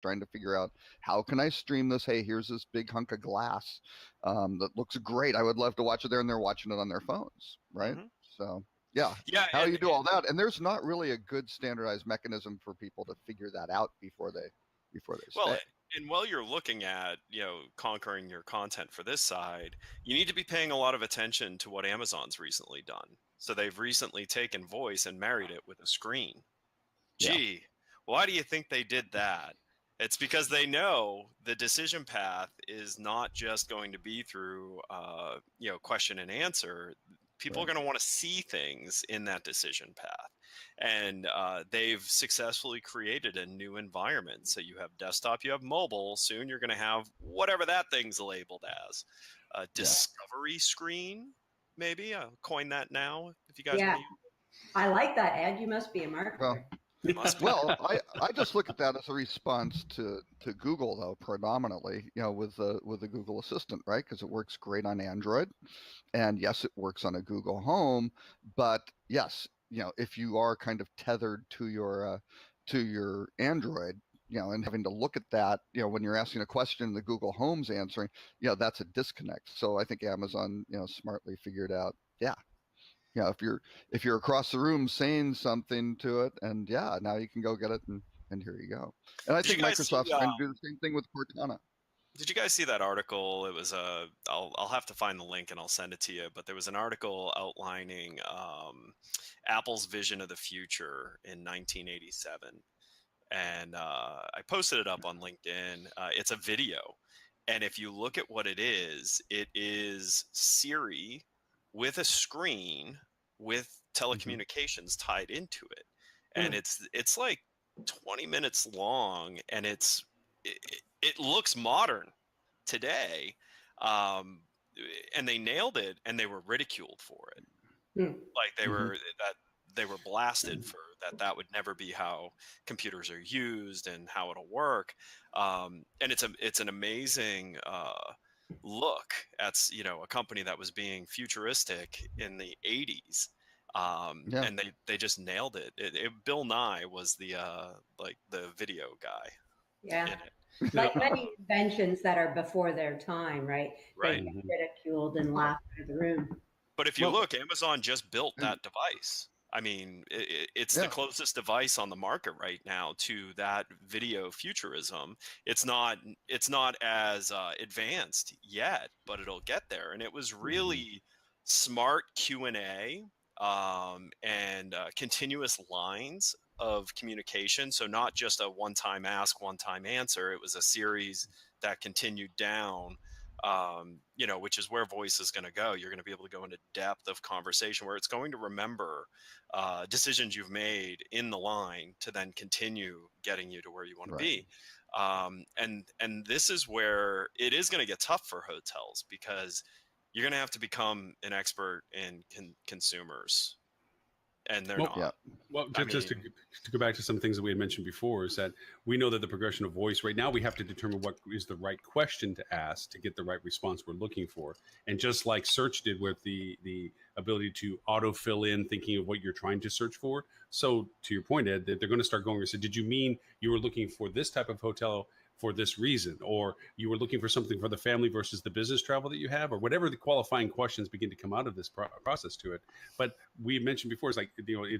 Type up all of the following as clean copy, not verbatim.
trying to figure out how can I stream this? Hey, here's this big hunk of glass that looks great. I would love to watch it there, and they're watching it on their phones, right? Mm-hmm. So yeah, Yeah, how do you do all that? And there's not really a good standardized mechanism for people to figure that out before they well, stay. and while you're looking at, conquering your content for this side, you need to be paying a lot of attention to what Amazon's recently done. So they've recently taken voice and married it with a screen. Yeah. Gee, why do you think they did that? It's because they know the decision path is not just going to be through, question and answer. People are going to want to see things in that decision path. And they've successfully created a new environment. So you have desktop, you have mobile. Soon you're going to have whatever that thing's labeled as. A discovery screen, maybe. I'll coin that now if you guys want to use it. I like that, Ed. You must be a marketer. Well, I just look at that as a response to Google, though, predominantly, with the Google Assistant, right? Because it works great on Android, and yes, it works on a Google Home, but yes, if you are kind of tethered to your Android, and having to look at that, when you're asking a question, the Google Home's answering, that's a disconnect. So I think Amazon, smartly figured out, if you're across the room saying something to it, and now you can go get it, and here you go. And I think Microsoft's trying to do the same thing with Cortana. Did you guys see that article? It was I'll have to find the link and I'll send it to you. But there was an article outlining Apple's vision of the future in 1987, and I posted it up on LinkedIn. It's a video, and if you look at what it is Siri with a screen with telecommunications tied into it, and it's like 20 minutes long, and it looks modern today, and they nailed it, and they were ridiculed for it. Like they were blasted for that would never be how computers are used and how it'll work, and it's an amazing look at a company that was being futuristic in the 80s, and they just nailed it. Bill Nye was the video guy. Like many inventions that are before their time, right? They get ridiculed and laughed out of the room. But if you look, Amazon just built that device. I mean, it's the closest device on the market right now to that video futurism. It's not as advanced yet, but it'll get there. And it was really smart Q&A and continuous lines of communication. So not just a one-time ask, one-time answer. It was a series that continued down. Which is where voice is going to go. You're going to be able to go into depth of conversation where it's going to remember decisions you've made in the line to then continue getting you to where you want to be. And this is where it is going to get tough for hotels, because you're going to have to become an expert in consumers. And they're not. Yeah. Well, just to go back to some things that we had mentioned before, is that we know that the progression of voice right now, we have to determine what is the right question to ask to get the right response we're looking for. And just like search did with the ability to auto fill in thinking of what you're trying to search for. So to your point, Ed, that they're going to start going and say, did you mean you were looking for this type of hotel for this reason, or you were looking for something for the family versus the business travel that you have, or whatever the qualifying questions begin to come out of this process to it. But we mentioned before, it's like,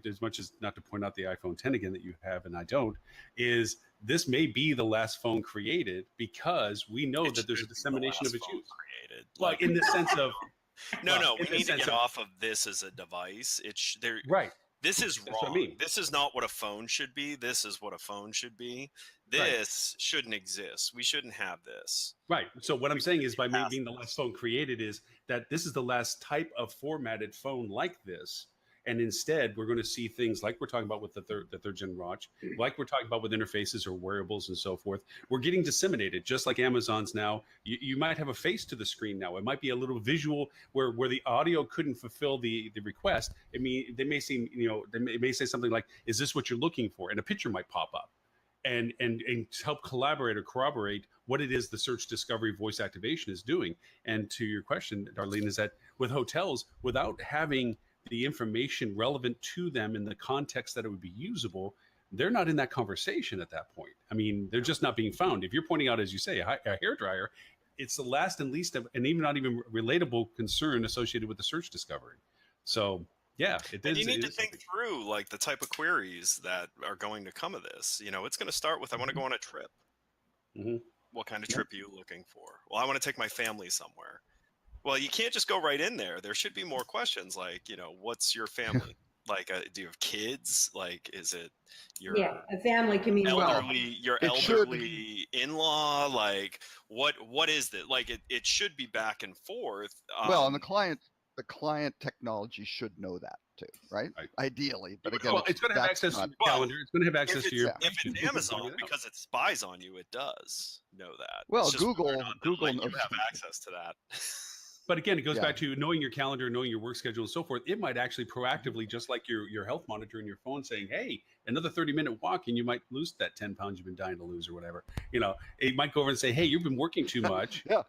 as much as not to point out the iPhone 10 again that you have and I don't, is this may be the last phone created, because we know that there's a dissemination of its use. Created. Like in the sense of no, we need to get off of this as a device. Right. This is wrong. I mean. This is not what a phone should be. This is what a phone should be. This shouldn't exist. We shouldn't have this. Right. So what I'm saying is, by being the last phone created, is that this is the last type of formatted phone like this. And instead, we're going to see things like we're talking about with the third gen watch, like we're talking about with interfaces or wearables and so forth. We're getting disseminated, just like Amazon's now. You might have a face to the screen now. It might be a little visual where the audio couldn't fulfill the request. I mean, they may seem, they may say something like, "Is this what you're looking for?" And a picture might pop up, and help collaborate or corroborate what it is the search, discovery, voice activation is doing. And to your question, Darlene, is that with hotels, without having the information relevant to them in the context that it would be usable, they're not in that conversation at that point. I mean, they're just not being found. If you're pointing out, as you say, a hairdryer, it's the last and least of, and even not even relatable concern associated with the search discovery. So yeah, and you need to think through like the type of queries that are going to come of this. You know, it's going to start with, I want to go on a trip. Mm-hmm. What kind of trip are you looking for? Well, I want to take my family somewhere. Well, you can't just go right in there. There should be more questions like, you know, what's your family? Like, do you have kids? Like, is it your a family community? elderly in-law? Like, what is that? Like, it should be back and forth. Well, and the client technology should know that too, right? Ideally, but again, it's going to have access to your calendar. It's going to have access to your. If it's Amazon, because it spies on you, it does know that. Well, Google knows you have access to that. But again, it goes back to knowing your calendar, knowing your work schedule, and so forth. It might actually proactively, just like your health monitor in your phone, saying, "Hey, another 30-minute walk, and you might lose that 10 pounds you've been dying to lose, or whatever." You know, it might go over and say, "Hey, you've been working too much." Yeah,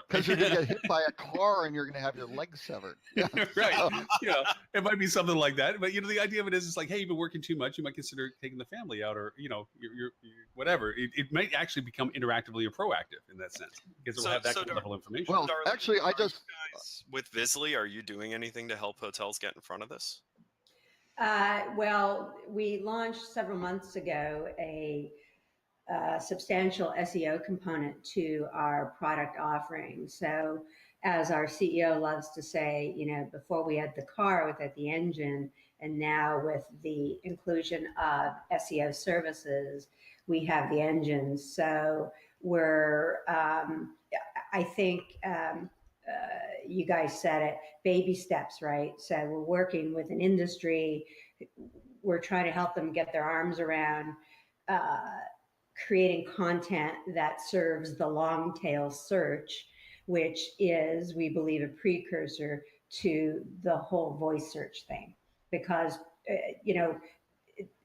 because you're going to get hit by a car and you're going to have your legs severed. Yeah. Right. You know, it might be something like that. But you know, the idea of it is, it's like, "Hey, you've been working too much. You might consider taking the family out, or you know, you're whatever." It might actually become interactively or proactive in that sense because it'll have that level of information. Well, Darlene, actually, I just with Visly, are you doing anything to help hotels get in front of this? Well, we launched several months ago a substantial SEO component to our product offering. So, as our CEO loves to say, you know, before we had the car without the engine, and now with the inclusion of SEO services, we have the engine. So we're, I think. You guys said it, baby steps, right? So we're working with an industry. We're trying to help them get their arms around creating content that serves the long tail search, which is, we believe, a precursor to the whole voice search thing. Because, you know,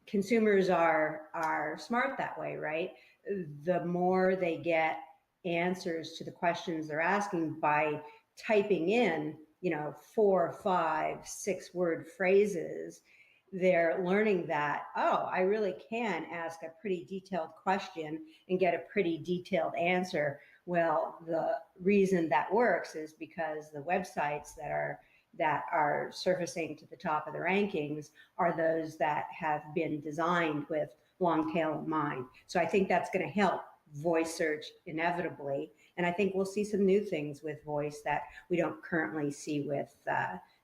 consumers are smart that way, right? The more they get answers to the questions they're asking by typing in, you know, 4, 5, 6 word phrases, they're learning that, oh, I really can ask a pretty detailed question and get a pretty detailed answer. Well, the reason that works is because the websites that are surfacing to the top of the rankings are those that have been designed with long tail in mind. So I think that's going to help voice search inevitably. And I think we'll see some new things with voice that we don't currently see with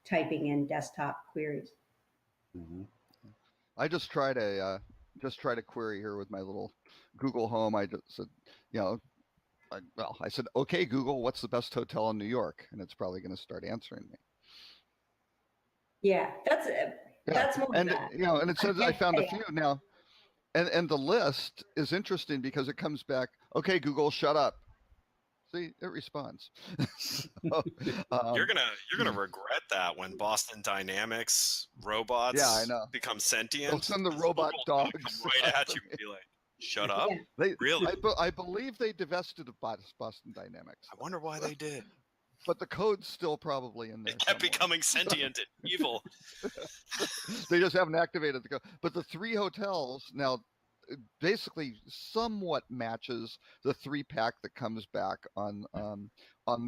typing in desktop queries. Mm-hmm. I just tried a query here with my little Google Home. I just said, you know, I said, okay, Google, what's the best hotel in New York? And it's probably going to start answering me. Yeah, that's more and that. You know, and it says I found a few now. And the list is interesting because it comes back, okay, Google, shut up. See, it responds. So, you're gonna regret that when Boston Dynamics robots become sentient. They'll send the robot dogs right at you and be like, "Shut up!" They, really? I believe they divested of Boston Dynamics. I wonder why they did. But the code's still probably in there. It kept becoming sentient and evil. They just haven't activated the code. But the 3 hotels now basically somewhat matches the 3-pack that comes back on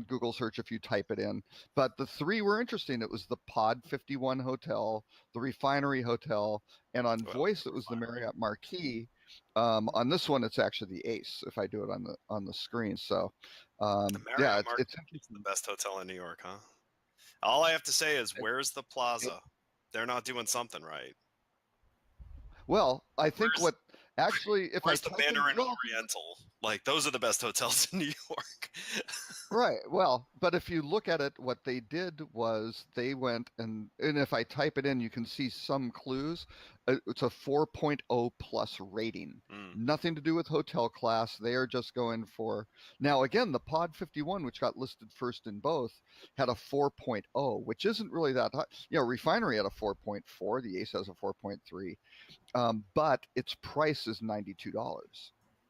Google search if you type it in. But the 3 were interesting. It was the Pod 51 Hotel, the Refinery Hotel, and on voice it was the Marriott Marquis. On this one, it's actually the Ace if I do it on the screen. So it's the best hotel in New York, huh? All I have to say is, where's the Plaza? They're not doing something right. Well, I think if I the Mandarin Oriental, like those are the best hotels in New York. Right. Well, but if you look at it, what they did was they went and if I type it in, you can see some clues. It's a 4.0 plus rating. Nothing to do with hotel class. They are just going for, now again, the Pod 51, which got listed first in both, had a 4.0, which isn't really that high. You know, Refinery had a 4.4. The Ace has a 4.3. But its price is $92.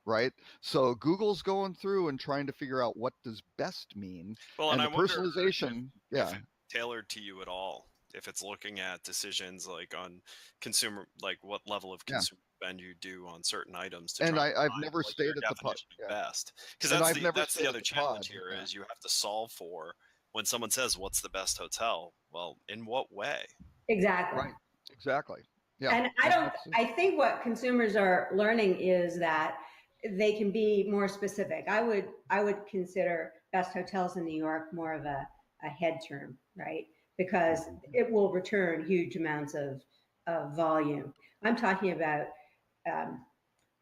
Right. So Google's going through and trying to figure out what does best mean. Well, and the personalization, if it tailored to you at all. if it's looking at decisions like on consumer, like what level of Yeah. consumer spend you do on certain items to And try and I've find never what your stayed at the pod. definition of Yeah. best. Because And that's I've the never that's stayed the at other the challenge pod. here Yeah. is you have to solve for when someone says what's the best hotel. Well, in what way? Exactly. Right. Exactly. Yeah. And I think what consumers are learning is that they can be more specific. I would consider best hotels in New York more of a head term, right? Because it will return huge amounts of volume. I'm talking about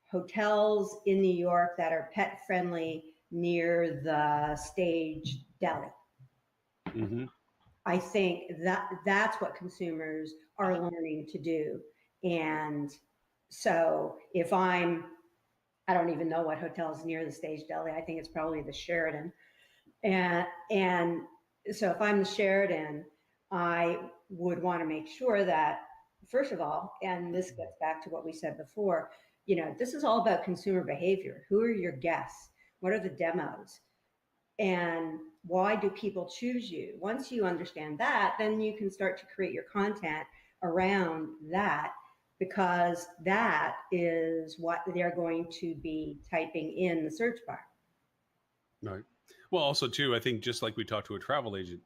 hotels in New York that are pet friendly near the stage deli. Mm-hmm. I think that that's what consumers are learning to do. And so if I don't even know what hotel's near the stage deli. I think it's probably the Sheraton. And so if I'm the Sheraton, I would want to make sure that, first of all, and this gets back to what we said before, this is all about consumer behavior. Who are your guests? What are the demos? And why do people choose you? Once you understand that, then you can start to create your content around that, because that is what they're going to be typing in the search bar. Right. Well, also too, I think just like we talked to a travel agent,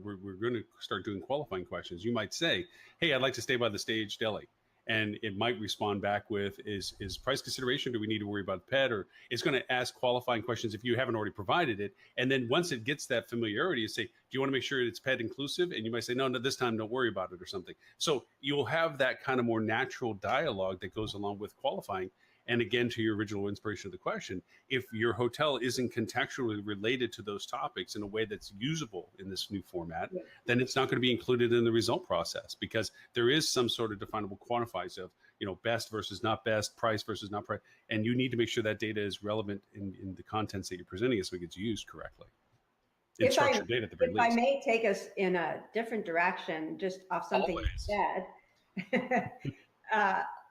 we're going to start doing qualifying questions. You might say, "Hey, I'd like to stay by the stage deli," and it might respond back with, "Is price consideration? Do we need to worry about the pet?" Or it's going to ask qualifying questions if you haven't already provided it. And then once it gets that familiarity, you say, "Do you want to make sure it's pet inclusive?" And you might say, "No, this time, don't worry about it," or something. So you'll have that kind of more natural dialogue that goes along with qualifying. And again, to your original inspiration of the question, if your hotel isn't contextually related to those topics in a way that's usable in this new format, then it's not going to be included in the result process, because there is some sort of definable quantifiers of, best versus not best, price versus not price. And you need to make sure that data is relevant in the contents that you're presenting us so it gets used correctly. It's structured data at the very least. If I may take us in a different direction, just off something Always. you said,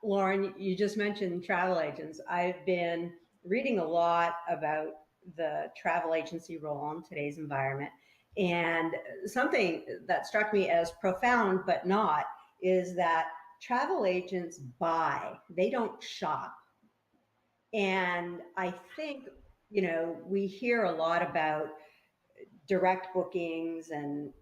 Lauren, you just mentioned travel agents. I've been reading a lot about the travel agency role in today's environment. And something that struck me as profound, but not, is that travel agents buy, they don't shop. And I think, we hear a lot about direct bookings and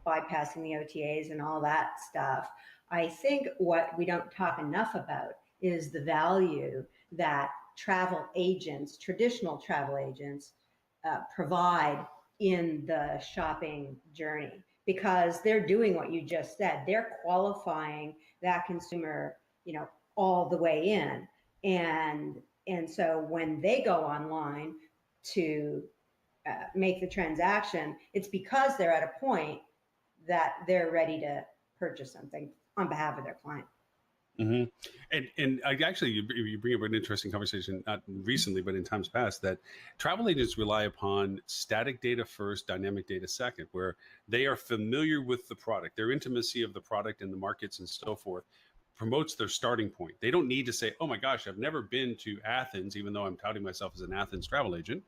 bypassing the OTAs and all that stuff. I think what we don't talk enough about is the value that travel agents, traditional travel agents, provide in the shopping journey, because they're doing what you just said. They're qualifying that consumer, all the way in. And so when they go online to make the transaction, it's because they're at a point that they're ready to purchase something on behalf of their client. Mm-hmm. And I actually, you bring up an interesting conversation, not recently, but in times past, that travel agents rely upon static data first, dynamic data second, where they are familiar with the product. Their intimacy of the product and the markets and so forth promotes their starting point. They don't need to say, "Oh my gosh, I've never been to Athens," even though I'm touting myself as an Athens travel agent.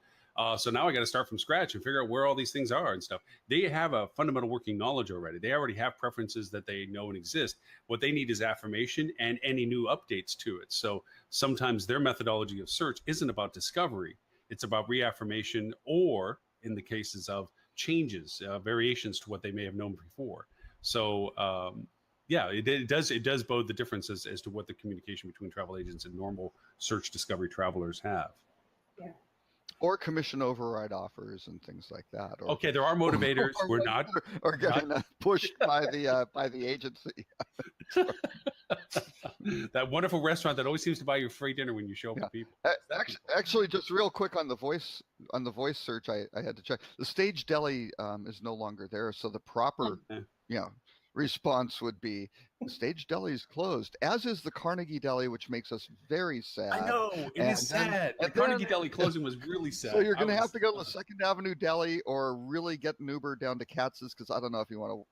So now I got to start from scratch and figure out where all these things are and stuff. They have a fundamental working knowledge already. They already have preferences that they know and exist. What they need is affirmation and any new updates to it. So sometimes their methodology of search isn't about discovery. It's about reaffirmation, or in the cases of changes, variations to what they may have known before. So yeah, it does bode the differences as to what the communication between travel agents and normal search discovery travelers have. Yeah. Or commission override offers and things like that. Or, okay, there are motivators. We're not, or getting pushed by the agency. That wonderful restaurant that always seems to buy you free dinner when you show up with people. Actually, just real quick on the voice search, I had to check. The stage deli is no longer there, so the proper response would be, "Stage deli is closed," as is the Carnegie Deli, which makes us very sad. I know, it is sad. The Carnegie Deli closing was really sad. So you're going to have to go to the Second Avenue Deli, or really get an Uber down to Katz's, because I don't know if you want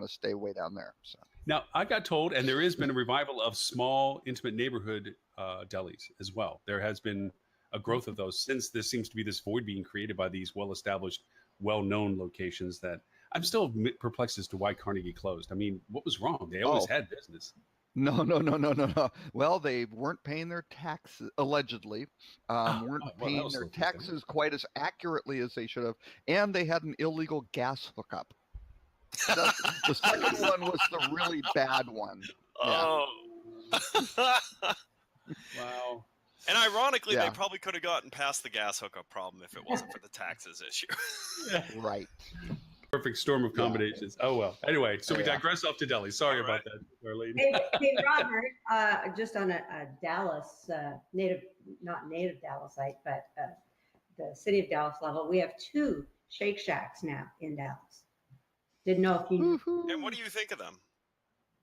to stay way down there. So. Now, I got told, and there has been a revival of small, intimate neighborhood delis as well. There has been a growth of those since there seems to be this void being created by these well-established, well-known locations that I'm still perplexed as to why Carnegie closed. I mean, what was wrong? They always had business. No. Well, they weren't paying their taxes, allegedly. Weren't that paying was their so interesting. taxes quite as accurately as they should have. And they had an illegal gas hookup. The second one was the really bad one. Oh. Wow. And ironically, Yeah. they probably could have gotten past the gas hookup problem if it wasn't for the taxes issue. Right. Perfect storm of combinations. Oh, well. Anyway, so we Yeah. digress off to Delhi. Sorry All about that, Darlene. Hey, Robert, just on a Dallas not native Dallasite, but the city of Dallas level, we have 2 Shake Shacks now in Dallas. Didn't know if you knew. Woohoo. And what do you think of them?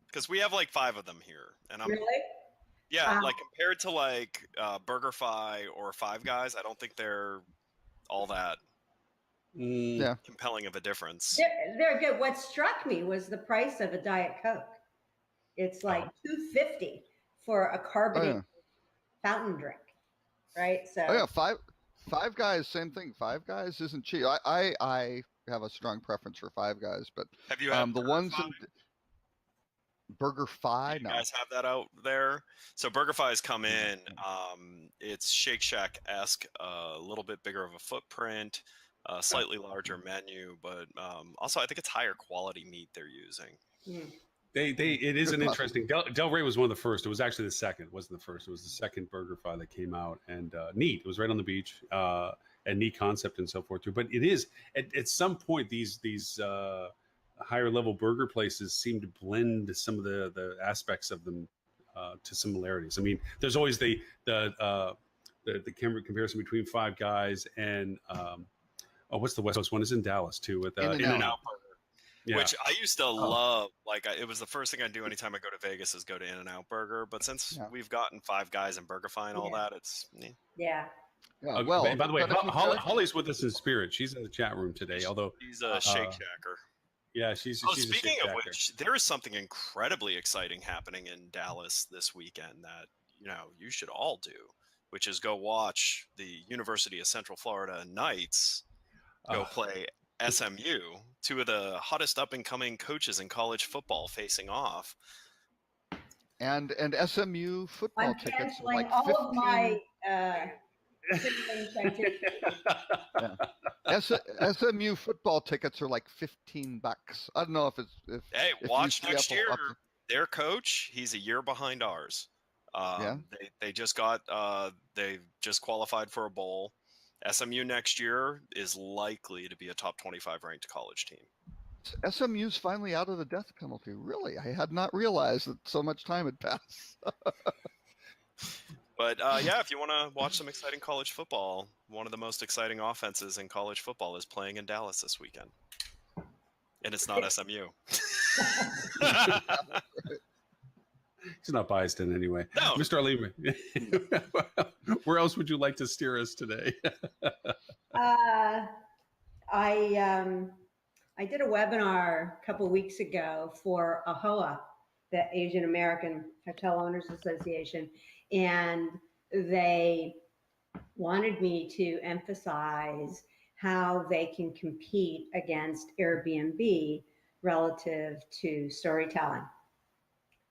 Because we have like 5 of them here, and I'm Really? yeah, like compared to like BurgerFi or Five Guys, I don't think they're all that Yeah. compelling of a difference. They're good. What struck me was the price of a Diet Coke. It's like $2.50 for a carbonated fountain drink, right? So Oh yeah, Five Guys, same thing. Five Guys isn't cheap. I have a strong preference for Five Guys, but Have you had the ones in BurgerFi, you no. guys have that out there? So BurgerFi has come in. It's Shake Shack-esque, a little bit bigger of a footprint, slightly larger menu, but also I think it's higher quality meat they're using. It is an interesting. Del Rey was one of the first. It was actually the second. It wasn't the first. It was the second BurgerFi that came out, and neat. It was right on the beach, and neat concept and so forth too. But it is at some point these higher level burger places seem to blend some of the aspects of them to similarities. I mean, there's always the comparison between Five Guys and what's the West Coast one? Is in Dallas too with In-N-Out. Yeah. Which I used to love. Like, it was the first thing I do anytime I go to Vegas is go to In-N-Out Burger. But since we've gotten Five Guys and BurgerFi and all that, it's yeah. Well, by the way, Holly's with us in spirit. She's in the chat room today. Although she's a Shake Shacker. Yeah, she's speaking of which, there is something incredibly exciting happening in Dallas this weekend that you should all do, which is go watch the University of Central Florida Knights go play SMU, 2 of the hottest up-and-coming coaches in college football facing off. And SMU football I'm tickets are canceling like all 15. of my SMU football tickets are like $15. I don't know if watch next year. Their coach, he's a year behind ours. They just qualified for a bowl. SMU next year is likely to be a top 25 ranked college team. SMU's finally out of the death penalty. Really? I had not realized that so much time had passed. But if you want to watch some exciting college football, one of the most exciting offenses in college football is playing in Dallas this weekend. And it's not SMU. He's not biased in any way. No. Mr. Ali, where else would you like to steer us today? I did a webinar a couple of weeks ago for AHOA, the Asian American Hotel Owners Association, and they wanted me to emphasize how they can compete against Airbnb relative to storytelling.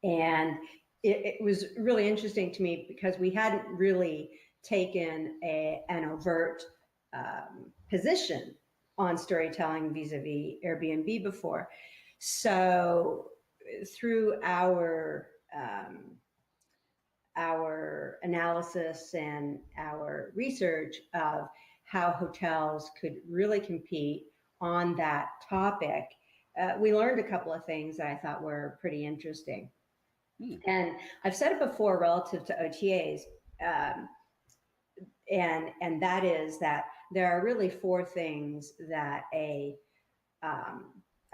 And it was really interesting to me because we hadn't really taken an overt position on storytelling vis-a-vis Airbnb before. So through our analysis and our research of how hotels could really compete on that topic, we learned a couple of things that I thought were pretty interesting. And I've said it before relative to OTAs, and that is that there are really 4 things that a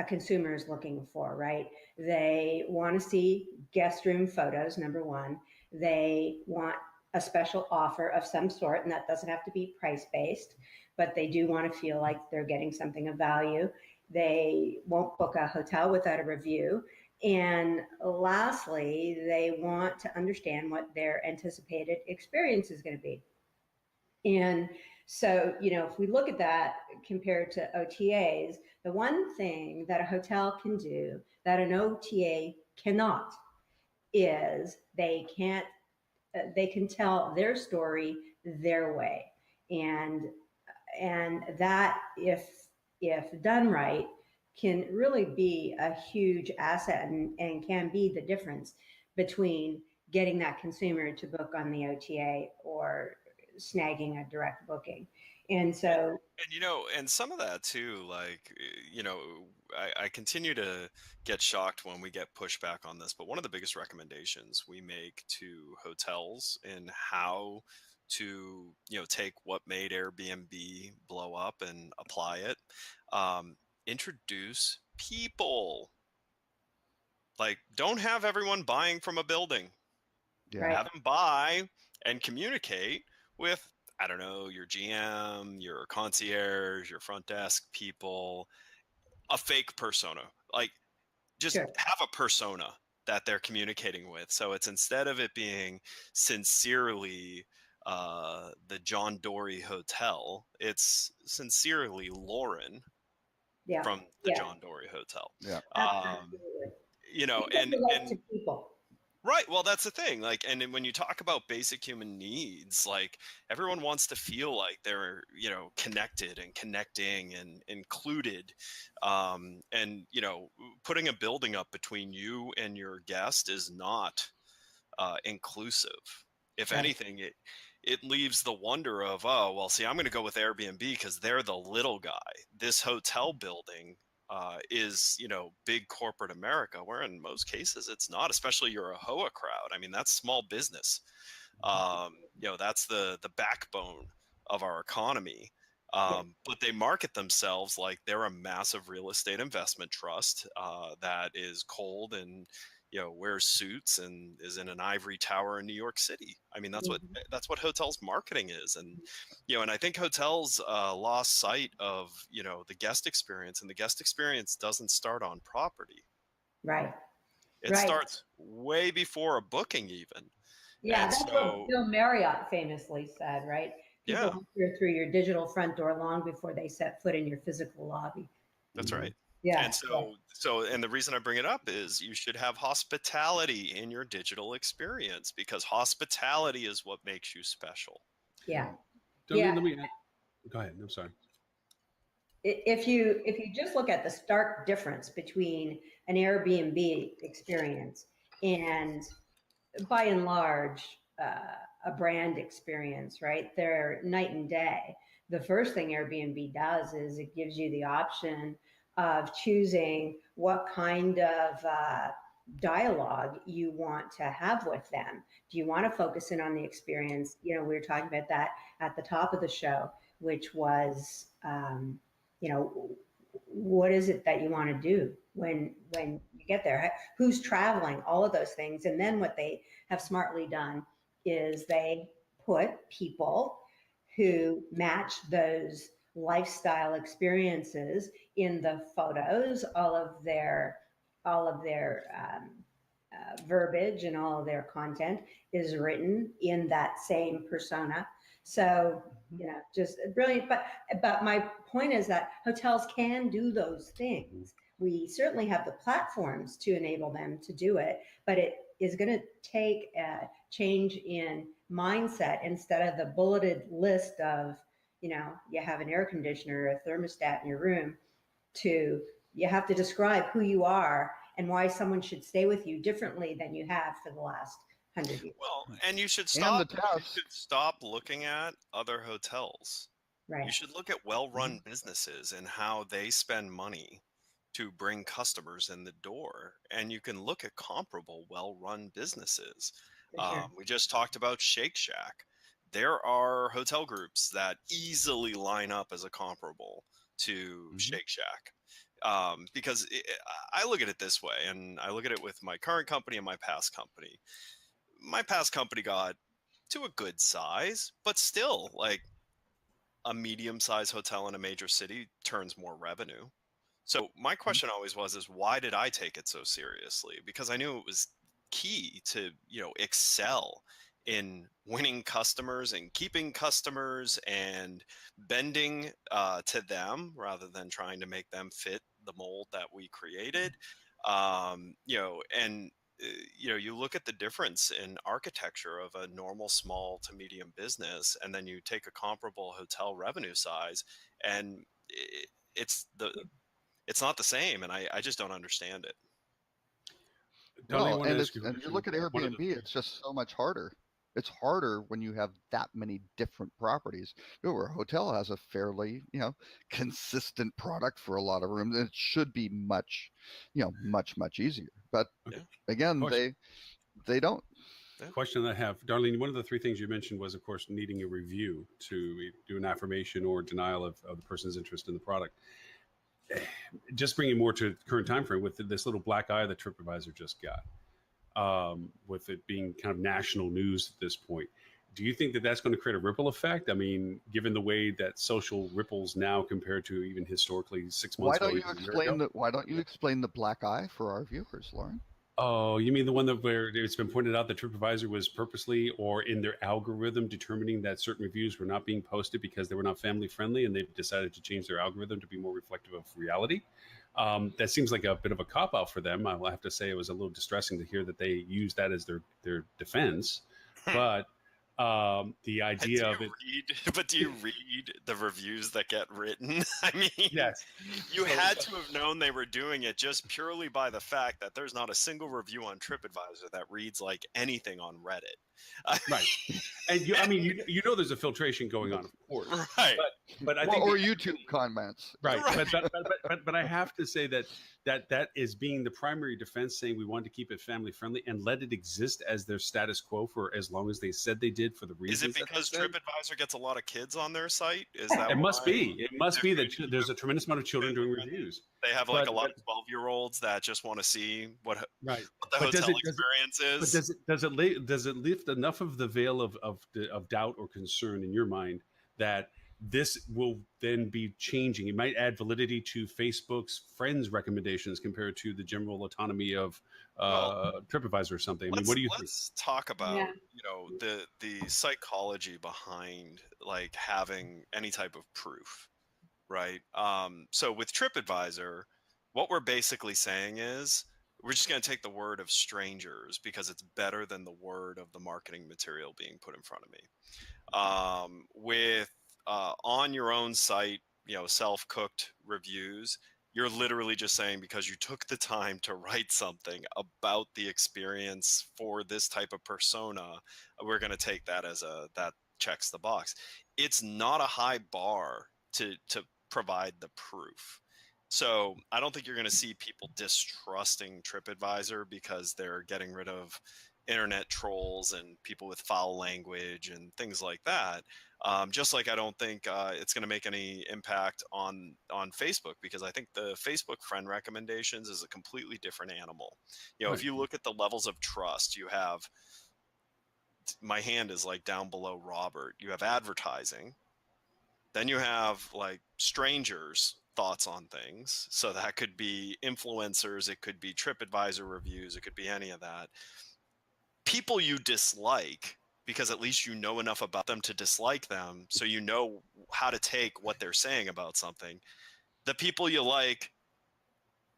consumer is looking for, right? They want to see guest room photos, number 1. They want a special offer of some sort, and that doesn't have to be price-based, but they do want to feel like they're getting something of value. They won't book a hotel without a review. And lastly, they want to understand what their anticipated experience is going to be. And So, if we look at that compared to OTAs, the one thing that a hotel can do that an OTA cannot is they can tell their story their way. And that, if done right, can really be a huge asset, and can be the difference between getting that consumer to book on the OTA or snagging a direct booking. And so, And some of that too, like, I continue to get shocked when we get pushback on this, but one of the biggest recommendations we make to hotels in how to, take what made Airbnb blow up and apply it, introduce people. Like, don't have everyone buying from a building. Yeah. right, Have them buy and communicate with, I don't know, your GM, your concierge, your front desk people, a fake persona. Like, just sure, have a persona that they're communicating with. So it's, instead of it being sincerely the John Dory Hotel, it's sincerely Lauren yeah, from the yeah, John Dory Hotel. Yeah. absolutely. People And relate to people. right. Well, that's the thing. Like, and then when you talk about basic human needs, like, everyone wants to feel like they're, connected and connecting and included. And, putting a building up between you and your guest is not inclusive. If Right. anything, it leaves the wonder of, oh, well, see, I'm going to go with Airbnb because they're the little guy. This hotel building is, big corporate America, where in most cases it's not, especially you're a HOA crowd. I mean, that's small business. That's the backbone of our economy. But they market themselves like they're a massive real estate investment trust that is cold and, wears suits and is in an ivory tower in New York City. I mean, Mhm. that's what hotels marketing is. And, and I think hotels lost sight of, the guest experience, and the guest experience doesn't start on property. Right. It Right. starts way before a booking even. Yeah, And that's what so, Bill Marriott famously said, right? yeah, People enter through your digital front door long before they set foot in your physical lobby. that's right. Yeah. And and the reason I bring it up is you should have hospitality in your digital experience, because hospitality is what makes you special. Yeah. Let Yeah. me go ahead. I'm sorry. If you just look at the stark difference between an Airbnb experience and, by and large, a brand experience, right? They're night and day. The first thing Airbnb does is it gives you the option of choosing what kind of dialogue you want to have with them. Do you want to focus in on the experience? We were talking about that at the top of the show, which was, what is it that you want to do when you get there? Who's traveling? All of those things. And then what they have smartly done is they put people who match those lifestyle experiences in the photos. All of their verbiage and all of their content is written in that same persona. So, just brilliant. But my point is that hotels can do those things. We certainly have the platforms to enable them to do it, but it is going to take a change in mindset. Instead of the bulleted list of, you have an air conditioner or a thermostat in your room, to you have to describe who you are and why someone should stay with you differently than you have for the last 100 years. Well, and you should And the stop looking at other hotels. Right. You should look at well-run businesses and how they spend money to bring customers in the door. And you can look at comparable well-run businesses. For sure. We just talked about Shake Shack. There are hotel groups that easily line up as a comparable to Shake Shack. Because I look at it this way, and I look at it with my current company and my past company. My past company got to a good size, but still, like, a medium-sized hotel in a major city turns more revenue. So my question always was, is why did I take it so seriously? Because I knew it was key to, excel in winning customers and keeping customers and bending to them rather than trying to make them fit the mold that we created. You know, and you know, you look at the difference in architecture of a normal small to medium business, and then you take a comparable hotel revenue size, and it's it's not the same, and I just don't understand it. Darlene, I Well, want to and ask you a and you question. look at Airbnb, it's just so much harder. It's harder when you have that many different properties. You know, where a hotel has a fairly, consistent product for a lot of rooms, and it should be much, much easier. But Yeah. again, Question. they don't. Question that I have, Darlene, one of the three things you mentioned was, of course, needing a review to do an affirmation or denial of the person's interest in the product. Just bringing more to current time frame with this little black eye that TripAdvisor just got, with it being kind of national news at this point. Do you think that that's going to create a ripple effect? I mean, given the way that social ripples now compared to even historically 6 months ago, even a year ago? Why don't you explain the black eye for our viewers, Lauren? Oh, you mean the one that where it's been pointed out that TripAdvisor was purposely or in their algorithm determining that certain reviews were not being posted because they were not family friendly, and they've decided to change their algorithm to be more reflective of reality. That seems like a bit of a cop out for them. I will have to say it was a little distressing to hear that they use that as their defense. But the idea of it. But do you read the reviews that get written? I mean, Yes. you had to have known they were doing it just purely by the fact that there's not a single review on TripAdvisor that reads like anything on Reddit. Right. And you know there's a filtration going on, of course. Right. But I think or YouTube comments. Right. But I have to say that is being the primary defense, saying we want to keep it family friendly and let it exist as their status quo for as long as they said they did for the reasons. Is it because TripAdvisor gets a lot of kids on their site? Is that it must be. It must be that there's a tremendous amount of children doing reviews. They have like a lot of 12-year-olds that just want to see what the but hotel experience is. Does it lift enough of the veil of doubt or concern in your mind that this will then be changing? It might add validity to Facebook's friends recommendations compared to the general autonomy of TripAdvisor or something. I mean, what do you think? Let's talk about the psychology behind like having any type of proof, right? So with TripAdvisor, what we're basically saying is we're just going to take the word of strangers because it's better than the word of the marketing material being put in front of me. With on your own site, self-cooked reviews, you're literally just saying because you took the time to write something about the experience for this type of persona, we're going to take that as that checks the box. It's not a high bar to provide the proof. So I don't think you're going to see people distrusting TripAdvisor because they're getting rid of internet trolls and people with foul language and things like that. Just like I don't think it's going to make any impact on Facebook, because I think the Facebook friend recommendations is a completely different animal. Right. If you look at the levels of trust, you have, my hand is like down below Robert. You have advertising. Then you have like strangers' thoughts on things. So that could be influencers. It could be TripAdvisor reviews. It could be any of that. People you dislike, because at least you know enough about them to dislike them, so you know how to take what they're saying about something. The people you like,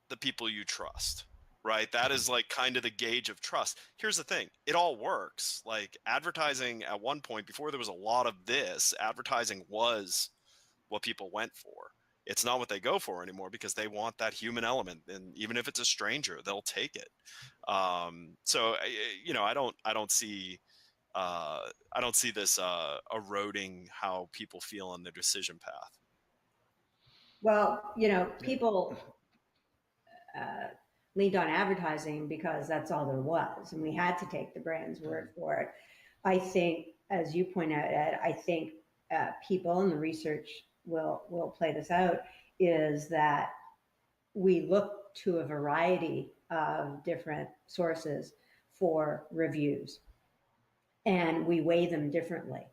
the people you trust, right? That is like kind of the gauge of trust. Here's the thing. It all works. Like advertising at one point, before there was a lot of this, advertising was what people went for. It's not what they go for anymore because they want that human element, and even if it's a stranger, they'll take it. So I don't see this eroding how people feel on their decision path. Well, people leaned on advertising because that's all there was, and we had to take the brand's word for it. I think, as you point out, Ed, I think people, and the research will play this out, is that we look to a variety of different sources for reviews, and we weigh them differently.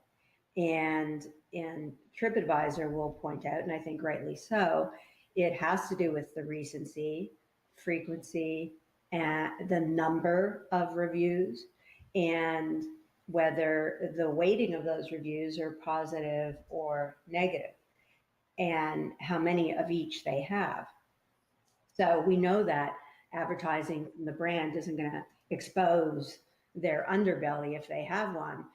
And TripAdvisor will point out, and I think rightly so, it has to do with the recency, frequency, and the number of reviews. And whether the weighting of those reviews are positive or negative, and how many of each they have. So we know that advertising from the brand isn't going to expose their underbelly if they have one,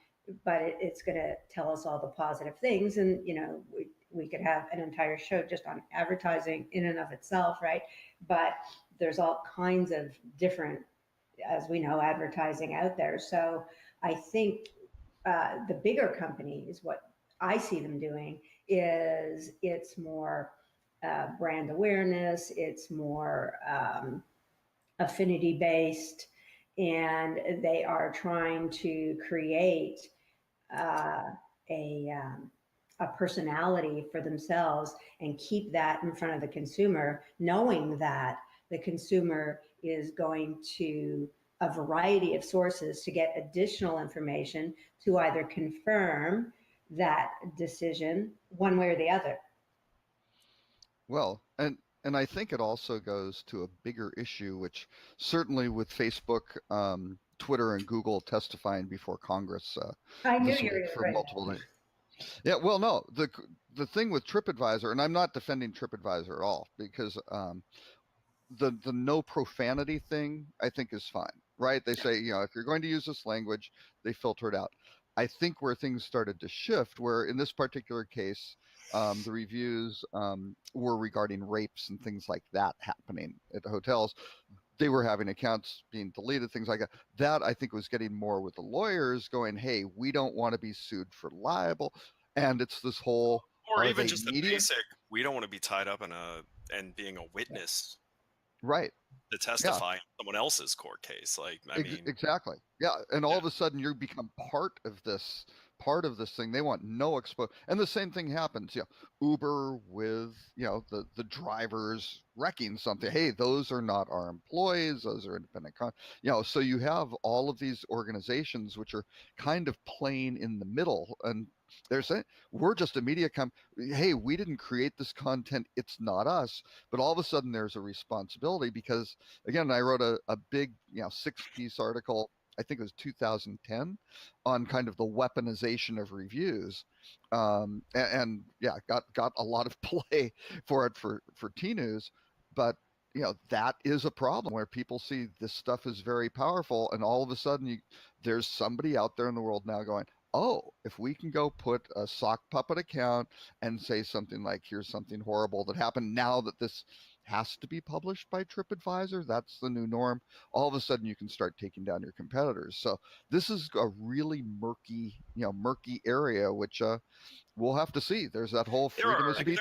but it's going to tell us all the positive things. And, we could have an entire show just on advertising in and of itself, right? But there's all kinds of different, as we know, advertising out there. So I think the bigger companies, what I see them doing is it's more brand awareness, it's more affinity based, and they are trying to create uh, a personality for themselves and keep that in front of the consumer, knowing that the consumer is going to a variety of sources to get additional information to either confirm that decision one way or the other. Well, and I think it also goes to a bigger issue, which certainly with Facebook, Twitter, and Google testifying before Congress I knew this you week were for right. multiple days. Yeah, well, no, the thing with TripAdvisor, and I'm not defending TripAdvisor at all, because the no profanity thing I think is fine, right? They say, if you're going to use this language, they filter it out. I think where things started to shift, where in this particular case, the reviews were regarding rapes and things like that happening at the hotels. They were having accounts being deleted, things like that. That I think was getting more with the lawyers going, hey, we don't want to be sued for libel. And it's this whole, or are even they just the media? basic, we don't want to be tied up in and being a witness Right. to testify in someone else's court case. Like, I mean, Exactly. Yeah. And all of a sudden you become part of this thing. They want no expo. And the same thing happens, Uber with, the drivers wrecking something. Hey, those are not our employees. Those are independent so you have all of these organizations which are kind of playing in the middle, and they're saying, we're just a media hey, we didn't create this content, it's not us. But all of a sudden there's a responsibility, because again, I wrote a big 6-piece article, I think it was 2010, on kind of the weaponization of reviews, and yeah, got a lot of play for it for T News. But that is a problem where people see this stuff is very powerful, and all of a sudden there's somebody out there in the world now going, oh, if we can go put a sock puppet account and say something like, here's something horrible that happened, now that this has to be published by TripAdvisor, that's the new norm, all of a sudden you can start taking down your competitors. So this is a really murky area, which we'll have to see. There's that whole freedom of speech.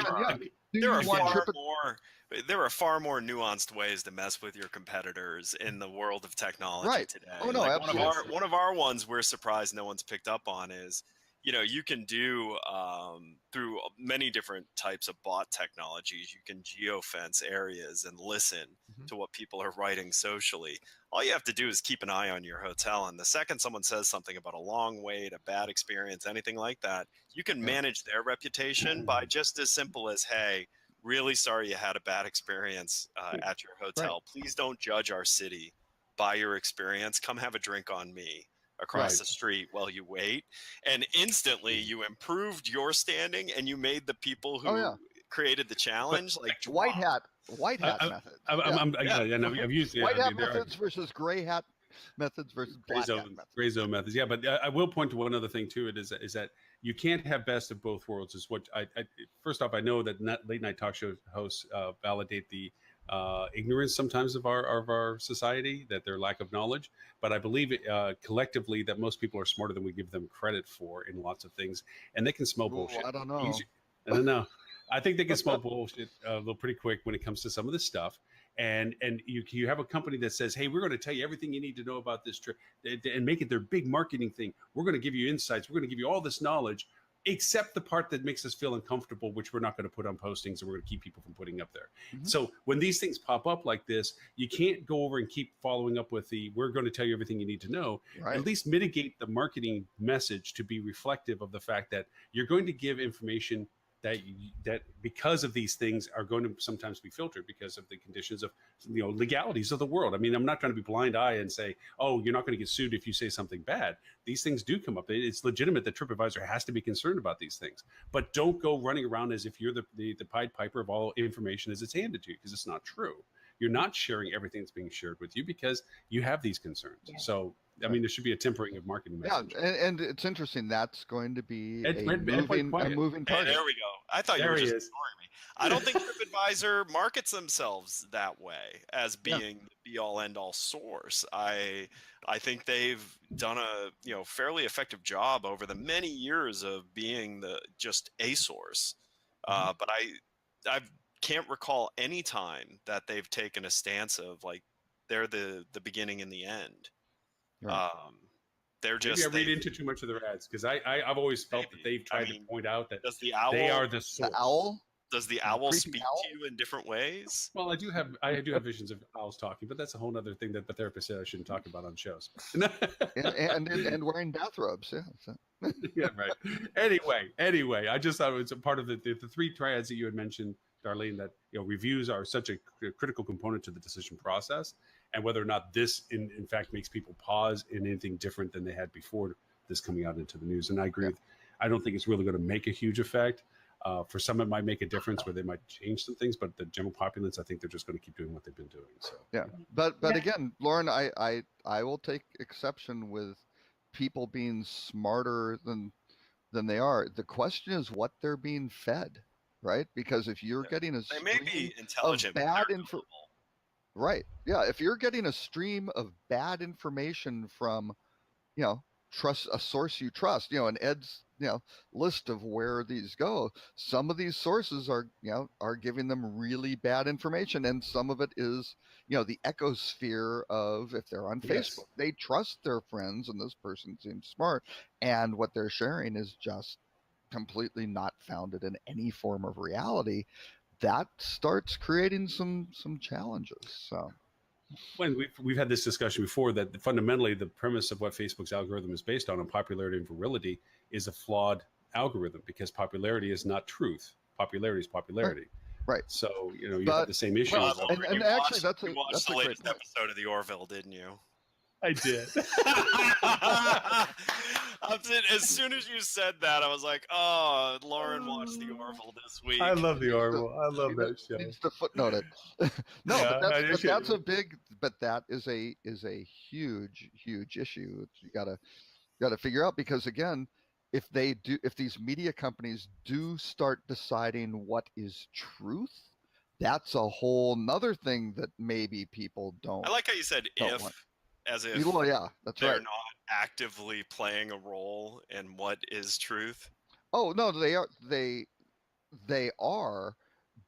There are far more nuanced ways to mess with your competitors in the world of technology today. Oh no, like absolutely. One of our ones we're surprised no one's picked up on is, you can do through many different types of bot technologies, you can geofence areas and listen to what people are writing socially. All you have to do is keep an eye on your hotel, and the second someone says something about a long wait, a bad experience, anything like that, you can manage their reputation by just as simple as, hey, really sorry you had a bad experience at your hotel. Right. Please don't judge our city by your experience. Come have a drink on me across the street while you wait. And instantly you improved your standing, and you made the people who created the challenge white hat methods. I've used white hat methods versus gray hat methods versus black hat methods. Gray zone methods. Yeah, but I will point to one other thing too. It is that you can't have best of both worlds. Is what I first off, I know that late night talk show hosts validate the ignorance sometimes of our society, that their lack of knowledge. But I believe collectively that most people are smarter than we give them credit for in lots of things, and they can smell bullshit. I don't know. I don't know. I think they can smell bullshit pretty quick when it comes to some of this stuff. And you have a company that says, hey, we're going to tell you everything you need to know about this trip, and make it their big marketing thing. We're going to give you insights. We're going to give you all this knowledge, except the part that makes us feel uncomfortable, which we're not going to put on postings, and we're going to keep people from putting up there. So when these things pop up like this, you can't go over and keep following up with we're going to tell you everything you need to know. Right. At least mitigate the marketing message to be reflective of the fact that you're going to give information that because of these things are going to sometimes be filtered because of the conditions of legalities of the world. I mean, I'm not trying to be blind eye and say, oh, you're not going to get sued if you say something bad. These things do come up. It's legitimate that TripAdvisor has to be concerned about these things, but don't go running around as if you're the Pied Piper of all information as it's handed to you, because it's not true. You're not sharing everything that's being shared with you because you have these concerns. Yeah. So, I mean, there should be a tempering of marketing message. Yeah, and it's interesting. That's going to be a moving target. Hey, there we go. I thought you were just ignoring me. I don't think TripAdvisor markets themselves that way as being the be-all, end-all source. I think they've done a fairly effective job over the many years of being just a source. But I can't recall any time that they've taken a stance of like they're the beginning and the end. Right. They're just. Maybe I read into too much of their ads, because I've always felt that they've tried to point out that they are the source. The owl? Does the owl speak to you in different ways? Well, I do have visions of owls talking, but that's a whole other thing that the therapist said I shouldn't talk about on shows. and wearing bathrobes, yeah. Yeah, right. Anyway, I just thought it was a part of the three triads that you had mentioned, Darlene, that reviews are such a critical component to the decision process, and whether or not this in fact makes people pause in anything different than they had before this coming out into the news. And I agree. I don't think it's really going to make a huge effect. For some, it might make a difference where they might change some things, but the general populace, I think they're just going to keep doing what they've been doing. So but again, Lauren, I will take exception with people being smarter than they are. The question is what they're being fed, right? Because if you're getting a they may be intelligent, bad info, right? Yeah, if you're getting a stream of bad information from, a source you trust, and Ed's list of where these go, some of these sources are giving them really bad information, and some of it is the ecosphere of, if they're on Facebook, they trust their friends and this person seems smart, and what they're sharing is just completely not founded in any form of reality. That starts creating some challenges. So when we've had this discussion before, that fundamentally the premise of what Facebook's algorithm is based on popularity and virility, is a flawed algorithm, because popularity is not truth. Popularity is popularity. Right. So you have the same issue. Well, and actually, you watched the latest episode of The Orville, didn't you? I did. As soon as you said that, I was like, "Oh, Lauren watched The Orville this week." I love The Orville. I love that show. Needs to footnote it. No, yeah, that's a big. But that is a huge issue. You gotta figure out, because again, if these media companies do start deciding what is truth, that's a whole nother thing that maybe people don't. I like how you said if. Want. As if that's they're right. not actively playing a role in what is truth. Oh no, they are. They are,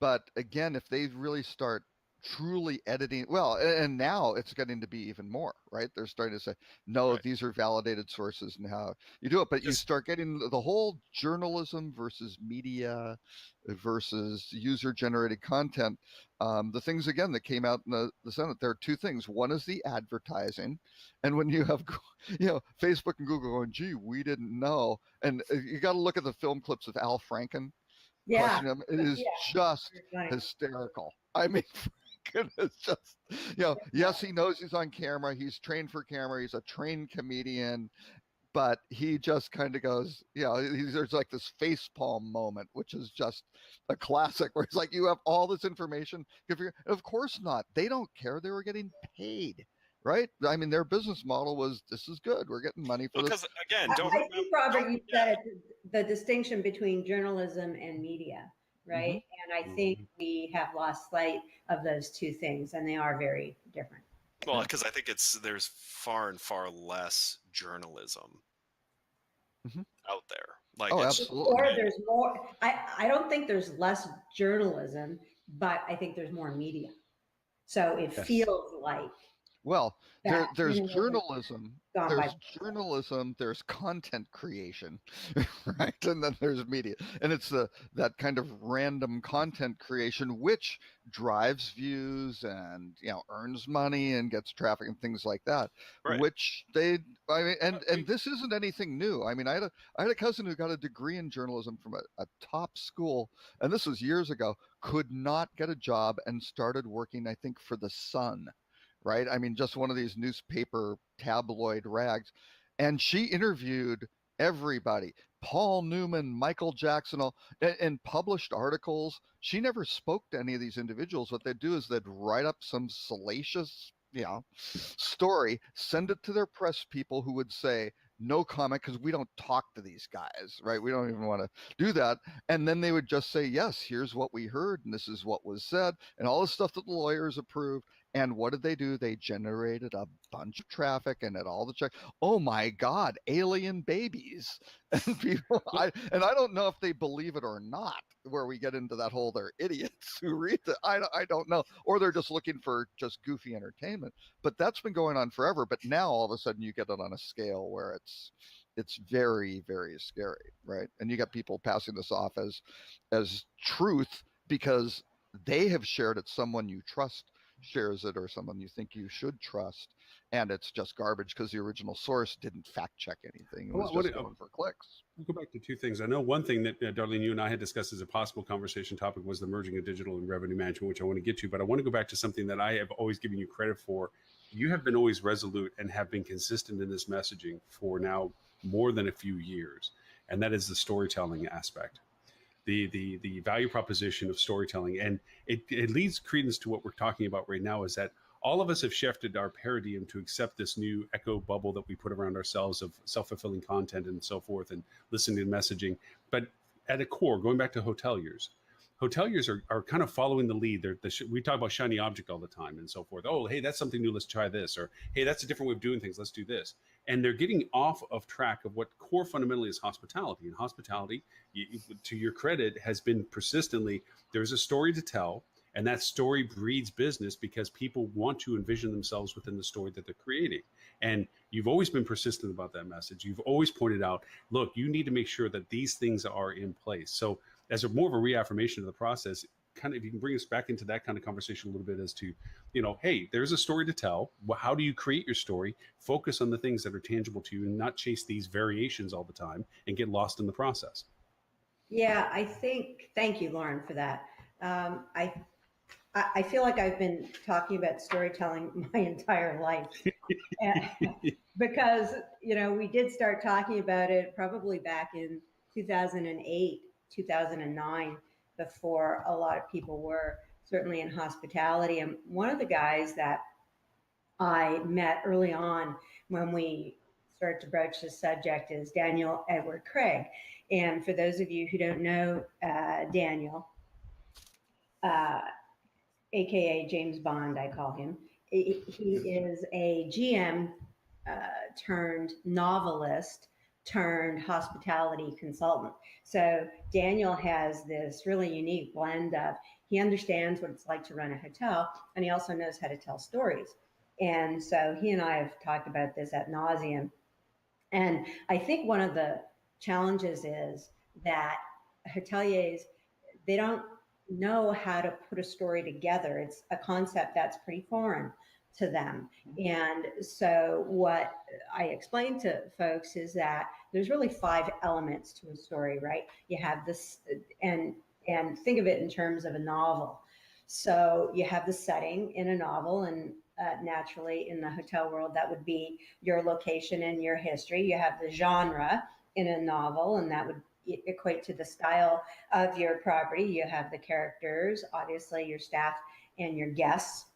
but again, if they really start truly editing, and now it's getting to be even more, right? They're starting to say, no, these are validated sources and how you do it, but you start getting the whole journalism versus media versus user-generated content. The things, again, that came out in the Senate, there are two things. One is the advertising, and when you have, Facebook and Google going, gee, we didn't know, and you got to look at the film clips of Al Franken. Yeah, it is just hysterical. I mean, goodness, just yes, he knows he's on camera, he's trained for camera, he's a trained comedian, but he just kind of goes, there's like this facepalm moment, which is just a classic, where it's like, you have all this information, of course not, they don't care, they were getting paid, right? I mean, their business model was, this is good, we're getting money for this. Because again, I think, Robert, you said the distinction between journalism and media, right? Mm-hmm. And I think we have lost sight of those two things, and they are very different. Well, because I think there's far and far less journalism out there. Like, absolutely. Or there's more. I don't think there's less journalism, but I think there's more media. So it feels like Well, That there's journalism journalism, gone by. there's content creation, right? And then there's media. And it's that kind of random content creation which drives views and, earns money and gets traffic and things like that, Right. which I mean, and this isn't anything new. I mean, I had a cousin who got a degree in journalism from a top school, and this was years ago, could not get a job and started working, I think, for the Sun, right? I mean, just one of these newspaper tabloid rags. And she interviewed everybody, Paul Newman, Michael Jackson, all, and published articles. She never spoke to any of these individuals. What they'd do is they'd write up some salacious, story, send it to their press people who would say, no comment, because we don't talk to these guys, right? We don't even want to do that. And then they would just say, yes, here's what we heard, and this is what was said, and all the stuff that the lawyers approved. And what did they do? They generated a bunch of traffic and at all the check. Oh my God, alien babies. And people, I don't know if they believe it or not, where we get into that whole they're idiots who read it. I don't know. Or they're just looking for just goofy entertainment. But that's been going on forever. But now all of a sudden you get it on a scale where it's very, very scary, right? And you got people passing this off as truth because they have shared it, someone you trust shares it, or someone you think you should trust, and it's just garbage because the original source didn't fact check anything. It was just going for clicks. We'll go back to two things. I know one thing that Darlene, you and I had discussed as a possible conversation topic was the merging of digital and revenue management, which I want to get to, but I want to go back to something that I have always given you credit for. You have been always resolute and have been consistent in this messaging for now more than a few years, and that is the storytelling aspect. The value proposition of storytelling, and it leads credence to what we're talking about right now, is that all of us have shifted our paradigm to accept this new echo bubble that we put around ourselves of self-fulfilling content and so forth, and listening to messaging. But at a core, going back to hoteliers are kind of following the lead. We talk about shiny object all the time and so forth. Oh, hey, that's something new. Let's try this. Or, hey, that's a different way of doing things. Let's do this. And they're getting off of track of what core fundamentally is hospitality. And hospitality, to your credit, has been persistently, there's a story to tell. And that story breeds business because people want to envision themselves within the story that they're creating. And you've always been persistent about that message. You've always pointed out, look, you need to make sure that these things are in place. So as more of a reaffirmation of the process, kind of, if you can bring us back into that kind of conversation a little bit as to, hey, there's a story to tell. How do you create your story? Focus on the things that are tangible to you and not chase these variations all the time and get lost in the process. Yeah, thank you, Lauren, for that. I feel like I've been talking about storytelling my entire life because, we did start talking about it probably back in 2008, 2009, before a lot of people were, certainly in hospitality. And one of the guys that I met early on when we started to broach this subject is Daniel Edward Craig. And for those of you who don't know Daniel, AKA James Bond, I call him. He is a GM turned novelist turned hospitality consultant. So Daniel has this really unique blend of, he understands what it's like to run a hotel, and he also knows how to tell stories. And so he and I have talked about this ad nauseum. And I think one of the challenges is that hoteliers, they don't know how to put a story together. It's a concept that's pretty foreign to them. And so what I explain to folks is that there's really 5 elements to a story, right? You have this, and think of it in terms of a novel. So you have the setting in a novel, and naturally in the hotel world, that would be your location and your history. You have the genre in a novel, and that would equate to the style of your property. You have the characters, obviously your staff and your guests,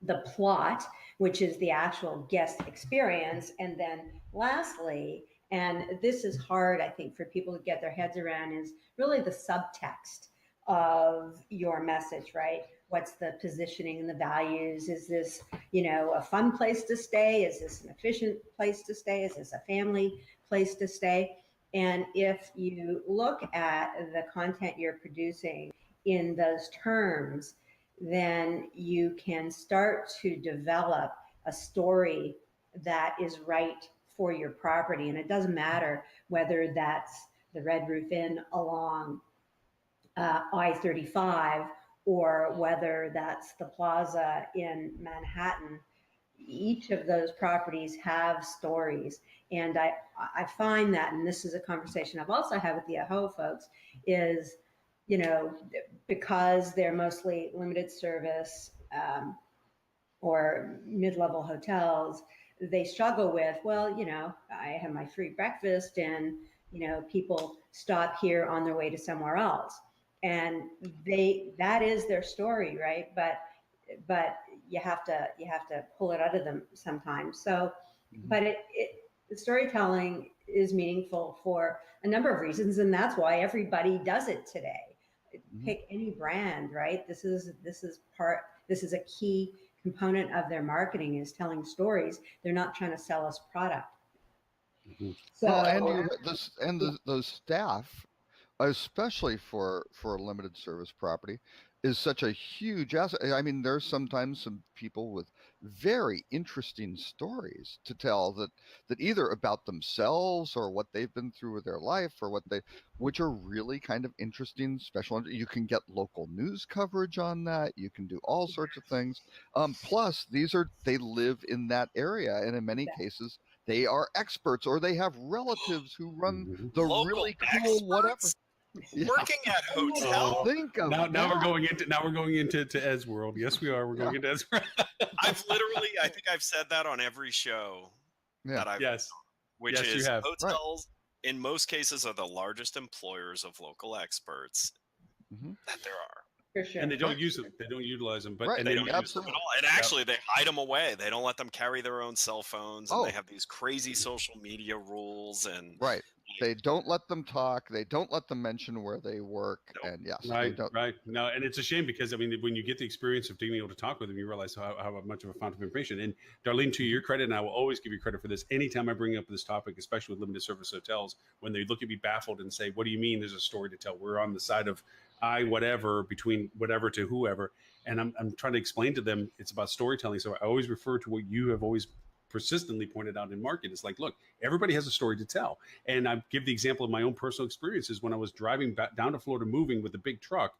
the plot, which is the actual guest experience. And then lastly, and this is hard, I think, for people to get their heads around, is really the subtext of your message, right? What's the positioning and the values? Is this, a fun place to stay? Is this an efficient place to stay? Is this a family place to stay? And if you look at the content you're producing in those terms, then you can start to develop a story that is right for your property. And it doesn't matter whether that's the Red Roof Inn along I-35 or whether that's the Plaza in Manhattan. Each of those properties have stories. And I find that, and this is a conversation I've also had with the AHO folks, is, because they're mostly limited service or mid-level hotels, they struggle with, well, I have my free breakfast and, people stop here on their way to somewhere else. And that is their story, right? But you have to pull it out of them sometimes. So, but the storytelling is meaningful for a number of reasons, and that's why everybody does it today. Pick any brand, right? This is a key component of their marketing, is telling stories. They're not trying to sell us product. So, those staff, especially for a limited service property, is such a huge asset. I mean, there's sometimes some people with very interesting stories to tell that either about themselves or what they've been through with their life, or which are really kind of interesting, special. You can get local news coverage on that. You can do all sorts of things. Plus, they live in that area, and in many cases, they are experts, or they have relatives who run the Local really cool experts? whatever. Yeah. Working at hotels. Think of we're going into Ed's world. Yes, we are. We're going into Ed's world. I think I've said that on every show that I've done, which is hotels in most cases are the largest employers of local experts that there are. For sure. And they don't use them. They don't utilize them. But they don't use them at all. And actually, they hide them away. They don't let them carry their own cell phones, and they have these crazy social media rules. And they don't let them talk. They don't let them mention where they work. Nope. And right. No, and it's a shame because, I mean, when you get the experience of being able to talk with them, you realize how much of a fount of information. And Darlene, to your credit, and I will always give you credit for this, anytime I bring up this topic, especially with limited service hotels, when they look at me baffled and say, what do you mean there's a story to tell? We're on the side of whatever, between whatever to whoever. And I'm trying to explain to them it's about storytelling. So I always refer to what you have always persistently pointed out in market. It's like, look, everybody has a story to tell. And I give the example of my own personal experiences when I was driving back down to Florida, moving with a big truck.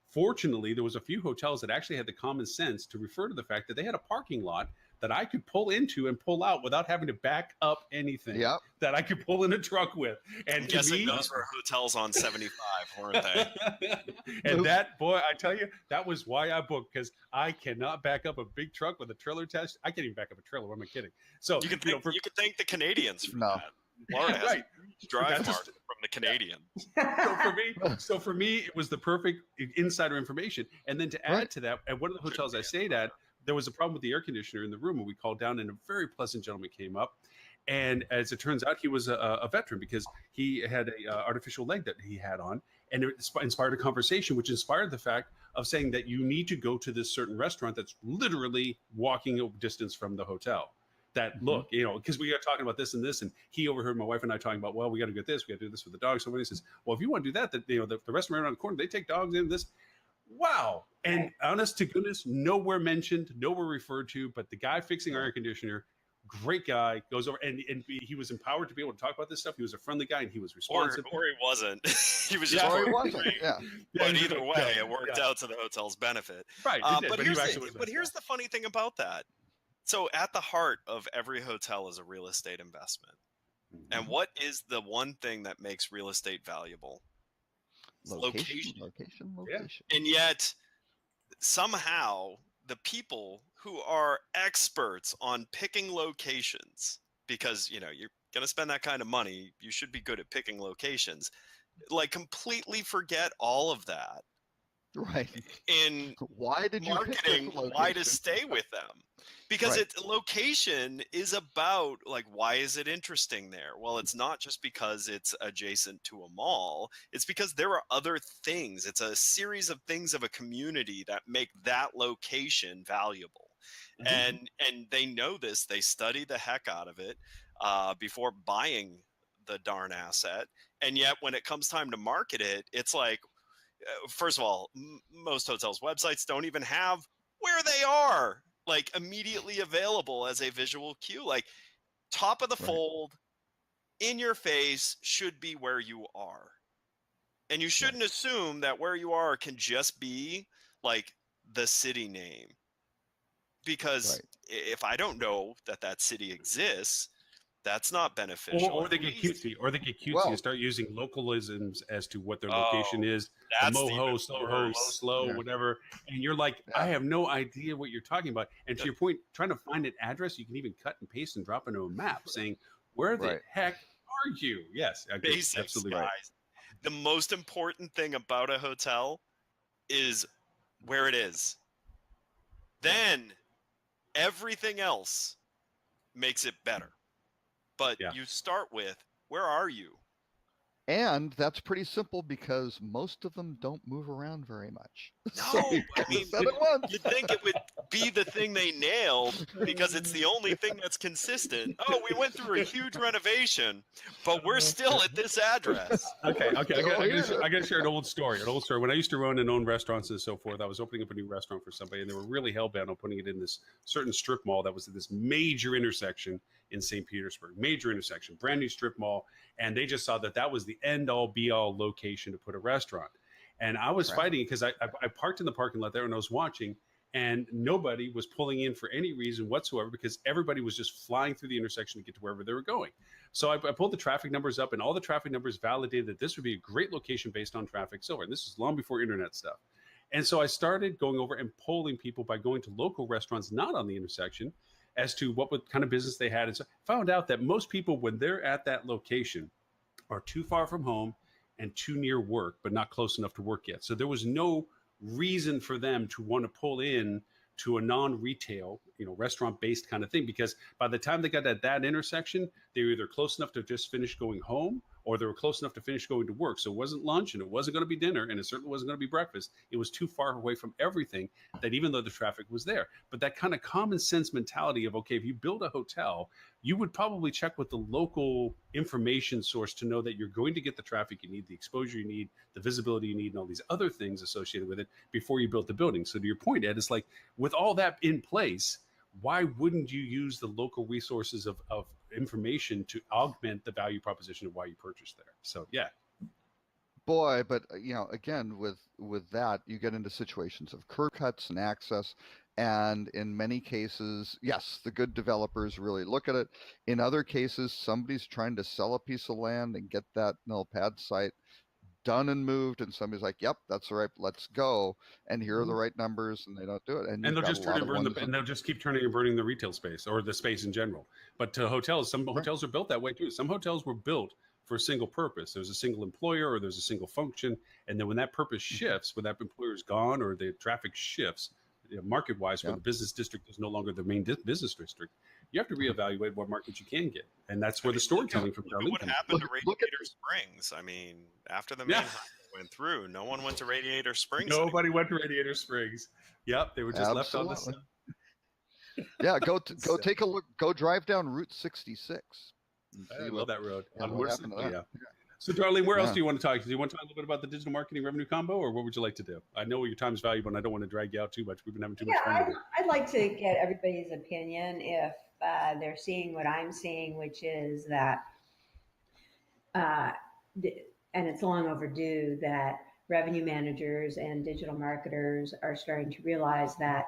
Fortunately, there was a few hotels that actually had the common sense to refer to the fact that they had a parking lot that I could pull into and pull out without having to back up anything. That I could pull in a truck with. And to me, those were hotels on 75, weren't they? And that, boy, I tell you, that was why I booked, because I cannot back up a big truck with a trailer attached. I can't even back up a trailer. What am I kidding? So you can thank the Canadians for that. Florida has a drive market from the Canadians. So for me, it was the perfect insider information. And then to add to that, at one of the hotels I stayed at, there was a problem with the air conditioner in the room, and we called down, and a very pleasant gentleman came up. And as it turns out, he was a veteran, because he had a artificial leg that he had on, and it inspired a conversation, which inspired the fact of saying that you need to go to this certain restaurant that's literally walking a distance from the hotel. That look, because we got talking about this and this, and he overheard my wife and I talking about, well, we got to get this, we got to do this for the dogs. So when he says, well, if you want to do that, the restaurant around the corner, they take dogs in this. Wow. And honest to goodness, nowhere mentioned, nowhere referred to, but the guy fixing our air conditioner, great guy, goes over, and he was empowered to be able to talk about this stuff. He was a friendly guy, and he was responsive. Or he wasn't. He was just But either way, it worked out to the hotel's benefit. Right. But here's the funny thing about that. So at the heart of every hotel is a real estate investment. And what is the one thing that makes real estate valuable? Location. Yeah. And yet somehow the people who are experts on picking locations, because you're going to spend that kind of money, you should be good at picking locations, like completely forget all of that. Right. In why did you marketing, why to stay with them? Because location is about, like, why is it interesting there? Well, it's not just because it's adjacent to a mall. It's because there are other things. It's a series of things of a community that make that location valuable. And they know this. They study the heck out of it before buying the darn asset. And yet when it comes time to market it, it's like, first of all, most hotels' websites don't even have where they are. like immediately available as a visual cue. Like top of the Right. fold, in your face should be where you are. And you shouldn't assume that where you are can just be like the city name. Because Right. if I don't know that that city exists, that's not beneficial. Or At they get least- cutesy, Well- and start using localisms as to what their location is. The that's moho, even soho, worse. slow, Yeah. whatever. And you're like, Yeah. I have no idea what you're talking about. And to your point, trying to find an address, you can even cut and paste and drop into a map saying, where the Right. heck are you? Yes, I agree. Basics, Absolutely. guys. Right. The most important thing about a hotel is where it is. Then everything else makes it better. But Yeah. you start with, where are you? And that's pretty simple because most of them don't move around very much. No, you I kinda mean, said it once. you'd think it would be the thing they nailed because it's the only thing that's consistent. Oh, we went through a huge renovation, but we're still at this address. Okay. I Oh, yeah. got to share an old story. When I used to run and own restaurants and so forth, I was opening up a new restaurant for somebody, and they were really hell bent on putting it in this certain strip mall that was at this major intersection in St. Petersburg, major intersection, brand new strip mall, and they just saw that that was the end all be all location to put a restaurant. And I was Right. fighting because I parked in the parking lot there and I was watching, and nobody was pulling in for any reason whatsoever because everybody was just flying through the intersection to get to wherever they were going. So I pulled the traffic numbers up, and all the traffic numbers validated that this would be a great location based on traffic silver. And this is long before internet stuff. And so I started going over and polling people by going to local restaurants not on the intersection as to what kind of business they had. And so I found out that most people, when they're at that location, are too far from home and too near work, but not close enough to work yet. So there was no reason for them to want to pull in to a non-retail, restaurant-based kind of thing, because by the time they got at that intersection, they were either close enough to just finish going home, or they were close enough to finish going to work. So it wasn't lunch, and it wasn't going to be dinner, and it certainly wasn't going to be breakfast. It was too far away from everything that even though the traffic was there. But that kind of common sense mentality of, okay, if you build a hotel, you would probably check with the local information source to know that you're going to get the traffic you need, the exposure you need, the visibility you need, and all these other things associated with it before you build the building. So to your point, Ed, it's like with all that in place, why wouldn't you use the local resources of information to augment the value proposition of why you purchased there? So yeah. Boy, but again, with that, you get into situations of curb cuts and access. And in many cases, yes, the good developers really look at it. In other cases, somebody's trying to sell a piece of land and get that pad site done and moved, and somebody's like, "Yep, that's right, let's go." And here are the right numbers, and they don't do it. And they'll you've got just a turn lot and of burn ones and they'll just keep turning and burning the retail space or the space in general. But to hotels, some hotels are built that way too. Some hotels were built for a single purpose. There's a single employer or there's a single function, and then when that purpose shifts, when that employer is gone or the traffic shifts, market-wise, where the business district is no longer the main business district, you have to reevaluate what markets you can get, and that's where the storytelling from Darlene What comes happened in. to Radiator Springs? I mean, after the main highway went through, no one went to Radiator Springs. Nobody went to Radiator Springs. Yep, they were just left on the side. Yeah, go take a look. Go drive down Route 66. I love that road. What happened to that? Yeah. So, Darlene, where else do you want to talk? Do you want to talk a little bit about the digital marketing revenue combo, or what would you like to do? I know your time is valuable, and I don't want to drag you out too much. We've been having too much fun with it. I'd like to get everybody's opinion if they're seeing what I'm seeing, which is that, and it's long overdue, that revenue managers and digital marketers are starting to realize that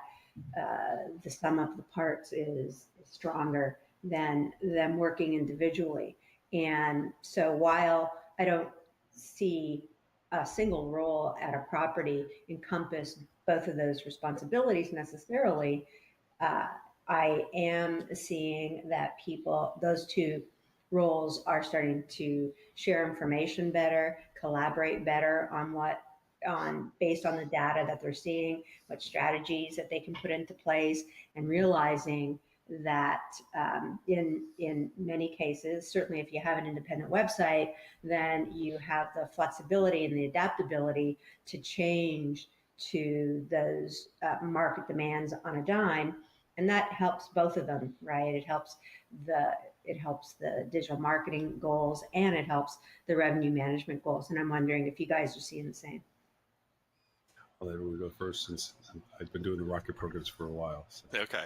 the sum of the parts is stronger than them working individually. And so while I don't see a single role at a property encompass both of those responsibilities necessarily, I am seeing that those two roles are starting to share information better, collaborate better based on the data that they're seeing, what strategies that they can put into place, and realizing that in many cases, certainly if you have an independent website, then you have the flexibility and the adaptability to change to those market demands on a dime. And that helps both of them, right? It helps the digital marketing goals, and it helps the revenue management goals. And I'm wondering if you guys are seeing the same. I'll let everyone go first since I've been doing the rocket programs for a while. So. Okay.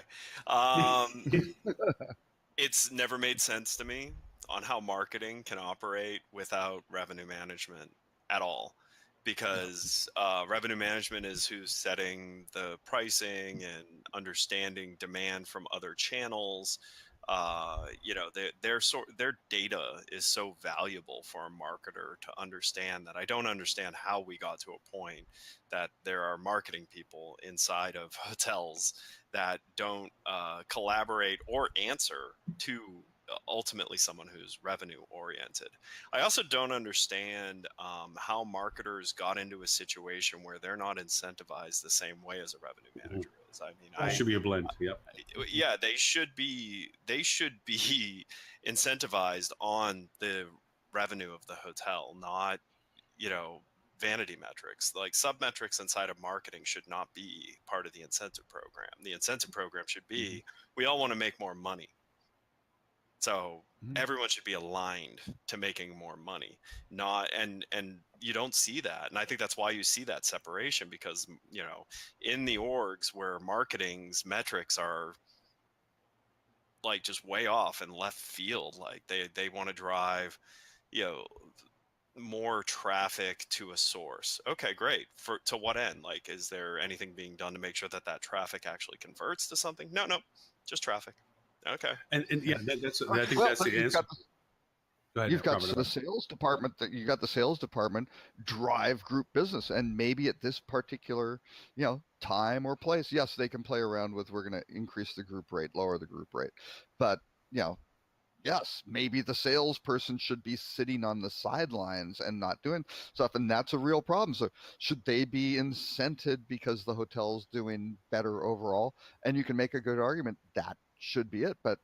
It's never made sense to me on how marketing can operate without revenue management at all. Because revenue management is who's setting the pricing and understanding demand from other channels. Their data is so valuable for a marketer to understand that I don't understand how we got to a point that there are marketing people inside of hotels that don't collaborate or answer to ultimately someone who's revenue oriented. I also don't understand how marketers got into a situation where they're not incentivized the same way as a revenue manager is. I mean, It should be a blend. Yep. Yeah, they should be incentivized on the revenue of the hotel, not, vanity metrics. Like sub-metrics inside of marketing should not be part of the incentive program. The incentive program should be, we all want to make more money. So everyone should be aligned to making more money. Not and you don't see that. And I think that's why you see that separation, because, in the orgs where marketing's metrics are like just way off and left field, like they want to drive, more traffic to a source. Okay, great. To what end? Like, is there anything being done to make sure that traffic actually converts to something? No, just traffic. Okay. And yeah, that's Right. I think Well, that's but the answer. Go ahead, You've got Robert. the sales department drive group business, and maybe at this particular time or place, yes, they can play around with, we're going to increase the group rate, lower the group rate, but yes, maybe the salesperson should be sitting on the sidelines and not doing stuff, and that's a real problem. So should they be incented because the hotel's doing better overall? And you can make a good argument that should be it, but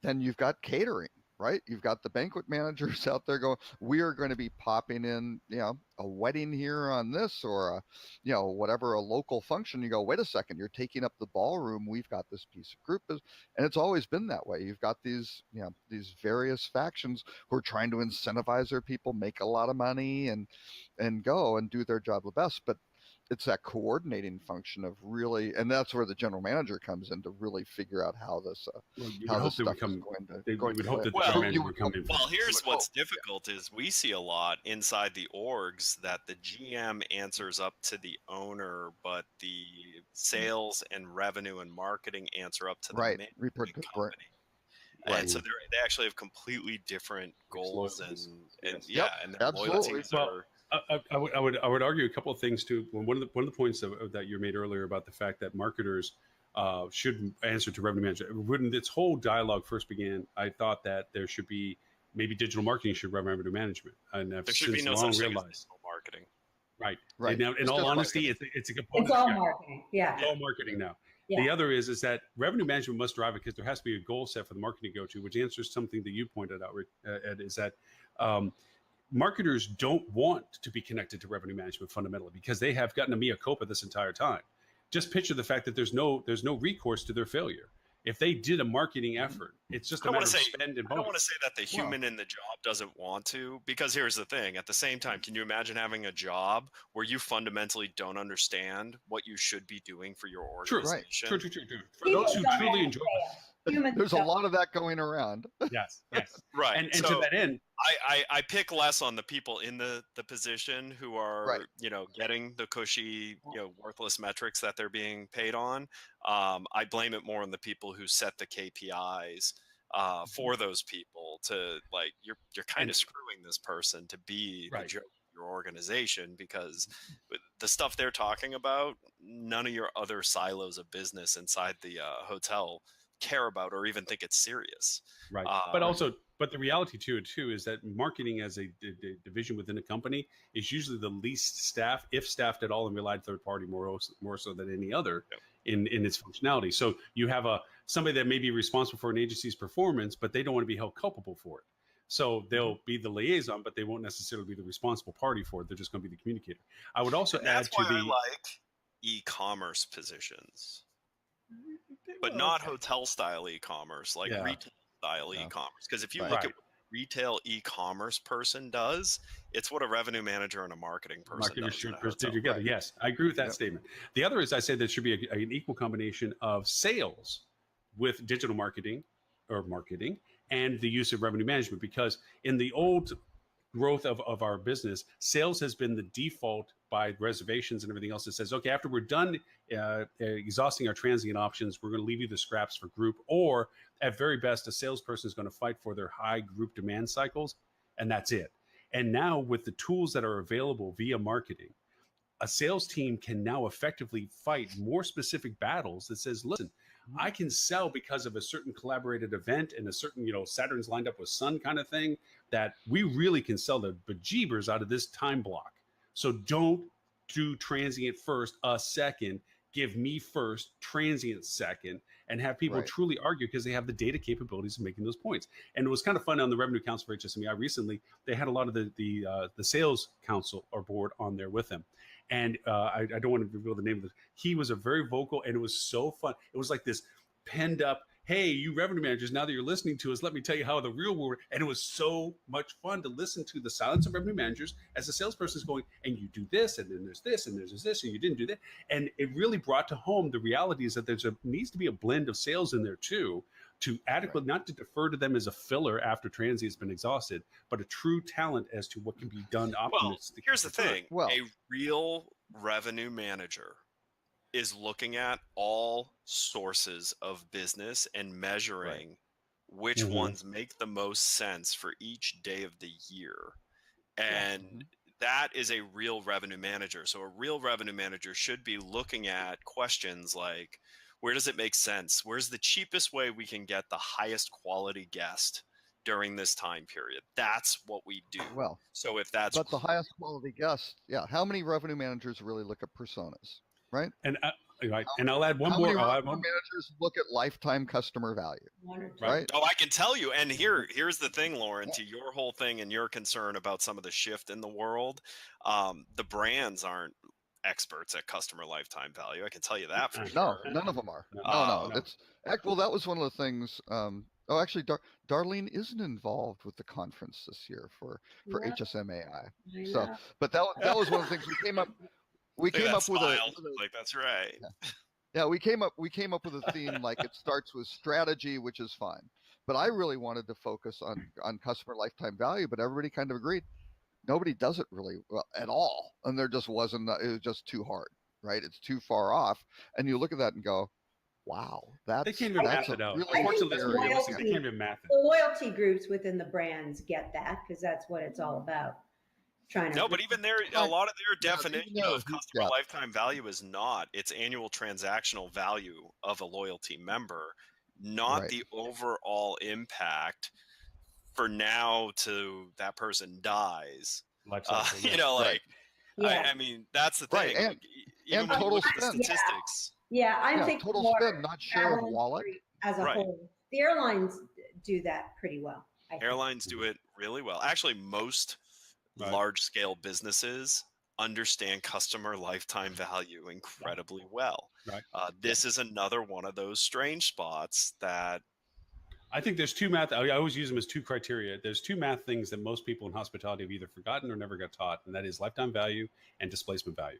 then you've got catering, right? You've got the banquet managers out there going, we are going to be popping in, a wedding here on this, or whatever, a local function. You go, wait a second, you're taking up the ballroom. We've got this piece of group, and it's always been that way. You've got these, these various factions who are trying to incentivize their people, make a lot of money, and go and do their job the best. But it's that coordinating function of really, and that's where the general manager comes in to really figure out how this how this stuff is going to. We would hope that the Well, general manager would come in. Well, here's what's difficult is we see a lot inside the orgs that the GM answers up to the owner, but the sales and revenue and marketing answer up to the management company. Right. And so they actually have completely different goals and their loyalties are. I would argue a couple of things too. One of the points that you made earlier about the fact that marketers should answer to revenue management. When this whole dialogue first began, I thought that there should be maybe digital marketing should run revenue management, and there should be no such thing as digital marketing. Right. Now, in all honesty, it's a component. It's all marketing. Yeah. It's all marketing now. Yeah. The other is that revenue management must drive it, because there has to be a goal set for the marketing to go to, which answers something that you pointed out, Ed, is that marketers don't want to be connected to revenue management fundamentally, because they have gotten a mea culpa this entire time. Just picture the fact that there's no recourse to their failure. If they did a marketing effort, it's just a matter of spend and bonus. I don't want to say that the human in the job doesn't want to, because here's the thing. At the same time, can you imagine having a job where you fundamentally don't understand what you should be doing for your organization? True. For those who truly enjoy it. There's a lot of that going around. Yes. Right. And so, to that end, I pick less on the people in the position who are, getting the cushy, worthless metrics that they're being paid on. I blame it more on the people who set the KPIs for those people to, like, you're kind of screwing this person to be the joke of your organization, because the stuff they're talking about, none of your other silos of business inside the hotel care about or even think it's serious. Right. But the reality to it too is that marketing as a division within a company is usually the least staffed, if staffed at all, and relied third party more so than any other in its functionality. So you have somebody that may be responsible for an agency's performance, but they don't want to be held culpable for it. So they'll be the liaison, but they won't necessarily be the responsible party for it. They're just going to be the communicator. I would also add to I like e-commerce positions, but not hotel style e-commerce, like retail style e-commerce. Because if you look at what retail e-commerce person does. It's what a revenue manager and a marketing person Marketing does. should in a do together. Right. Yes, I agree with that Yep. statement. The other is I say there should be an equal combination of sales with digital marketing and the use of revenue management, because in the old growth of our business, sales has been the default by reservations and everything else. That says, okay, after we're done exhausting our transient options, we're going to leave you the scraps for group, or at very best, a salesperson is going to fight for their high group demand cycles, and that's it. And now with the tools that are available via marketing, a sales team can now effectively fight more specific battles that says, listen, I can sell because of a certain collaborated event and a certain, Saturn's lined up with Sun kind of thing, that we really can sell the bejeebers out of this time block. So don't do transient first, a second, give me first, transient second, and have people Right. truly argue because they have the data capabilities of making those points. And it was kind of fun on the Revenue Council for HSMEI recently. They had a lot of the sales council or board on there with them. And I don't want to reveal the name of it. He was a very vocal, and it was so fun. It was like this penned up, hey, you revenue managers, now that you're listening to us, let me tell you how the real world. And it was so much fun to listen to the silence of revenue managers as the salesperson is going, and you do this, and then there's this, and there's this, and you didn't do that. And it really brought to home the reality is that needs to be a blend of sales in there too, to adequately, not to defer to them as a filler after transient has been exhausted, but a true talent as to what can be done optimistically. Well, here's the thing. Well- A real revenue manager is looking at all sources of business and measuring which Mhm. ones make the most sense for each day of the year. And that is a real revenue manager. So a real revenue manager should be looking at questions like, where does it make sense? Where's the cheapest way we can get the highest quality guest during this time period? That's what we do. Well, So if that's but the highest quality guests, yeah. How many revenue managers really look at personas, right? And I'll add one How more. many I'll add revenue one. managers look at lifetime customer value, One or two. right? Oh, I can tell you. And here's the thing, Lauren, to your whole thing and your concern about some of the shift in the world. The brands aren't experts at customer lifetime value. I can tell you that for No, sure. none of them are. No, No. no. It's well, that was one of the things. Actually, Darlene isn't involved with the conference this year for Yeah, HSMAI. I So, know. but that was one of the things we came up. We Look at came that up with smile. a Like, that's right. yeah. We came up with a theme like it starts with strategy, which is fine. But I really wanted to focus on customer lifetime value. But everybody kind of agreed nobody does it really well at all, and there just wasn't. It was just too hard, right? It's too far off. And you look at that and go, wow, They that's can't even that's math it a out. really Unfortunately, let's be very- realistic. They can't even math it. The loyalty groups within the brands get that because that's what it's all about. Trying to No, but even a lot of their Yeah, definition even though of he- customer yeah. lifetime value is not its annual transactional value of a loyalty member, not Right. the overall impact for now to that person dies. Life cycle, yeah. Like, Yeah, I mean, that's the Right, thing. and- Like, even and when you total look at the spend. statistics, yeah. I'm Yeah, thinking total more spend, not share of travel wallet. industry as a Right. whole. The airlines do that pretty well. I think. airlines do it really well. Actually, most Right. large scale businesses understand customer lifetime value incredibly well. Right. This is another one of those strange spots that I think there's two math. I always use them as two criteria. There's two math things that most people in hospitality have either forgotten or never got taught, and that is lifetime value and displacement value.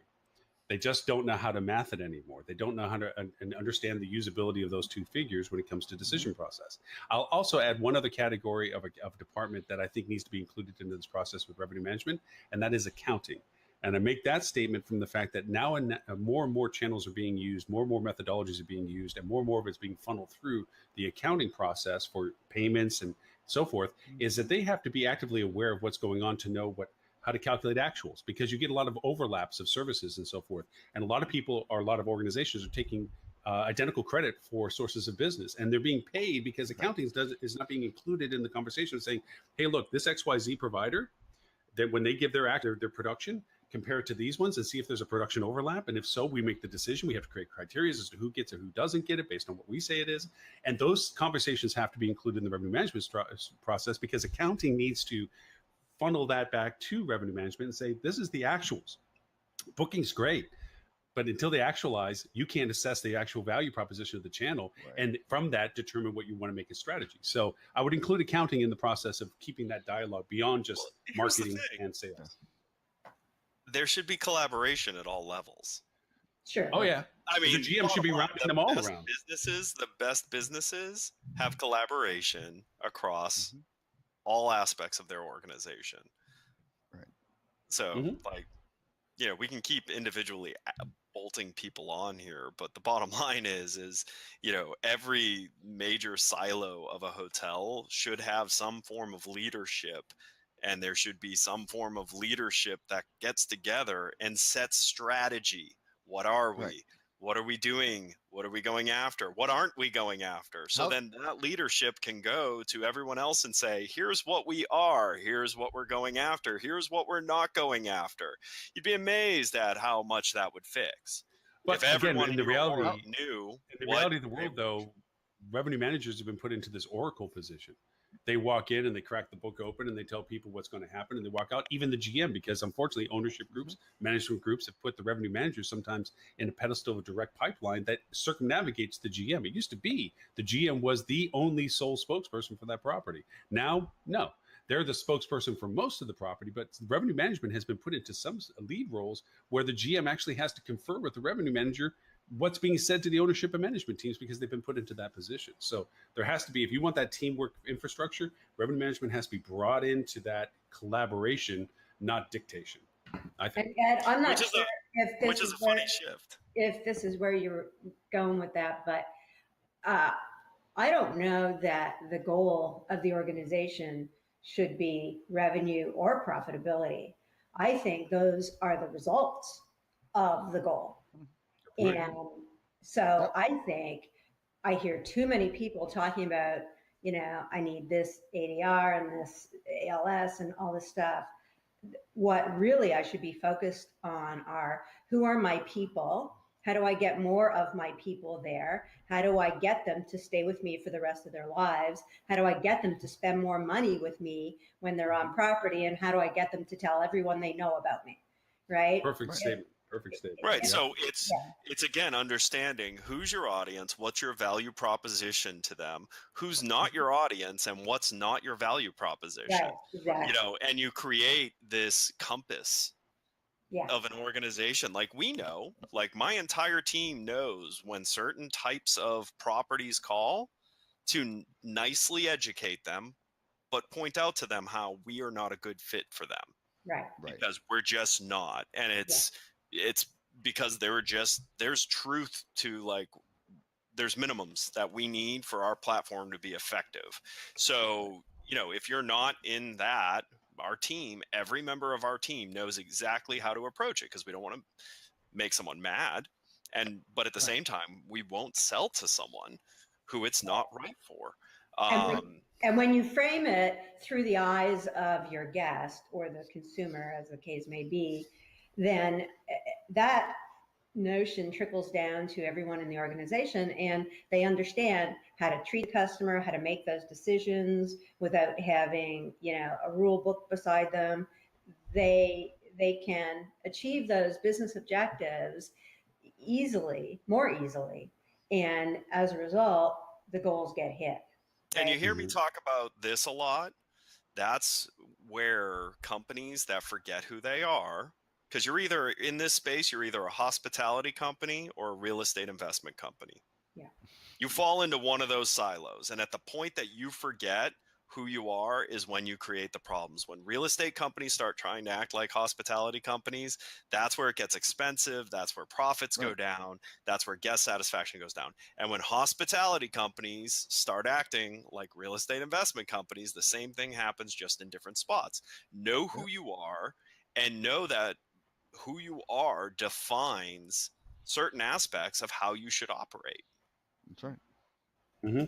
They just don't know how to math it anymore. They don't know how to and understand the usability of those two figures when it comes to decision process. I'll also add one other category of a department that I think needs to be included into this process with revenue management, and that is accounting. And I make that statement from the fact that now more and more channels are being used, more and more methodologies are being used, and more of it's being funneled through the accounting process for payments and so forth, is that they have to be actively aware of what's going on to know how to calculate actuals, because you get a lot of overlaps of services and so forth. And a lot of people or a lot of organizations are taking identical credit for sources of business, and they're being paid because accounting is not being included in the conversation, saying, hey, look, this XYZ provider, that when they give their production, compare it to these ones and see if there's a production overlap. And if so, we make the decision. We have to create criteria as to who gets it, who doesn't get it based on what we say it is. And those conversations have to be included in the revenue management process, because accounting needs to funnel that back to revenue management and say, this is the actuals. Booking's great. But until they actualize, you can't assess the actual value proposition of the channel, Right. and from that determine what you want to make a strategy. So I would include accounting in the process of keeping that dialogue beyond just Here's the marketing thing. and sales. There should be collaboration at all levels. Sure. Oh yeah, I mean, the GM should be bottom line, rounding them all best around. the best businesses have collaboration across Mhm. all aspects of their organization. Right. So, Mhm. like, we can keep individually bolting people on here, but the bottom line is, every major silo of a hotel should have some form of leadership, and there should be some form of leadership that gets together and sets strategy. What are we? Right. What are we doing? What are we going after? What aren't we going after? So How- then that leadership can go to everyone else and say, here's what we are. Here's what we're going after. Here's what we're not going after. You'd be amazed at how much that would fix. But If everyone again, in the your reality, org knew in the what reality of the they world, were- though, revenue managers have been put into this oracle position. They walk in and they crack the book open and they tell people what's going to happen, and they walk out. Even the GM, because unfortunately, ownership groups, management groups have put the revenue managers sometimes in a pedestal of a direct pipeline that circumnavigates the GM. It used to be the GM was the only sole spokesperson for that property. Now, no. They're the spokesperson for most of the property, but revenue management has been put into some lead roles where the GM actually has to confer with the revenue manager what's being said to the ownership and management teams because they've been put into that position. So there has to be, if you want that teamwork infrastructure, revenue management has to be brought into that collaboration, not dictation. I think. And I'm not Which is sure if this which is a where, funny shift. if this is where you're going with that, but I don't know that the goal of the organization should be revenue or profitability. I think those are the results of the goal. Right. And so I think I hear too many people talking about, I need this ADR and this ALS and all this stuff. What really I should be focused on are, who are my people? How do I get more of my people there? How do I get them to stay with me for the rest of their lives? How do I get them to spend more money with me when they're on property? And how do I get them to tell everyone they know about me? Right? Perfect statement. Perfect statement. Right. Yeah. So it's again understanding who's your audience, what's your value proposition to them, who's not your audience, and what's not your value proposition. Right, exactly. And you create this compass Yeah. of an organization. Like we know, like my entire team knows when certain types of properties call to nicely educate them, but point out to them how we are not a good fit for them. Right. Right. Because we're just not. And it's because there's truth to, like, there's minimums that we need for our platform to be effective. So, if you're not in that, our team, every member of our team knows exactly how to approach it, because we don't want to make someone mad. But at the same time, we won't sell to someone who it's not right for. And when you frame it through the eyes of your guest or the consumer, as the case may be, then that notion trickles down to everyone in the organization, and they understand how to treat the customer, how to make those decisions without having, a rule book beside them. They can achieve those business objectives more easily. And as a result, the goals get hit. And you hear me talk about this a lot. That's where companies that forget who they are, because you're either in this space, you're either a hospitality company or a real estate investment company. Yeah. You fall into one of those silos. And at the point that you forget who you are is when you create the problems. When real estate companies start trying to act like hospitality companies, that's where it gets expensive. That's where profits go down. That's where guest satisfaction goes down. And when hospitality companies start acting like real estate investment companies, the same thing happens, just in different spots. Know who you are, and know that who you are defines certain aspects of how you should operate. That's right. Mm-hmm.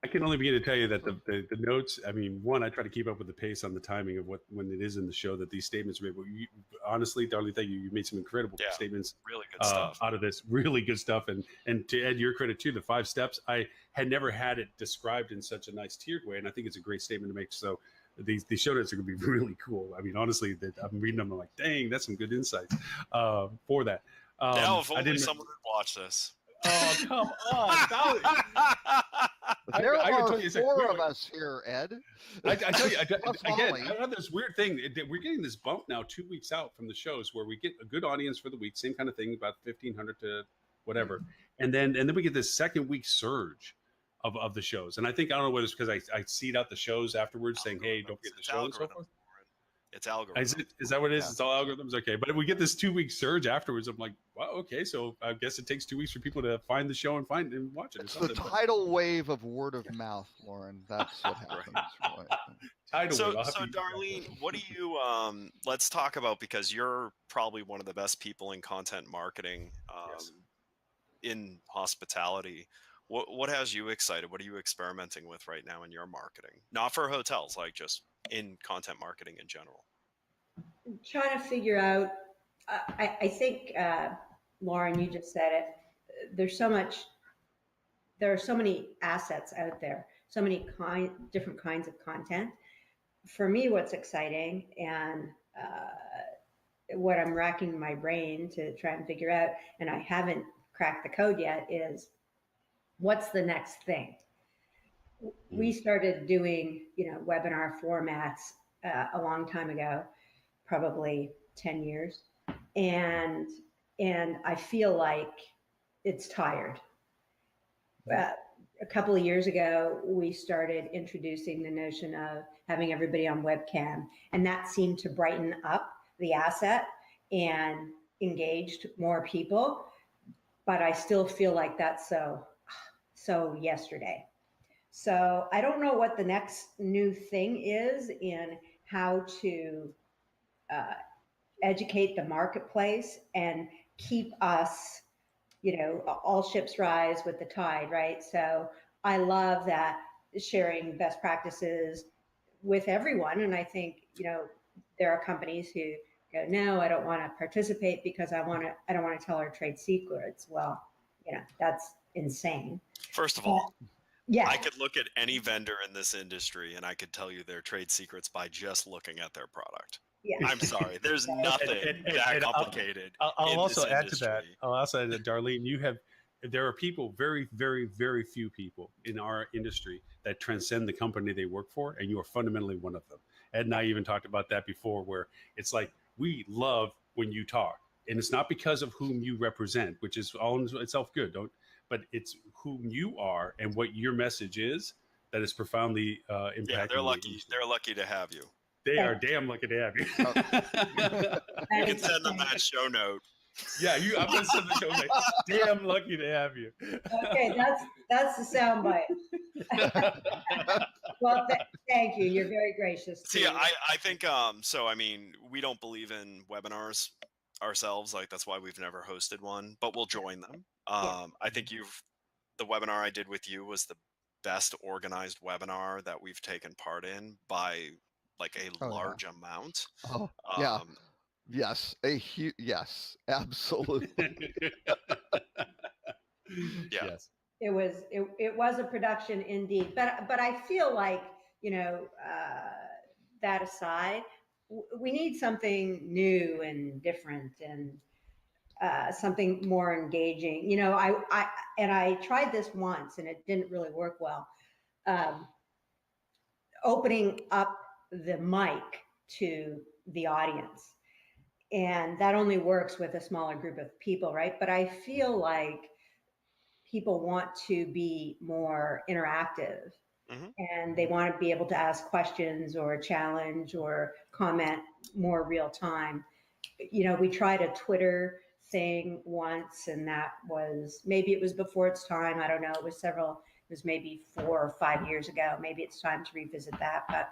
I can only begin to tell you that the notes, I mean, one, I try to keep up with the pace on the timing of when it is in the show that these statements are made. But honestly, Darlene, thank you. You made some incredible statements. Really good stuff. Out of this. Really good stuff. And to add your credit too, the 5 steps, I had never had it described in such a nice tiered way. And I think it's a great statement to make. So these show notes are going to be really cool. I mean, honestly, that I'm reading them, I'm like, dang, that's some good insights for that. Now, if I only didn't. someone would watch this. Oh, come on! There I can are tell you, four of us here, Ed. I tell you, Plus again, Molly. I have this weird thing. We're getting this bump now 2 weeks out from the shows where we get a good audience for the week, same kind of thing, about 1,500 to whatever, and then we get this second week surge of the shows. And I think, I don't know whether it's because I seed out the shows afterwards saying, hey, don't forget the show and so forth. It's algorithm. Is that what it is? Yeah. It's all algorithms? Okay. But if we get this 2 week surge afterwards, I'm like, wow, okay. So I guess it takes 2 weeks for people to find the show and find and watch it. It's the tidal wave of word of mouth, Lauren. That's what happens. Right. So Darlene, what do you, let's talk about, because you're probably one of the best people in content marketing Yes. in hospitality. What has you excited? What are you experimenting with right now in your marketing? Not for hotels, like just in content marketing in general. Trying to figure out, I think, Lauren, you just said it. There are so many assets out there, so many different kinds of content. For me, what's exciting and what I'm racking my brain to try and figure out, and I haven't cracked the code yet, is what's the next thing? We started doing, webinar formats a long time ago, probably 10 years. And I feel like it's tired. A couple of years ago, we started introducing the notion of having everybody on webcam, and that seemed to brighten up the asset and engaged more people. But I still feel like that's so yesterday. So I don't know what the next new thing is in how to educate the marketplace and keep us, all ships rise with the tide, right? So I love that, sharing best practices with everyone. And I think, there are companies who go, no, I don't want to participate because I don't want to tell our trade secrets. Well, that's insane. First of all, yeah, I could look at any vendor in this industry and I could tell you their trade secrets by just looking at their product. yeah. I'm sorry, there's nothing that complicated. I'll also add to that. I'll also add that, Darlene, there are people, very, very, very few people in our industry that transcend the company they work for, and you are fundamentally one of them. Ed and I even talked about that before, where it's like, we love when you talk, and it's not because of whom you represent, which is all in itself good, but it's whom you are and what your message is that is profoundly impacting. Yeah, they're lucky. They're lucky to have you. They are damn lucky to have you. You can send them that show note. Yeah, I'm gonna send the show note. Damn lucky to have you. Okay, that's the soundbite. Well, thank you. You're very gracious. See, I think so. I mean, we don't believe in webinars ourselves. Like, that's why we've never hosted one, but we'll join them. I think the webinar I did with you was the best organized webinar that we've taken part in by like a large amount. Oh, yeah. Yes. Yes, absolutely. Yeah. Yes. It was a production indeed, but I feel like, that aside, we need something new and different and something more engaging. I tried this once and it didn't really work well. Opening up the mic to the audience, and that only works with a smaller group of people, right? But I feel like people want to be more interactive, and they want to be able to ask questions or challenge or comment more real time. We tried a Twitter thing once, and maybe it was before its time. I don't know. It was maybe 4 or 5 years ago. Maybe it's time to revisit that. But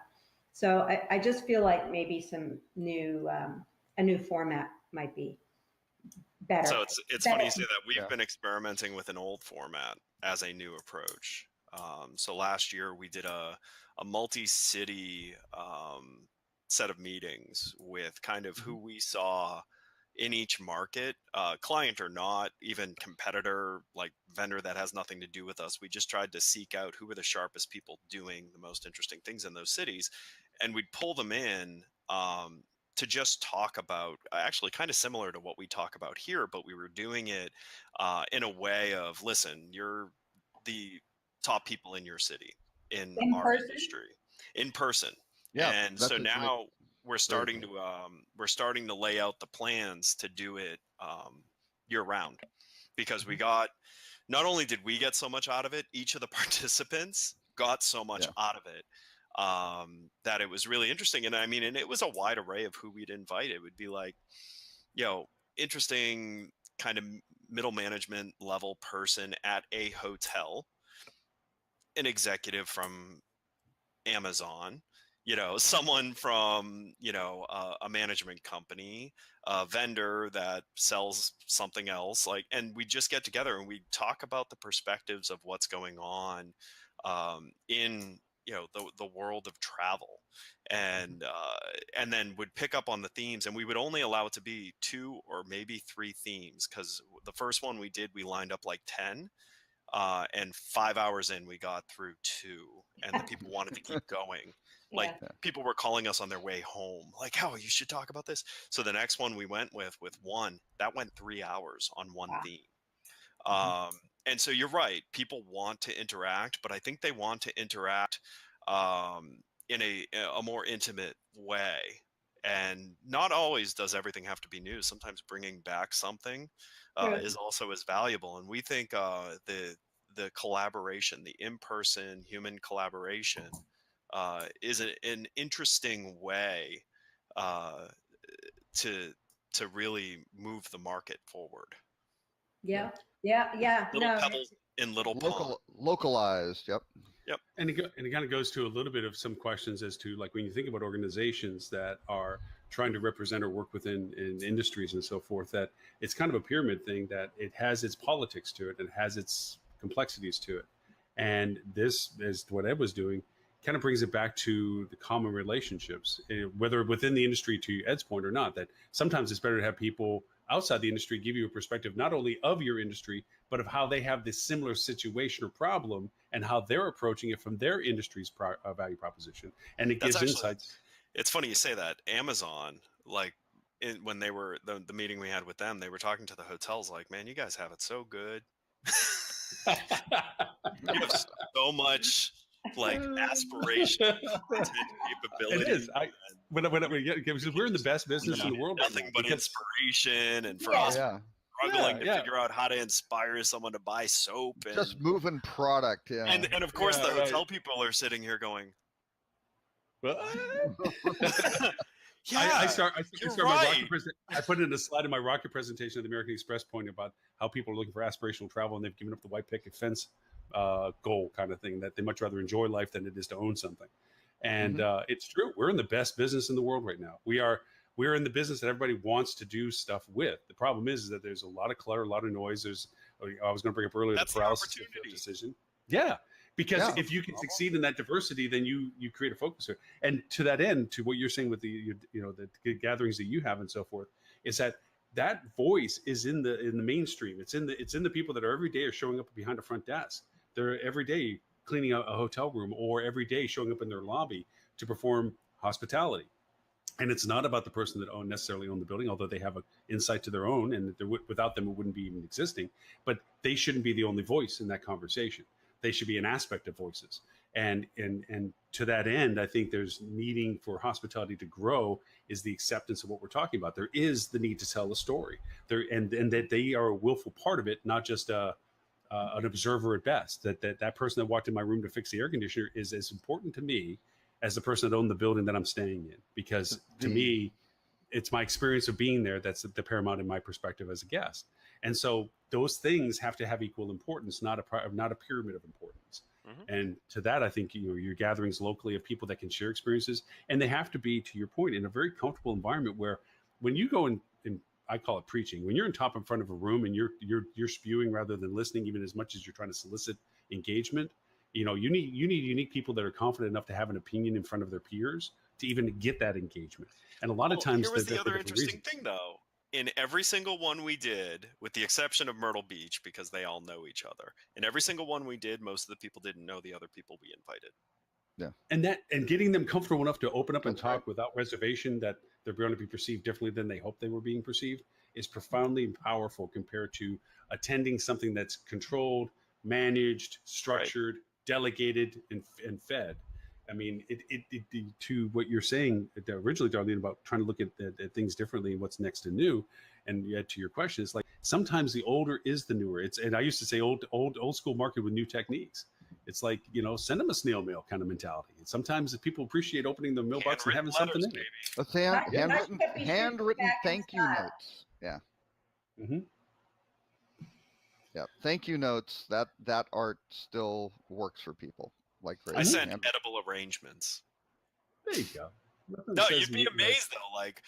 so I just feel like maybe some a new format might be better. So it's funny you say that. We've been experimenting with an old format as a new approach. So last year we did a multi-city set of meetings with kind of who we saw in each market, client or not, even competitor, like vendor that has nothing to do with us. We just tried to seek out who were the sharpest people doing the most interesting things in those cities. and we'd pull them in to just talk about, actually kind of similar to what we talk about here, but we were doing it in a way of, listen, you're the top people in your city in In our person? industry in person. Yeah, And that's so a great, now we're great starting to lay out the plans to do it year round, because we got, not only did we get so much out of it, each of the participants got so much Yeah. out of it that it was really interesting. And I mean, and it was a wide array of who we'd invite. It would be like, interesting kind of middle management level person at a hotel, an executive from Amazon, someone from, a management company, a vendor that sells something else, like, and we just get together and we talk about the perspectives of what's going on in, the world of travel, and then would pick up on the themes, and we would only allow it to be 2 or maybe 3 themes, because the first one we did, we lined up like 10. And 5 hours in, we got through 2, and the people wanted to keep going. Like, Yeah. people were calling us on their way home, like, "Oh, you should talk about this." So the next one we went with one that went 3 hours on one Wow. theme. And so you're right, people want to interact, but I think they want to interact in a more intimate way. And not always does everything have to be news. Sometimes bringing back something True. is also as valuable. And we think the collaboration, the in-person human collaboration, is an interesting way uh, to really move the market forward. Yeah. Yeah. Little No. pebbles in little pond. localized. Yep. Yep. And it kind of goes to a little bit of some questions as to, like, when you think about organizations that are trying to represent or work within in industries and so forth, that it's kind of a pyramid thing, that it has its politics to it and has its complexities to it. And this, as what Ed was doing, kind of brings it back to the common relationships, whether within the industry, to Ed's point, or not, that sometimes it's better to have people outside the industry give you a perspective not only of your industry, but of how they have this similar situation or problem and how they're approaching it from their industry's value proposition. And it gives insights. It's funny you say that. Amazon, like, when they were the meeting we had with them, they were talking to the hotels like, "Man, you guys have it so good. You have so much, like, aspiration, content capability." It is. We're in the best business in the world. Nothing right but because, inspiration, and for Yeah. us Yeah. struggling to figure out how to inspire someone to buy soap, and Just moving product. Yeah. and of course Yeah, the right. hotel people are sitting here going, well, "Yeah, I start you're my right." rocket I put in a slide in my rocket presentation at the American Express point about how people are looking for aspirational travel, and they've given up the white picket fence goal kind of thing, that they much rather enjoy life than it is to own something. And it's true. We're in the best business in the world right now. We're in the business that everybody wants to do stuff with. The problem is that there's a lot of clutter, a lot of noise. I was going to bring up earlier, That's the the paralysis of opportunity. decision. Yeah. Because Yeah. if you can succeed in that diversity, then you create a focus here. And to that end, to what you're saying with the gatherings that you have and so forth, is that voice is in the mainstream. It's in the people that are every day are showing up behind a front desk. They're every day cleaning a hotel room, or every day showing up in their lobby to perform hospitality. And it's not about the person that necessarily own the building, although they have an insight to their own, and without them, it wouldn't be even existing. But they shouldn't be the only voice in that conversation. They should be an aspect of voices. And to that end, I think there's needing for hospitality to grow is the acceptance of what we're talking about. There is the need to tell a story there, and that they are a willful part of it, not just an observer at best. That person that walked in my room to fix the air conditioner is as important to me as the person that owned the building that I'm staying in, because to me, it's my experience of being there that's the paramount in my perspective as a guest. And so those things have to have equal importance, not a pyramid of importance. Mhm. And to that, I think your gatherings locally of people that can share experiences, and they have to be, to your point, in a very comfortable environment where when you go and I call it preaching, when you're in front of a room and you're spewing rather than listening, even as much as you're trying to solicit engagement, you need unique people that are confident enough to have an opinion in front of their peers to even get that engagement. And a lot of times, here was the other interesting thing, though. In every single one we did, with the exception of Myrtle Beach, because they all know each other, in every single one we did, most of the people didn't know the other people we invited. And getting them comfortable enough to open up and That's talk right. without reservation that they're going to be perceived differently than they hoped they were being perceived is profoundly powerful compared to attending something that's controlled, managed, structured, delegated, and fed. I mean, to what you're saying originally, Darlene, about trying to look at things differently and what's next and new, and yet to your question, it's like sometimes the older is the newer. And I used to say old school market with new techniques. It's like, send them a snail mail kind of mentality. And sometimes people appreciate opening the mailbox and having something in it. Let's Not handwritten back in thank you style. notes. Yeah. Mm-hmm. Yeah. Thank you notes. That art still works for people like I crazy. send edible arrangements. There you go. Nothing No, says you'd be you- amazed though. Like,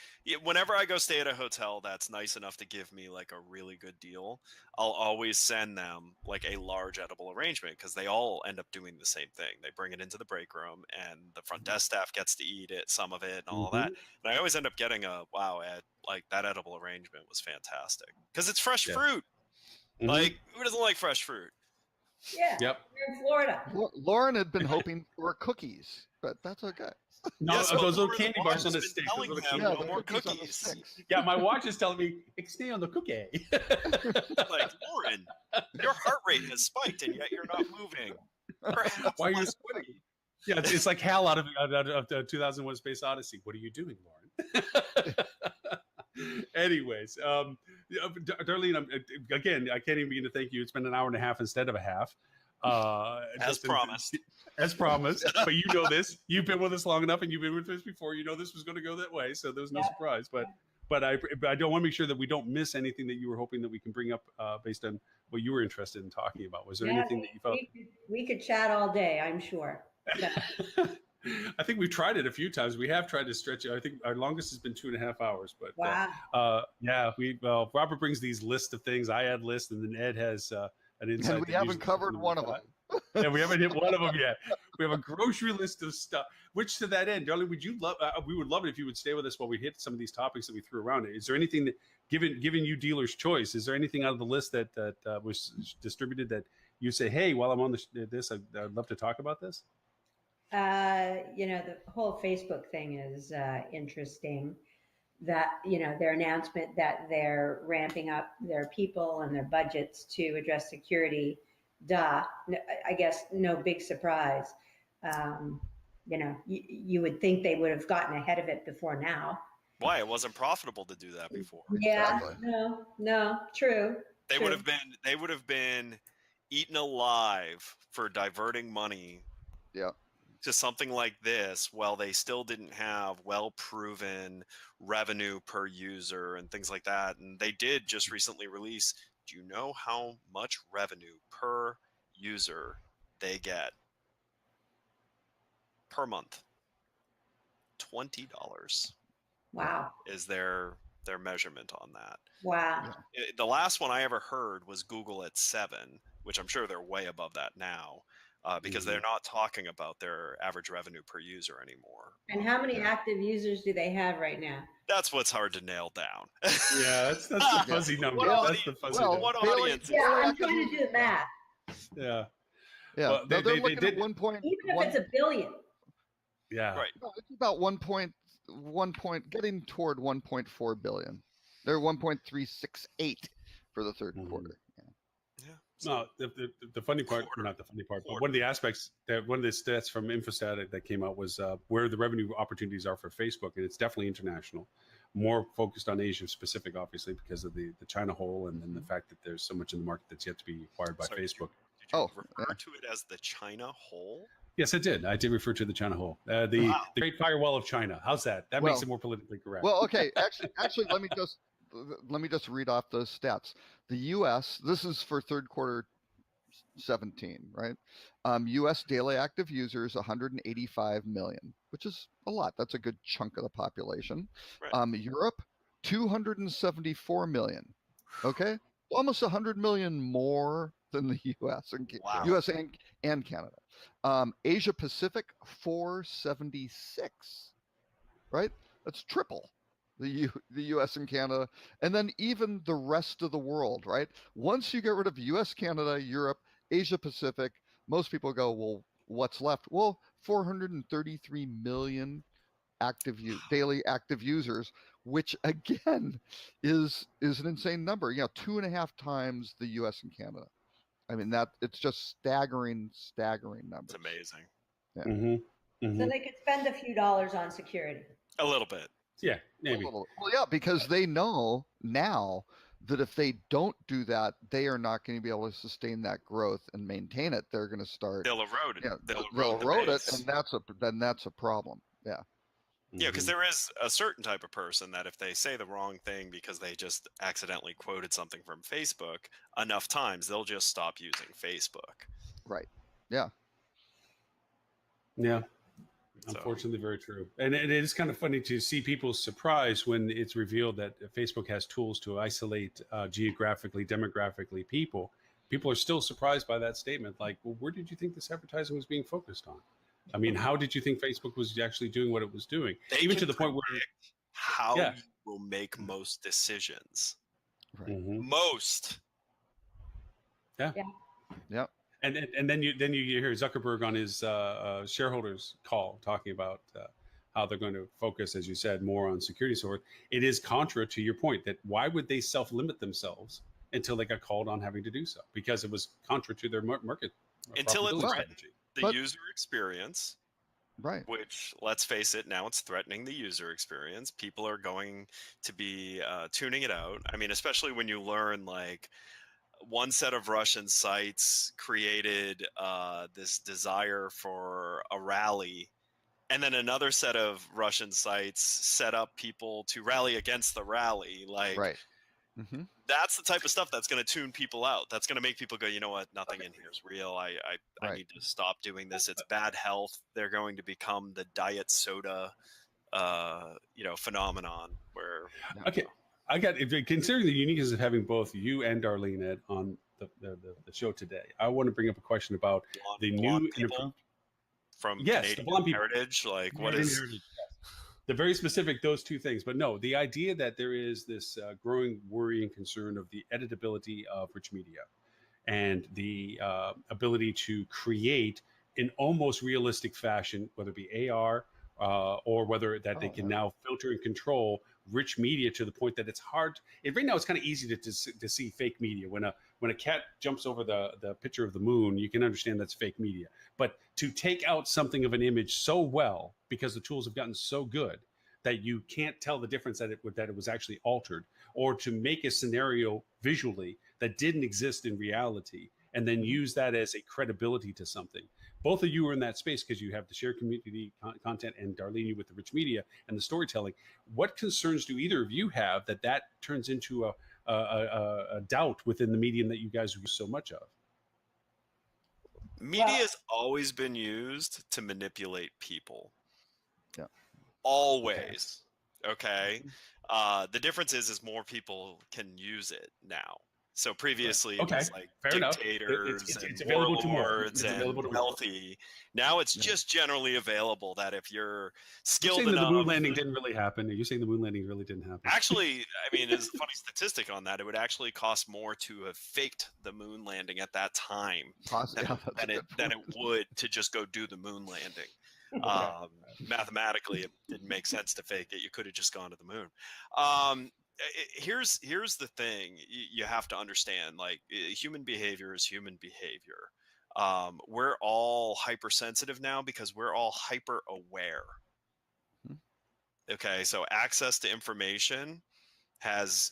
whenever I go stay at a hotel that's nice enough to give me like a really good deal, I'll always send them like a large edible arrangement because they all end up doing the same thing. They bring it into the break room, and the front desk staff gets to eat it, some of it, and all that. And I always end up getting a wow at like that edible arrangement was fantastic because it's fresh Yeah. fruit. Mhm. Like, who doesn't like fresh fruit? Yeah, Yep. we're in Florida. Lauren had been hoping for cookies, but that's okay. No, Yes, those little Laura, candy the bars on watch the has been stick. telling Those them, little no the more on the cookies. sticks. Yeah, my watch is telling me stay on the cookie. Like, Lauren, your heart rate has spiked and yet you're not moving. Perhaps Why are you less sweating? cookie. Yeah, it's like Hal out of 2001: Space Odyssey. What are you doing, Lauren? Anyways, Darlene, again, I can't even begin to thank you. It's been an hour and a half instead of a half. As promised. As promised. But you know this. You've been with us long enough, and you've been with us before. You know this was going to go that way, so there was no surprise. But I don't want to make sure that we don't miss anything that you were hoping that we can bring up based on what you were interested in talking about. Was there anything that you felt? We could chat all day, I'm sure. I think we've tried it a few times. We have tried to stretch it. I think our longest has been 2.5 hours. But Wow. Robert brings these lists of things. I add lists, and then Ed has an insight. And we haven't covered one of them. And we haven't hit one of them yet. We have a grocery list of stuff. Which, to that end, Darlene, would you love? We would love it if you would stay with us while we hit some of these topics that we threw around. Is there anything that, given you dealer's choice, is there anything out of the list that was distributed that you say, hey, while I'm on this, I'd love to talk about this? The whole Facebook thing is interesting. That, their announcement that they're ramping up their people and their budgets to address security. I guess no big surprise. You would think they would have gotten ahead of it before now. Why? It wasn't profitable to do that before. Yeah, Exactly. no, true. They would have been eaten alive for diverting money Yeah. to something like this while they still didn't have well-proven revenue per user and things like that. And they did just recently release, do you know how much revenue per user they get per month? $20 Wow. is their measurement on that. Wow. The last one I ever heard was Google at 7, which I'm sure they're way above that now. Because they're not talking about their average revenue per user anymore. And how many active users do they have right now? That's what's hard to nail down. Yeah, that's the fuzzy number. That's the fuzzy number. What audience? Yeah, I'm trying to do the math. Yeah. Yeah. Well, they're looking did- at 1 point. Even if it's $1 billion. Yeah. Right. No, it's about 1 point, getting toward 1.4 billion. They're 1.368 for the third quarter. Yeah. No, the funny part, not the funny part, but one of the aspects that one of the stats from Infostat that came out was where the revenue opportunities are for Facebook, and it's definitely international, more focused on Asia specific, obviously because of the China hole and then the fact that there's so much in the market that's yet to be acquired by Facebook. Did you refer to it as the China hole? Yes, I did. I did refer to the China hole, the Great Firewall of China. How's that? That makes it more politically correct. Well, okay. Actually, let me just read off those stats. The U.S. This is for third quarter 17, right? U.S. daily active users 185 million, which is a lot. That's a good chunk of the population. Right. Europe 274 million. Okay, almost 100 million more than the U.S. and U.S. and Canada. Asia Pacific 476. Right, that's triple the U.S. and Canada, and then even the rest of the world, right? Once you get rid of U.S., Canada, Europe, Asia Pacific, most people go, well, what's left? Well, 433 million daily active users, which again is an insane number. 2.5 times the U.S. and Canada. I mean, it's just staggering numbers. It's amazing. Yeah. So they could spend a few dollars on security. A little bit. Yeah, maybe. Well, yeah, because they know now that if they don't do that, they are not going to be able to sustain that growth and maintain it. They're going to start. They'll erode it. Yeah, They'll erode it, and that's a problem. Yeah. Yeah, because there is a certain type of person that if they say the wrong thing because they just accidentally quoted something from Facebook enough times, they'll just stop using Facebook. Right. Yeah. Yeah. Unfortunately, very true. And it is kind of funny to see people's surprise when it's revealed that Facebook has tools to isolate geographically, demographically people. People are still surprised by that statement. Like, well, where did you think this advertising was being focused on? I mean, how did you think Facebook was actually doing what it was doing? Even to the point where how you will make most decisions. Right. Most. Yeah. And then you hear Zuckerberg on his shareholders call talking about how they're going to focus, as you said, more on security. So it is contra to your point that why would they self-limit themselves until they got called on having to do so? Because it was contra to their market until it strategy. The user experience, right? Which, let's face it, now it's threatening the user experience. People are going to be tuning it out. I mean, especially when you learn like one set of Russian sites created this desire for a rally, and then another set of Russian sites set up people to rally against the rally. Like, right. That's the type of stuff that's going to tune people out. That's going to make people go, you know what? Nothing in here is real. I need to stop doing this. It's bad health. They're going to become the diet soda, phenomenon where. Okay. I got, considering the uniqueness of having both you and Darlene on the show today, I want to bring up a question about the new and improved from Canadian heritage. Like, what is the very specific those two things? But no, the idea that there is this growing worry and concern of the editability of rich media and the ability to create in almost realistic fashion, whether it be AR or whether that they can now filter and control rich media to the point that it's hard. Right now, it's kind of easy to see fake media. When a cat jumps over the picture of the moon, you can understand that's fake media. But to take out something of an image so well, because the tools have gotten so good that you can't tell the difference that it was actually altered, or to make a scenario visually that didn't exist in reality, and then use that as a credibility to something. Both of you are in that space because you have the shared community content, and Darlene, you with the rich media and the storytelling. What concerns do either of you have that turns into a doubt within the medium that you guys use so much of? Media has always been used to manipulate people. Yeah. Always. Okay. The difference is more people can use it now. So previously it was like dictators and warlords and wealthy. Now it's just generally available that if you're skilled enough. The moon landing didn't really happen. Are you saying the moon landing really didn't happen? Actually, I mean, there's a funny statistic on that. It would actually cost more to have faked the moon landing at that time than it would to just go do the moon landing. Mathematically, it didn't make sense to fake it. You could have just gone to the moon. Here's the thing you have to understand. Like, human behavior is human behavior. We're all hypersensitive now because we're all hyper aware. Okay, so access to information has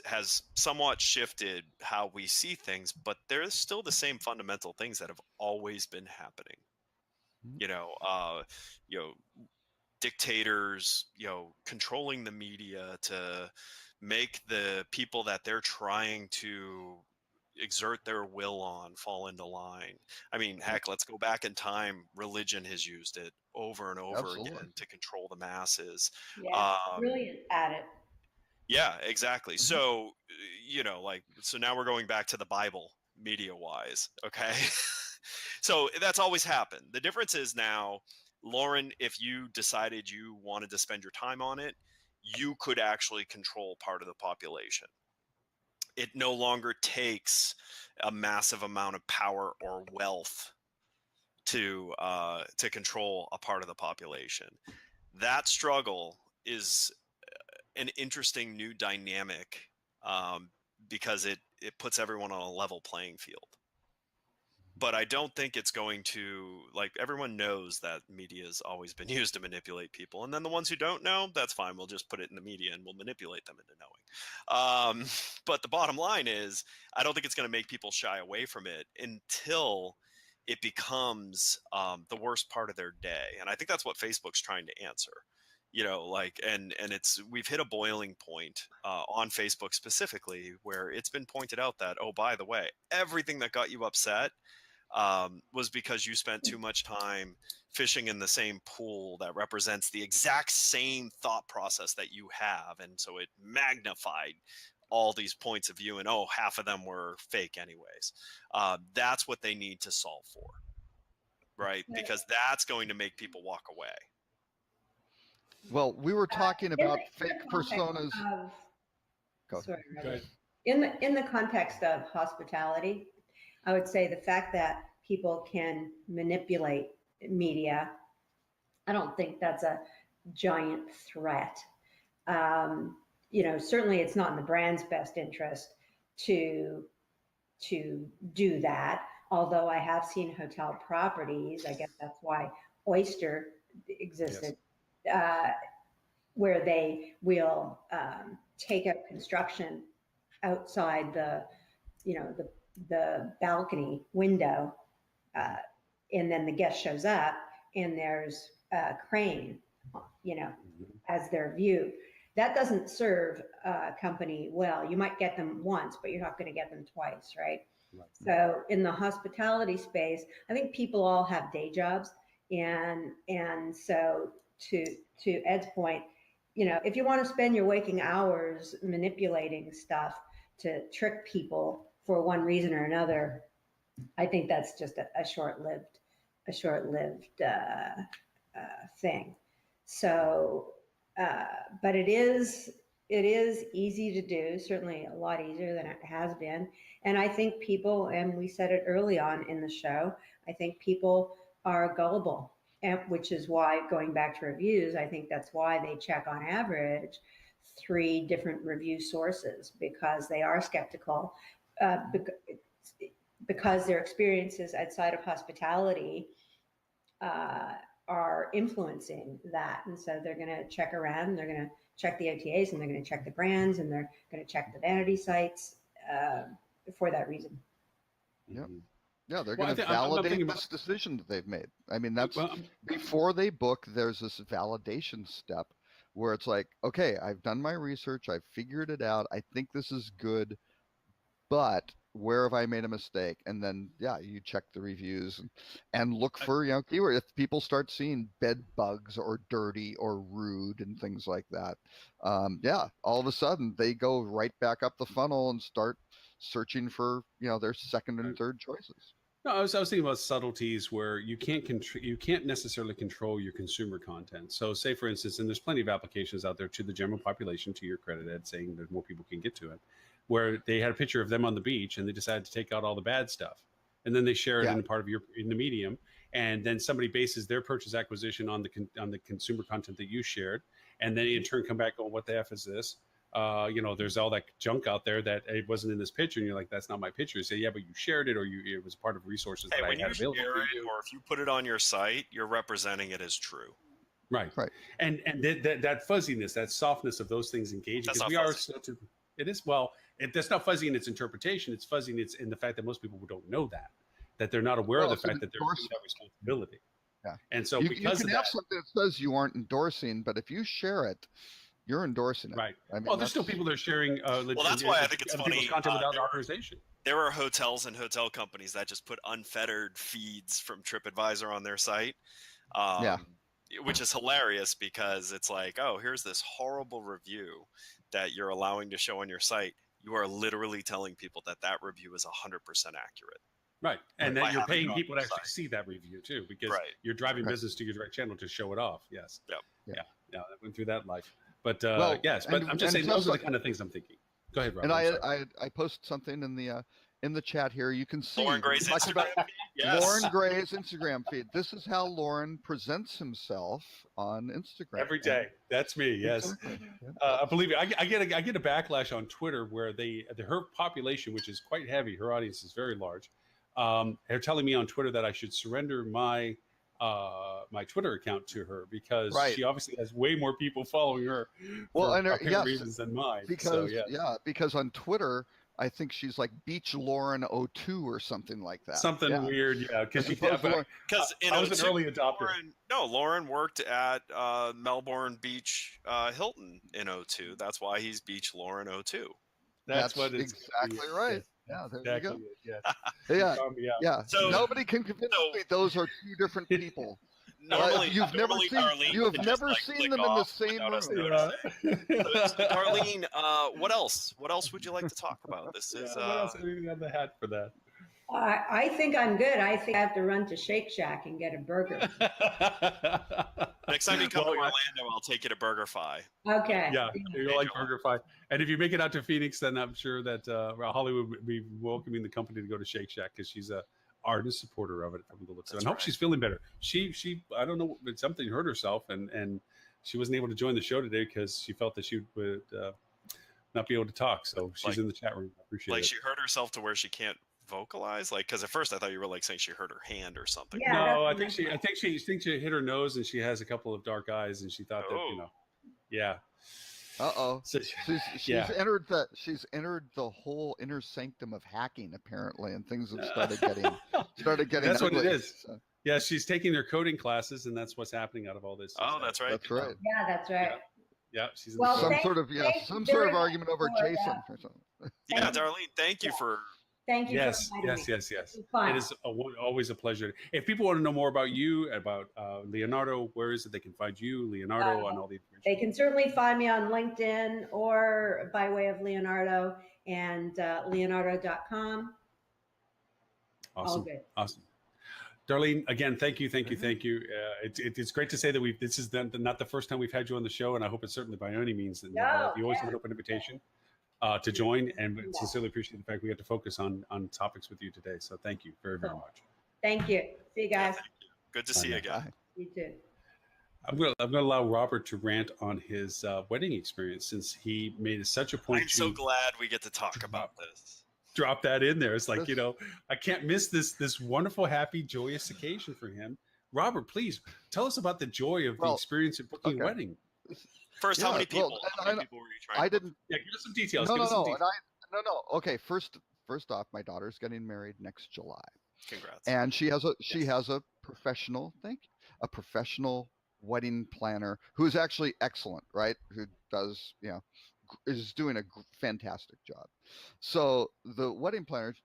somewhat shifted how we see things, but there's still the same fundamental things that have always been happening. Dictators, controlling the media to make the people that they're trying to exert their will on fall into line. I mean, heck, let's go back in time. Religion has used it over and over again to control the masses. Yeah, brilliant at it. Yeah, exactly. So, so now we're going back to the Bible media-wise, okay? So that's always happened. The difference is now, Lauren, if you decided you wanted to spend your time on it, you could actually control part of the population. It no longer takes a massive amount of power or wealth to control a part of the population. That struggle is an interesting new dynamic, because it puts everyone on a level playing field. But I don't think it's going to, like, everyone knows that media has always been used to manipulate people. And then the ones who don't know, that's fine. We'll just put it in the media and we'll manipulate them into knowing. But the bottom line is, I don't think it's going to make people shy away from it until it becomes the worst part of their day. And I think that's what Facebook's trying to answer. Like, and we've hit a boiling point on Facebook specifically, where it's been pointed out that, oh, by the way, everything that got you upset was because you spent too much time fishing in the same pool that represents the exact same thought process that you have. And so it magnified all these points of view, and half of them were fake anyways. That's what they need to solve for, right? Because that's going to make people walk away. Well, we were talking about fake personas. Sorry, in the context of hospitality, I would say the fact that people can manipulate media, I don't think that's a giant threat. Certainly it's not in the brand's best interest to do that. Although I have seen hotel properties, I guess that's why Oyster existed. Yes. Where they will take up construction outside the balcony window, and then the guest shows up and there's a crane, as their view. That doesn't serve a company well. You might get them once, but you're not going to get them twice, right? Right. So in the hospitality space, I think people all have day jobs, and so to Ed's point, if you want to spend your waking hours manipulating stuff to trick people for one reason or another, I think that's just a short-lived thing. So, but it is easy to do, certainly a lot easier than it has been. And I think people, and we said it early on in the show, I think people are gullible. Which is why, going back to reviews, I think that's why they check on average 3 different review sources, because they are skeptical, because their experiences outside of hospitality are influencing that. And so they're going to check around, they're going to check the OTAs, and they're going to check the brands, and they're going to check the vanity sites for that reason. Yep. Yeah, they're going to validate this decision that they've made. I mean, that's before they book, there's this validation step where it's like, okay, I've done my research, I've figured it out, I think this is good, but where have I made a mistake? And then, you check the reviews and look for, keyword. If people start seeing bed bugs or dirty or rude and things like that, all of a sudden they go right back up the funnel and start searching for their second and third choices. No, I was thinking about subtleties where you can't necessarily control your consumer content. So say, for instance, and there's plenty of applications out there to the general population, to your credit, Ed, saying that more people can get to it, where they had a picture of them on the beach and they decided to take out all the bad stuff, and then they share it in part of in the medium, and then somebody bases their purchase acquisition on the consumer content that you shared, and then in turn come back, oh, what the F is this? There's all that junk out there that it wasn't in this picture, and you're like, that's not my picture. You say, yeah, but you shared it, or it was part of resources that I had available. When you share it, or if you put it on your site, you're representing it as true. Right. And that fuzziness, that softness of those things engaging, because we are it is, well, that's not fuzzy in its interpretation. It's fuzzy in the fact that most people don't know that they're not aware of the fact that they're taking that responsibility. Yeah. And so you because can of have something that says you aren't endorsing, but if you share it, you're endorsing it. Right. I mean, well, there's still people that are sharing. That's why I think it's funny. Content without authorization. There are hotels and hotel companies that just put unfettered feeds from TripAdvisor on their site. Which is hilarious, because it's like, oh, here's this horrible review that you're allowing to show on your site. You are literally telling people that review is 100% accurament. Right. And that you're paying people to actually see that review too, because you're driving business to your direct channel to show it off. Yes. Yep. Yeah. I went through that life. But yes, but I'm just saying those are the kind of things I'm thinking. Go ahead, Rob. And I posted something in in the chat here, you can see Lauren Gray's talking about Instagram. Yes. Lauren Gray's Instagram feed. This is how Lauren presents himself on Instagram Every day. That's me. Yes. Exactly. Yeah. I believe it. I get a backlash on Twitter where her population, which is quite heavy, her audience is very large. They're telling me on Twitter that I should surrender my Twitter account to her because Right. she obviously has way more people following her Well, for and apparent reasons than mine. because So, because on Twitter, I think she's like Beach Lauren 02 or something like that. something weird, because I was an early adopter. Lauren worked at Melbourne Beach Hilton in 02. That's why he's Beach Lauren 02. That's what it's exactly right. Yeah, there exactly. you go. Yeah. Yeah. So- Nobody can convince me those are two different people. Normally, you have never Darlene never can just, seen click them in the off same without us room. noticing. So, Darlene, what else? What else would you like to talk about? This is What else do we have the hat for that? I think I'm good. I think I have to run to Shake Shack and get a burger. next time you come to Well, Orlando, I'll take you to BurgerFi. Okay. Yeah, you like BurgerFi. And if you make it out to Phoenix, then I'm sure that Hollywood would be welcoming the company to go to Shake Shack because she's a ardent supporter of it from the looks of it. And I hope she's feeling better. She I don't know, but something hurt herself and she wasn't able to join the show today because she felt that she would not be able to talk. So she's in the chat room. I appreciate it. Like she hurt herself to where she can't vocalize. Like, because at first I thought you were like saying she hurt her hand or something. Yeah, No, I that's think she hit her nose and she has a couple of dark eyes and she thought that yeah. Uh-oh. So, She's entered the whole inner sanctum of hacking apparently, and things have started getting That's ugly. what it is. So, yeah, she's taking their coding classes, and that's what's happening out of all this. Oh, that's right. that's right. Yeah, that's right. Yeah, she's in Well, the Some thank- sort of thank some you sort very of much argument over for Jason that. or something. Yeah, Darlene, thank you for. Thank you. Yes, for inviting yes. me. It's fun. It is always a pleasure. If people want to know more about you, about Leonardo, where is it they can find you, Leonardo, on all the information? They can certainly find me on LinkedIn or by way of Leonardo and leonardo.com. All Awesome. good. Awesome. Darlene, again, thank you. It's great to say that this is not the first time we've had you on the show, and I hope it's certainly by any means that you always have an open invitation to join, and we sincerely appreciate the fact we get to focus on topics with you today. So thank you very, very much. Thank you. See you guys. Good to see you again. Bye. You too. I'm gonna allow Robert to rant on his wedding experience since he made such a point. I'm so glad we get to talk about this. Drop that in there. It's like, I can't miss this wonderful, happy, joyous occasion for him. Robert, please tell us about the joy of the experience of booking a wedding. First, how many people? How many people were you trying? I didn't. Yeah, give us some details. No. Okay, first off, my daughter's getting married next July. Congrats. And she has a professional, a professional wedding planner who's actually excellent, right? Who does, is doing a fantastic job. So the wedding planner,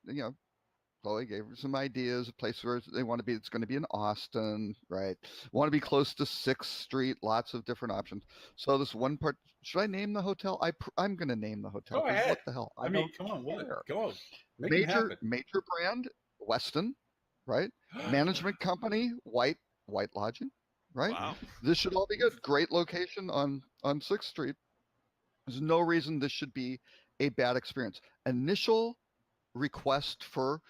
Chloe gave her some ideas, a place where they want to be. It's going to be in Austin, right? Want to be close to 6th Street, lots of different options. So this one part, should I name the hotel? I'm going to name the hotel. Go ahead. What the hell? I mean, come on, go on. Make it happen. Major brand, Weston, right? Management company, White Lodging, right? Wow. This should all be good. Great location on 6th Street. There's no reason this should be a bad experience. Initial request for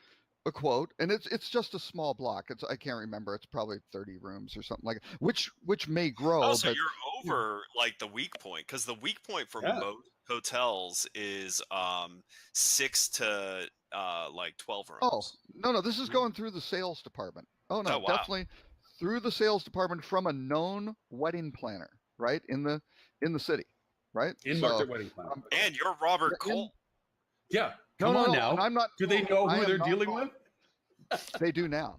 a quote, and it's just a small block. I can't remember. It's probably 30 rooms or something like that, which may grow. Oh, so but, you're over like the weak point, because the weak point for most hotels is 6 to like 12 rooms. Oh no, this is going through the sales department. Oh no, wow. Definitely through the sales department from a known wedding planner, right in the city, right In market wedding planner. And you're Robert Cole. Yeah. Come on now. I'm not. Do they know who they're dealing with? They do now.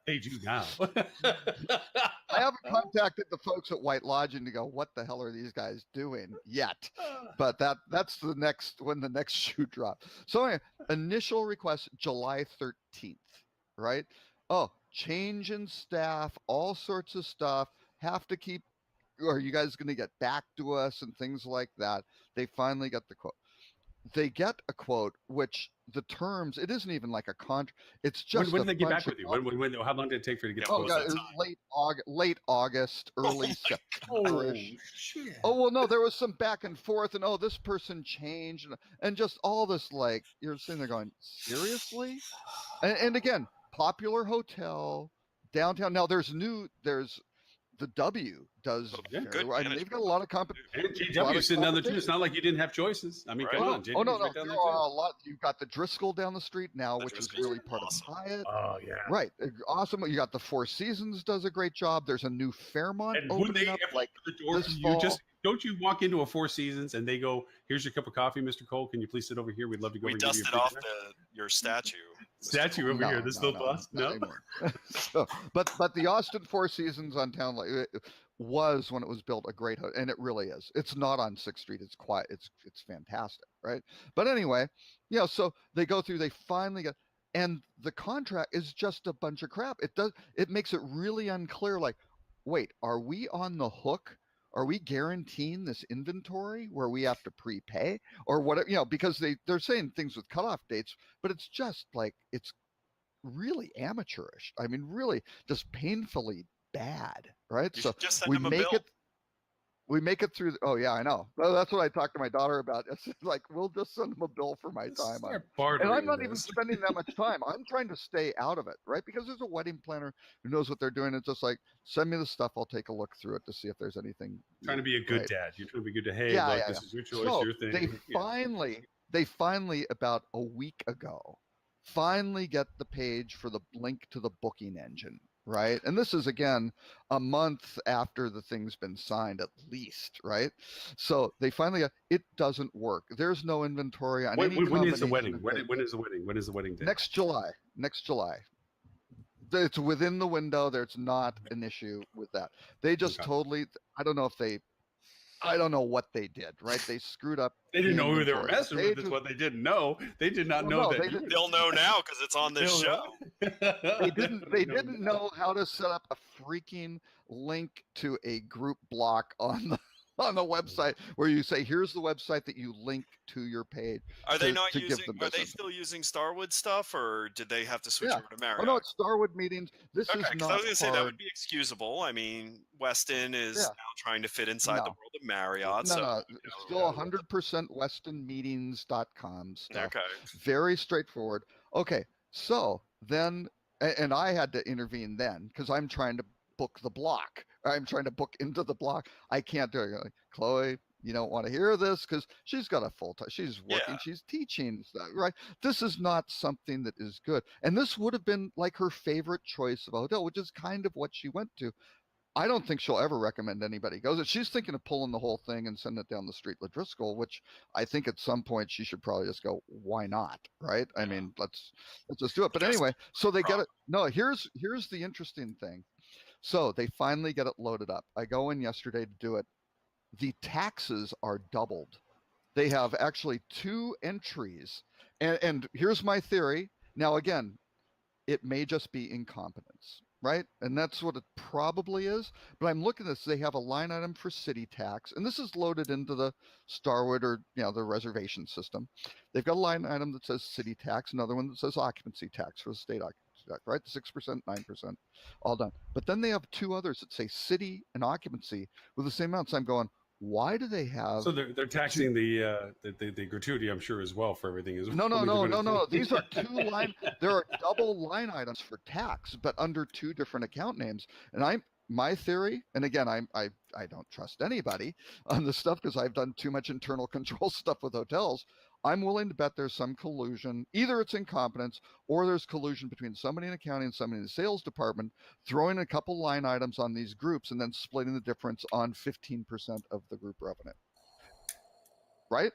They do now. I haven't contacted the folks at White Lodging to go, what the hell are these guys doing yet? But that's when the next shoe drops. So anyway, initial request July 13th, right? Oh, change in staff, all sorts of stuff. Have to keep. Are you guys going to get back to us and things like that? They finally get the quote. They get a quote, which the terms, it isn't even like a contract. It's When, just when a did they get bunch back with of you? How long did it take for you to get Yeah, Oh the what yeah, was it that was late August, early my September-ish. shit! Oh well, no, there was some back and forth, and this person changed, and just all this like you're sitting there going, seriously? And again, popular hotel downtown. Now there's the W does Yeah, very good well. I mean, they've got a management. lot of company. And A lot JW of sitting down there too. It's competition. not like you didn't have choices. I mean, Right. come Oh on, no, oh no, JW's no, right down there there too. are a lot. You've got the Driscoll down the street now, The which is Driscoll's really are part awesome. of Hyatt. Oh yeah. Right, awesome. You got the Four Seasons does a great job. There's a new Fairmont And would opening they up ever like open the door this for you? fall. Just don't you walk into a Four Seasons and they go, "Here's your cup of coffee, Mr. Cole. Can you please sit over here? We'd love to go We over and give you a dusted free off dinner." your statue. Mr. Statue Cole. over here. This little bus. Not No. anymore. So, but the Austin Four Seasons on Town Lake was when it was built a great hotel, and it really is. It's not on Sixth Street. It's quiet. It's fantastic, right? But anyway, so they go through. They finally get, and the contract is just a bunch of crap. It makes it really unclear. Like, wait, are we on the hook? Are we guaranteeing this inventory where we have to prepay or what? Because they're saying things with cutoff dates, but it's just like it's really amateurish. I mean, really just painfully bad, right? You So should just send we him a make bill. it. We make it through. Oh yeah, I know. Well, that's what I talked to my daughter about. It's like we'll just send them a bill for my time on Start it. bartering And I'm not with even this. spending that much time. I'm trying to stay out of it, right? Because there's a wedding planner who knows what they're doing. It's just like, send me the stuff. I'll take a look through it to see if there's anything. Trying to be a good right? dad. You're trying to be good to, hey, Yeah, look, yeah, this yeah. is your choice, So your thing. they finally about a week ago, finally get the page for the link to the booking engine, right? And this is again a month after the thing's been signed, at least, right? So they finally got it. Doesn't work. There's no inventory on any When is the combination wedding? of When dates. is the wedding? When is the wedding date? Next July. Next July. It's within the window. There's not an issue with that. They just Okay. totally. I don't know what they did, right? They screwed up. They didn't the know who they were inventory. messing with. Is what they didn't know. They did not Well, know no, that. they didn't. They'll know now because it's on this They'll show. know. They didn't know how to set up a freaking link to a group block on the website where you say, here's the website that you link to your page. Are they to- not to give using? them Are they business. still using Starwood stuff, or did they have to switch Yeah. over to Marriott? Oh no, it's Starwood meetings. This Okay, is because not I was going to say that hard. would be excusable. I mean, Weston is Yeah. now trying to fit inside the No. world of Marriott. No, so, no, you know, still 100% westonmeetings.com stuff. Okay. Very straightforward. Okay, so then, and I had to intervene then because I'm trying to book the block. I'm trying to book into the block. I can't do it. Like, Chloe, you don't want to hear this because she's got a full time. She's working. Yeah. She's teaching stuff, right? This is not something that is good. And this would have been like her favorite choice of a hotel, which is kind of what she went to. I don't think she'll ever recommend anybody goes. She's thinking of pulling the whole thing and sending it down the street with Driscoll, which I think at some point she should probably just go, why not? Right? I mean, let's just do it. But anyway, so they get it. No, here's the interesting thing. So they finally get it loaded up. I go in yesterday to do it. The taxes are doubled. They have actually 2 entries. And here's my theory. Now, again, it may just be incompetence, right? And that's what it probably is. But I'm looking at this. They have a line item for city tax, and this is loaded into the Starwood or the reservation system. They've got a line item that says city tax, another one that says occupancy tax for the state occupancy tax, right? The 6%, 9%, all done. But then they have 2 others that say city and occupancy with the same amount. So I'm going, why do they have? So they're taxing the gratuity, I'm sure, as well for everything. No. These are 2 line. There are double line items for tax, but under 2 different account names. And my theory, and again, I don't trust anybody on this stuff because I've done too much internal control stuff with hotels. I'm willing to bet there's some collusion. Either it's incompetence or there's collusion between somebody in accounting and somebody in the sales department, throwing a couple line items on these groups and then splitting the difference on 15% of the group revenue. Right?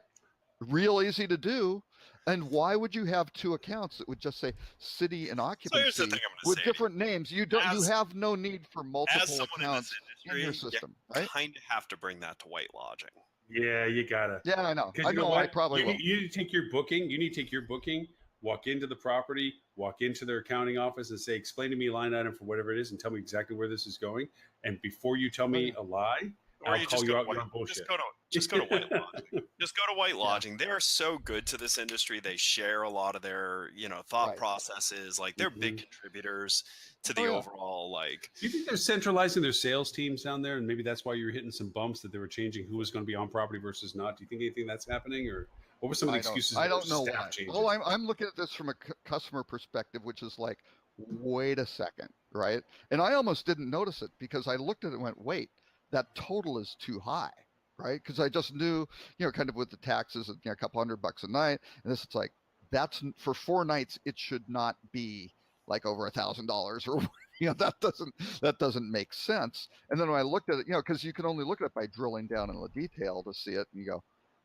Real easy to do. And why would you have 2 accounts that would just say city and occupancy with different names? You have no need for multiple accounts in your system, right? Kind of have to bring that to white lodging. Yeah, you gotta. Yeah, I know. I know. I probably will. You need to take your booking. Walk into the property, walk into their accounting office, and say, "Explain to me line item for whatever it is, and tell me exactly where this is going." And before you tell me a lie, or you call just you go, out to white, on bullshit. just go to White Lodging. Just go to White Lodging. They are so good to this industry. They share a lot of their, thought Right. processes. Like they're big contributors to the Oh, yeah. overall, like. Do you think they're centralizing their sales teams down there, and maybe that's why you're hitting some bumps that they were changing who was going to be on property versus not? Do you think anything that's happening, or what were some of the excuses? I don't know staff why. changes? Oh, I'm looking at this from a customer perspective, which is like, wait a second, right? And I almost didn't notice it because I looked at it and went, wait, that total is too high, right? Because I just knew, kind of with the taxes, a couple $100 a night, and this it's like that's for 4 nights. It should not be like over $1,000 or. That doesn't make sense. And then when I looked at it, because you can only look at it by drilling down in the detail to see it, and you go,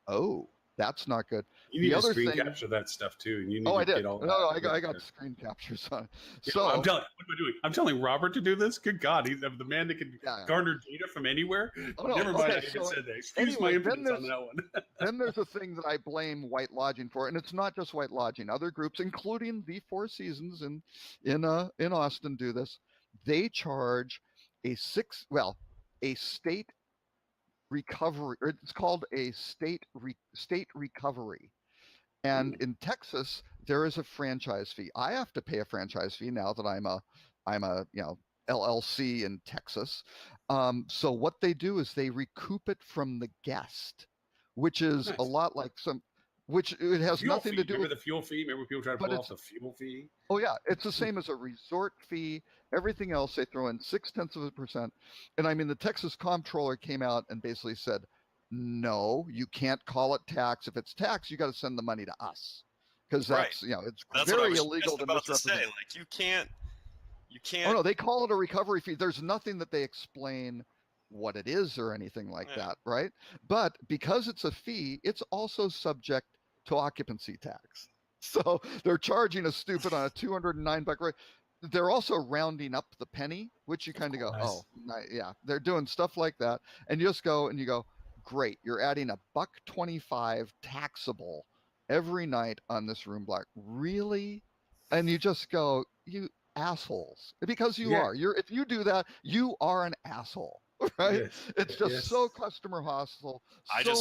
oh, that's not good. You need to screen capture that stuff too. And you need I to did. get all No, that. I got screen captures on it. Yeah, So I'm telling. What am I doing? I'm telling Robert to do this. Good God, he's the man that can garner data from anywhere. Oh, no. Never mind. Okay, I even said that. Excuse anyway, my impotence on that one. Then there's a thing that I blame White Lodging for, and it's not just White Lodging. Other groups, including the Four Seasons in Austin, do this. They charge a state recovery, or it's called a state recovery. And in Texas, there is a franchise fee. I have to pay a franchise fee now that I'm a LLC in Texas. So what they do is they recoup it from the guest, which is a lot like which it has nothing to do with the fuel fee. Remember people try to pull off the fuel fee? Oh yeah, it's the same as a resort fee. Everything else they throw in 0.6%. And I mean, the Texas comptroller came out and basically said, no, you can't call it tax. If it's tax, you got to send the money to us, because that's it's very illegal to misrepresent. Like you can't. Oh no, they call it a recovery fee. There's nothing that they explain what it is or anything like that, right? But because it's a fee, it's also subject to occupancy tax. So they're charging a stupid on a $209 rate. They're also rounding up the penny, which you kind of go, oh, yeah, they're doing stuff like that. And you just go and you go, great, you're adding $1.25 taxable every night on this room block. Really? And you just go, you assholes, because you are. If you do that, you are an asshole, right? It's just so customer hostile,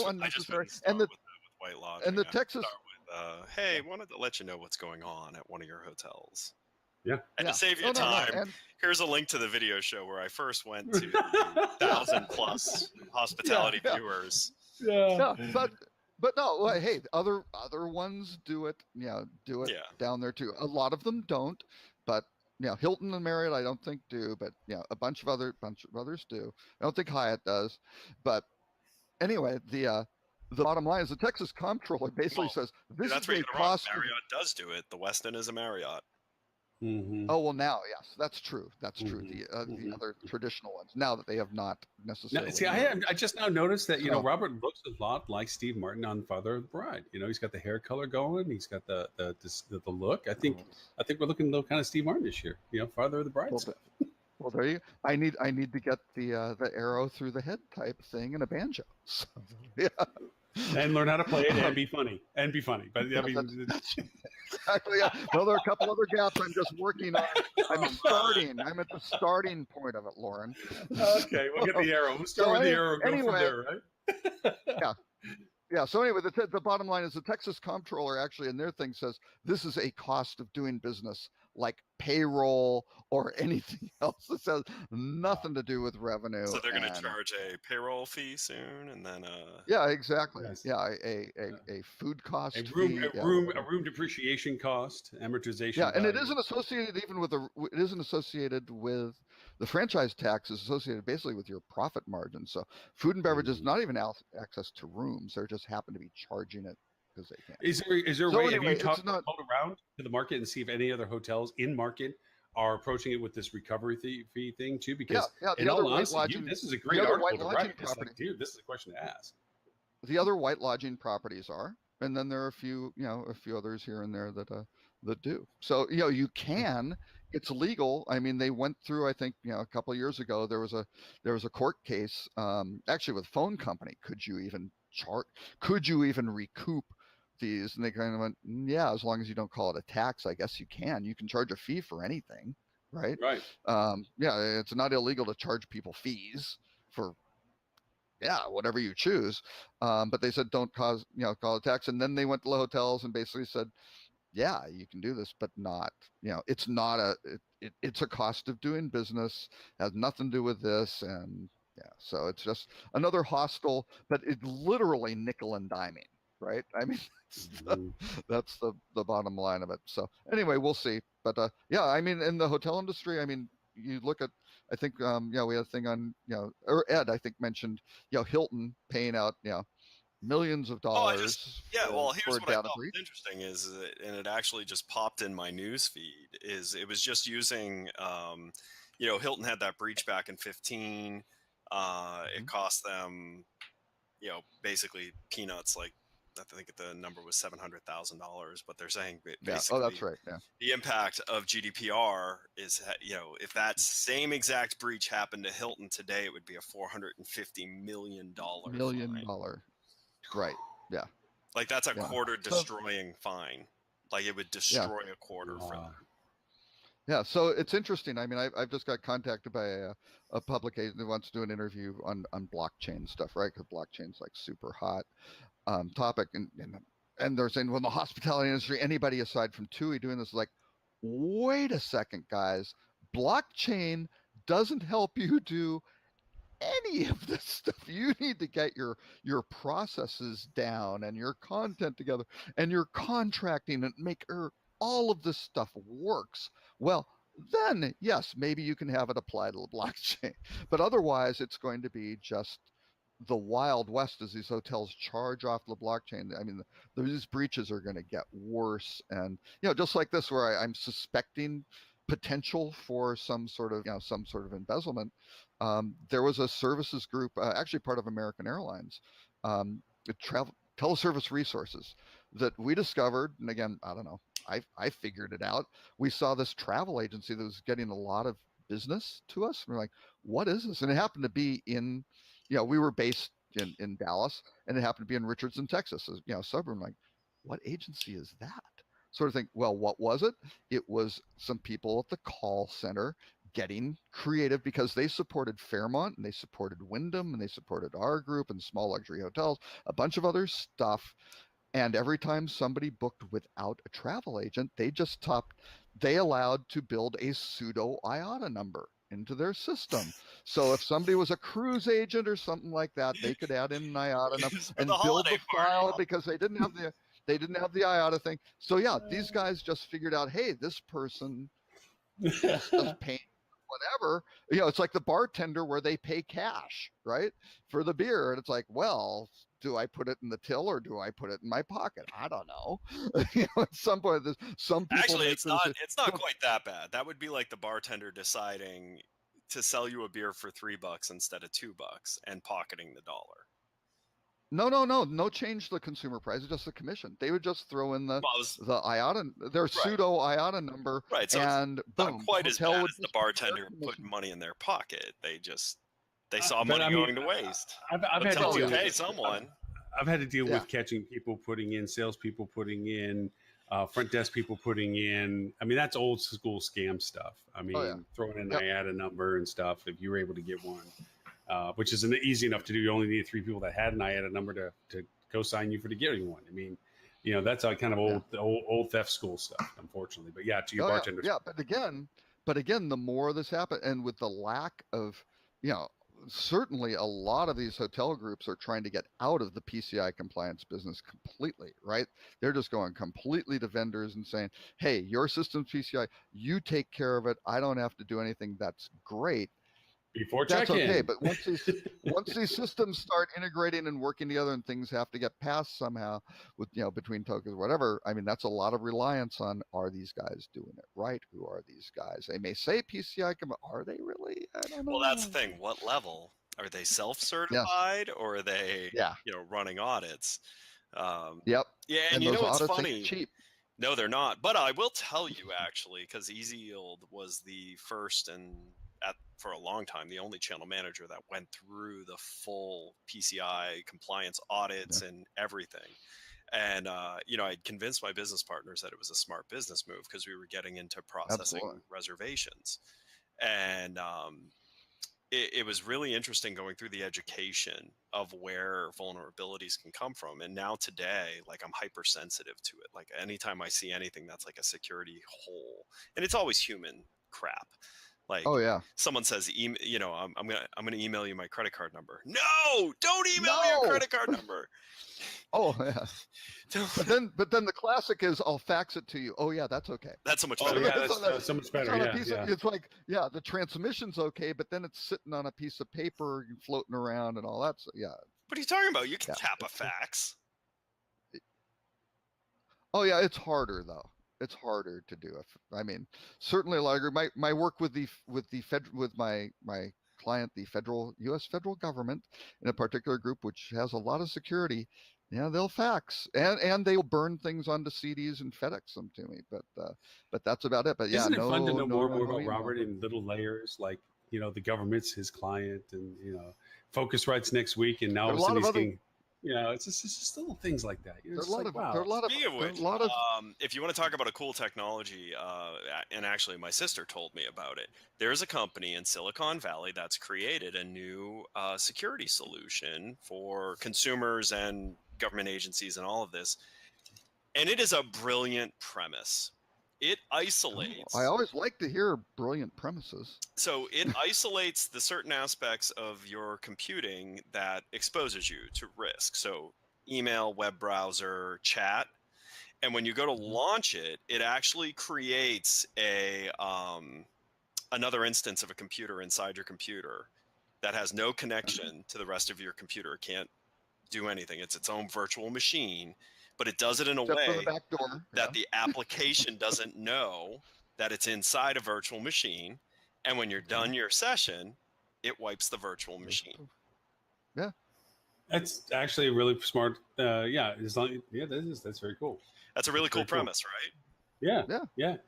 unnecessary. And with White Lodging, and the Texas. Hey, wanted to let you know what's going on at one of your hotels. Yeah. And to save you time, here's a link to the video show where I first went to 1,000+ hospitality viewers. Yeah. But no, hey, other ones do it. Down there too. A lot of them don't, but Hilton and Marriott I don't think do, but a bunch of others do. I don't think Hyatt does, but anyway, the bottom line is the Texas comptroller basically says this is a cost. Marriott does do it. The Westin is a Marriott. Mm-hmm. Oh well, now yes, that's true. That's true. The other traditional ones now that they have not necessarily. I just now noticed that Robert looks a lot like Steve Martin on Father of the Bride. He's got the hair color going. He's got the look. I think we're looking a little kind of Steve Martin-ish here. Father of the Bride stuff. Well, there you. I need to get the arrow through the head type thing and a banjo. So, yeah. And learn how to play it and be funny. But I mean, exactly. Yeah. Well, there are a couple other gaps I'm just working on. I'm at the starting point of it, Lauren. Okay, we'll get the arrow. We'll start with the arrow. Go from there, right? Yeah. Yeah. So anyway, the bottom line is the Texas comptroller actually in their thing says this is a cost of doing business like payroll or anything else. It says nothing to do with revenue. So they're going to charge a payroll fee soon, and then yeah, exactly. Yes. Yeah, a food cost, a room depreciation cost, amortization. Yeah, and value. it isn't associated with the franchise tax is associated basically with your profit margin. So food and beverage is not even access to rooms; they just happen to be charging it. They can. Is there a way? Anyway, have you called around to the market and see if any other hotels in market are approaching it with this recovery fee thing too? Because in all honesty, this is a great article to write. It's like, dude, this is a question to ask. The other White Lodging properties are, and then there are a few others here and there that do. So you can. It's legal. I mean, they went through. I think a couple of years ago there was a court case actually with phone company. Could you even recoup these? And they kind of went, yeah, as long as you don't call it a tax, I guess you can. You can charge a fee for anything, right? Right. Yeah, it's not illegal to charge people fees for yeah, whatever you choose. But they said don't call a tax. And then they went to the hotels and basically said, yeah, you can do this, but not, it's not it's a cost of doing business, has nothing to do with this. And yeah, so it's just another hostile, but it's literally nickel and diming, right? I mean, Mhm. that's the bottom line of it. So anyway, we'll see. But yeah, I mean, in the hotel industry, I mean, you look at, I think, we had a thing on, or Ed, I think mentioned, Hilton paying out, millions of Oh, I just dollars yeah. Well, for here's a what I data thought breach. was interesting and it actually just popped in my news feed. Is it was just using, Hilton had that breach back in 15. It Mhm. cost them, basically peanuts. Like I think the number was $700,000, but they're saying Yeah. Oh, that's basically right. Yeah. the impact of GDPR is, if that same exact breach happened to Hilton today, it would be a $450 million Million fine. dollar. Right. Yeah. Like that's a Yeah. quarter So destroying fine. Like it would yeah. destroy a quarter for Wow. them. Yeah. So it's interesting. I mean, I've just got contacted by a publication that wants to do an interview on blockchain stuff, right? Because blockchain's like super hot topic, and they're saying, well, the hospitality industry, anybody aside from TUI doing this is like, wait a second, guys, blockchain doesn't help you do any of this stuff. You need to get your processes down and your content together and your contracting and make all of this stuff works. Well, then yes, maybe you can have it applied to the blockchain. But otherwise it's going to be just the wild west as these hotels charge off the blockchain. I mean, these breaches are going to get worse. And just like this, where I'm suspecting potential for some sort of embezzlement. There was a services group, actually part of American Airlines, travel teleservice resources that we discovered. And again, I don't know, I figured it out. We saw this travel agency that was getting a lot of business to us. And we're like, what is this? And it happened to be in, we were based in Dallas, and it happened to be in Richardson, Texas, suburb. I'm like, what agency is that? Sort of think, well, what was it? It was some people at the call center getting creative because they supported Fairmont and they supported Wyndham and they supported our group and small luxury hotels, a bunch of other stuff. And every time somebody booked without a travel agent, they allowed to build a pseudo IATA number into their system. So if somebody was a cruise agent or something like that, they could add in an IATA number It's for the and build holiday the file party. because they didn't have the IATA thing. So yeah, these guys just figured out, hey, this person is just paying whatever. It's like the bartender where they pay cash, right, for the beer. And it's like, well, do I put it in the till or do I put it in my pocket? I don't know. At some point, some people Actually, make it's the not decision. it's not quite that bad. That would be like the bartender deciding to sell you a beer for $3 instead of $2 and pocketing the dollar. No change to the consumer price. It's just a commission. They would just throw in the Well, it was, IATA, their right, pseudo IATA number, right. So it's and not boom, the quite as hotel bad would as the just pay their bartender putting commission. money in their pocket. They saw But money I mean, going to waste. I've But had to tell them, deal pay with. someone. I've had to deal Yeah. with catching people putting in, salespeople putting in, front desk people putting in. I mean, that's old school scam stuff. I Oh yeah. mean, throwing in Yep. IATA number and stuff. If you were able to get one, which is easy enough to do, you only need 3 people that had an IATA number to go sign you for to getting one. I mean, that's a kind of old theft school stuff, unfortunately. But yeah, to your Oh yeah. bartenders. Yeah. But again, the more this happens, and with the lack of, you know, certainly a lot of these hotel groups are trying to get out of the PCI compliance business completely, right? They're just going completely to vendors and saying, hey, your system's PCI, you take care of it. I don't have to do anything. That's great. Before That's okay. check-in. But once these systems start integrating and working together and things have to get passed somehow with, between tokens, whatever, I mean, that's a lot of reliance on, are these guys doing it right? Who are these guys? They may say PCI, are they really? I don't Well, that's the know. thing. What level? Are they Yes. self-certified or are they, Yeah. running audits? Yep. Yeah, and And those what's audits ain't funny? cheap. No, they're not. But I will tell you actually, because Easy Yield was the first and for a long time the only channel manager that went through the full PCI compliance audits and everything. And I convinced my business partners that it was a smart business move because we were getting into processing Absolutely. reservations. And it was really interesting going through the education of where vulnerabilities can come from. And now today, like, I'm hypersensitive to it. Like, anytime I see anything that's like a security hole, and it's always human crap. Like, Oh yeah. someone says, I'm gonna email you my credit card number. No, don't email me your No. credit card number. Oh yeah. But then the classic is, I'll fax it to you. Oh yeah, that's okay. That's so much Oh better. yeah, It's that's so much better. Yeah. It's like, yeah, the transmission's okay, but then it's sitting on a piece of paper floating around and all that. So yeah. What are you talking about? You can Yeah. tap a fax. Oh yeah, it's harder though. It's harder to do. I mean, certainly larger. My work with my client, the U.S. federal government, in a particular group which has a lot of security. Yeah, they'll fax and they'll burn things onto CDs and FedEx them to me. But that's about it. But yeah, Isn't it fun to know more and more no about email. Robert in little layers, like, you know, the government's his client, and, you know, Focusrite's next week, and now There are a lot of other. you know, it's just little things like that. You know, There it's are like, wow. a lot of. Speaking of There are which, a lot of. if you want to talk about a cool technology, and actually my sister told me about it, there's a company in Silicon Valley that's created a new security solution for consumers and government agencies and all of this. And it is a brilliant premise. It isolates. I always like to hear brilliant premises. So it isolates the certain aspects of your computing that exposes you to risk. So email, web browser, chat. And when you go to launch it, it actually creates another instance of a computer inside your computer that has no connection to the rest of your computer. It can't do anything. It's its own virtual machine, but it does it in a Except for way the back door. that the application doesn't know that it's inside a virtual machine. And when you're done your session, it wipes the virtual machine. Yeah. That's actually a really smart. That's very cool. That's a really cool Very cool. premise, right? Yeah.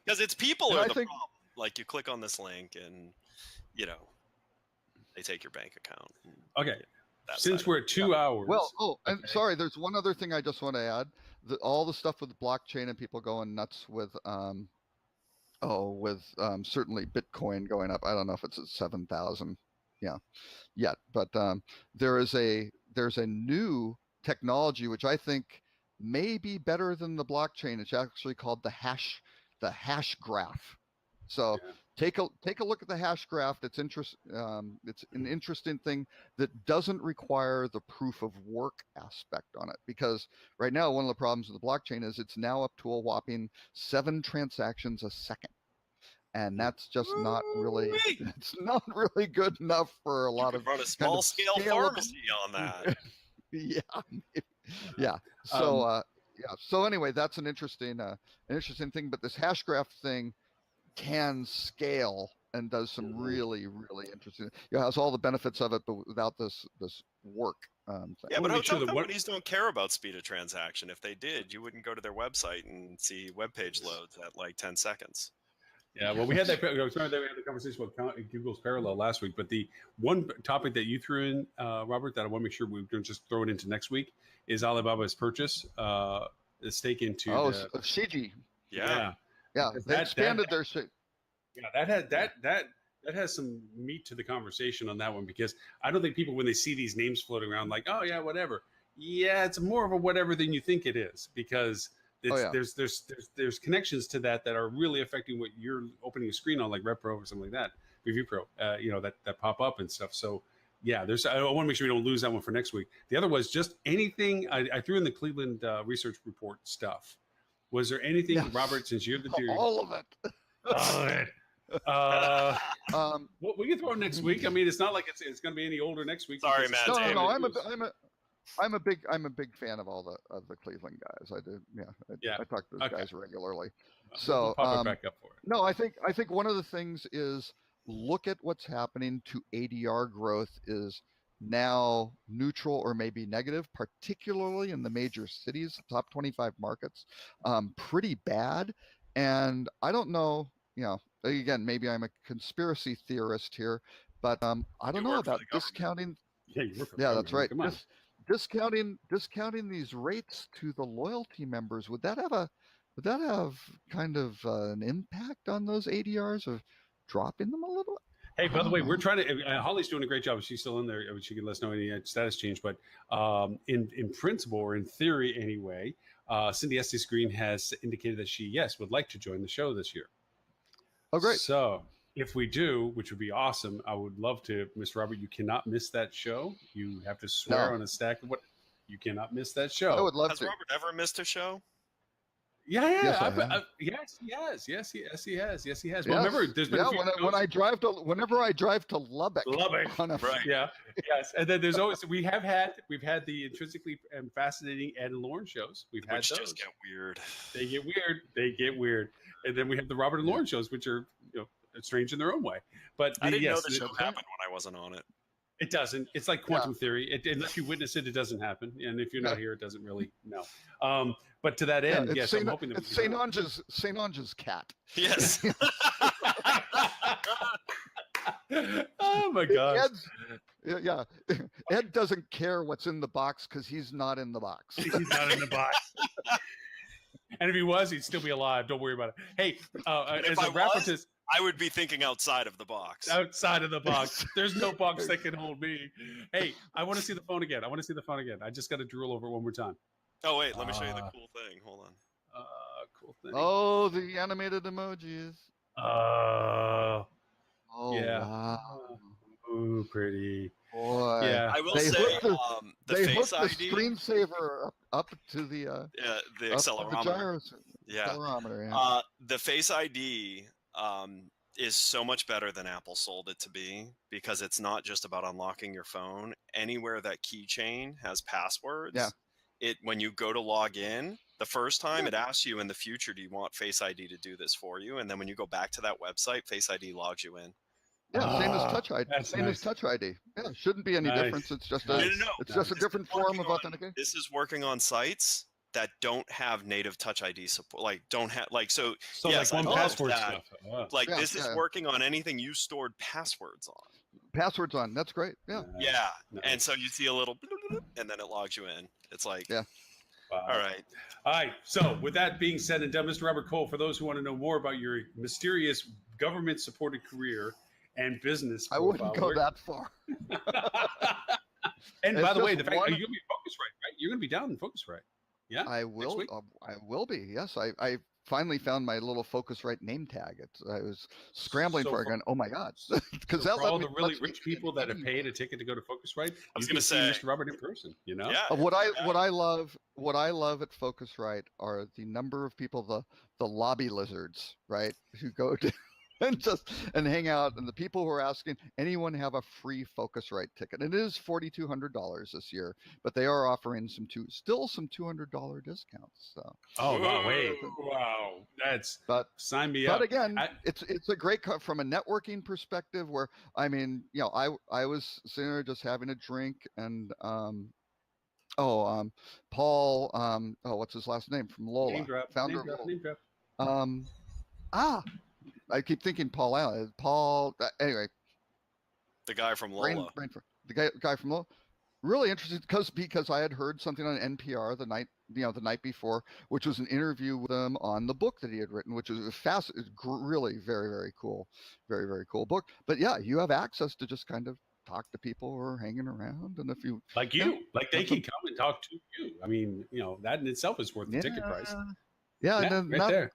Because it's people And are I the think- problem. Like, you click on this link and, you know, they take your bank account. Okay. That Since side we're of at 2 hours. Well, and Okay. sorry, there's one other thing I just want to add. All the stuff with blockchain and people going nuts with certainly Bitcoin going up. I don't know if it's at 7,000 yet, but there's a new technology which I think may be better than the blockchain. It's actually called the hash graph. So Yeah. take a look at the hash graph. It's an interesting thing that doesn't require the proof of work aspect on it, because right now one of the problems with the blockchain is it's now up to a whopping 7 transactions a second. And that's just not really, it's not really good enough for a You lot could of run a small scale scalable- pharmacy on that. yeah. So anyway, that's an interesting thing. But this hash graph thing can scale and does some really, really interesting. It has all the benefits of it, but without this work thing. Yeah, but wanna make hotel sure that companies don't care about speed of transaction. If they did, you wouldn't go to their website and see web page loads at like 10 seconds. Yeah, well, we had that. Remember that we had the conversation about Google's Parallel last week, but the one topic that you threw in, Robert, that I want to make sure we don't just throw it into next week is Alibaba's purchase, the stake into. Shiji. Yeah. Yeah, they expanded their shit. Yeah, that has some meat to the conversation on that one, because I don't think people, when they see these names floating around, like, oh yeah, whatever. Yeah, it's more of a whatever than you think it is, because there's connections to that are really affecting what you're opening a screen on, like RevPro or something like that, Review Pro, that pop up and stuff. So yeah, I want to make sure we don't lose that one for next week. The other was just anything I threw in the Cleveland research report stuff. Was there anything, Yes. Robert, since you're the dude? All of it. All of it. Well, we can throw it next week. I mean, it's not like it's going to be any older next week. Sorry, because Matt. No, it's- I'm a big fan of all the Cleveland guys. I do. Yeah. I talk to those guys regularly. So we'll pop it back up for it. no, I think one of the things is, look at what's happening to ADR growth is now neutral or maybe negative, particularly in the major cities, top 25 markets, pretty bad. And I don't know, again, maybe I'm a conspiracy theorist here, but I don't know about discounting. Yeah, you work for Yeah, that's right. Come on. Discounting these rates to the loyalty members, would that have kind of an impact on those ADRs of dropping them a little? Hey, by the way, we're trying to. Holly's doing a great job. She's still in there. She can let us know any status change. But in principle, or in theory anyway, Cindy Estes Green has indicated that she would like to join the show this year. Oh, great! So if we do, which would be awesome, I would love to, Mr. Robert. You cannot miss that show. You have to swear on a stack of what. You cannot miss that show. I would love Has to. Robert ever missed a show? Yeah. Yes, Yes, he has. Well, Yes. remember, there's been a few when I drive to whenever I drive to Lubbock. On a, Right. Yeah. Yes. And then there's always we've had the intrinsically fascinating Ed and Lauren shows. We've had Which those. just get weird. They get weird. And then we have the Robert and Lauren shows, which are strange in their own way. But I didn't know yes, the show happened when I wasn't on it. it doesn't. It's like quantum theory. Unless you witness it, it doesn't happen. And if you're not here, it doesn't really know. But to that end, yes, I'm hoping that it's St. Ange's cat. Yes. Oh my God. Ed doesn't care what's in the box because he's not in the box. He's not in the box. And if he was, he'd still be alive. Don't worry about it. Hey, as a wrap up this, I would be thinking outside of the box. outside of the box, there's no box that can hold me. Hey, I want to see the phone again. I just got to drool over it one more time. Oh wait, let me show you the cool thing. Hold on. Cool thing. Oh, the animated emojis. Oh, yeah. Wow. Ooh, pretty. Boy. Yeah. I will They say hooked the they Face hooked ID. the screensaver up to the The up accelerometer. the Yeah. accelerometer. Yeah. The Face ID is so much better than Apple sold it to be because it's not just about unlocking your phone. Anywhere that keychain has passwords, when you go to log in, the first time it asks you in the future, do you want Face ID to do this for you? And then when you go back to that website, Face ID logs you in. Yeah, same as Touch ID. Same nice. as Touch ID. Yeah, shouldn't be any difference. It's just a it's just a different form of authentication. This is working on sites that don't have native Touch ID support. Like don't have so yes, like I one love password that. stuff. Like this is working on anything you stored passwords on. Passwords on. That's great. Yeah. Yeah. Nice. And so you see a little and then it logs you in. It's like Wow. All right. So with that being said and done, Mr. Robert Cole, for those who want to know more about your mysterious government-supported career and business I wouldn't go that far. And by the way, just the fact you're going to be Focusrite, right? You're going to be down in Focusrite. Yeah. I will. I will be. Yes. I finally found my little Focusrite name tag. I was scrambling for it, going, oh my God, because for all the really rich people that have paid a ticket to go to Focusrite, I was going to say Mr. Robert in person. You know. Yeah. What I love at Focusrite are the number of people, the lobby lizards, right, who go to and hang out, and the people who are asking anyone have a free Focusrite ticket. It is $4,200 this year, but they are offering still some $200 discounts. So. Oh wow! Wait, wow! Sign me up. But again, it's a great from a networking perspective. Where I mean, I was sitting there just having a drink, and Paul, what's his last name from Lola, founder of Lola. I keep thinking Paul Allen. Anyway. The guy from Lola. The guy from Lola. Really interesting because I had heard something on NPR the night before, which was an interview with him on the book that he had written, which is really very, very cool, very, very cool book. But yeah, you have access to just kind of talk to people who are hanging around, and if you they can come and talk to you. I mean, that in itself is worth the ticket price. Yeah, and then there.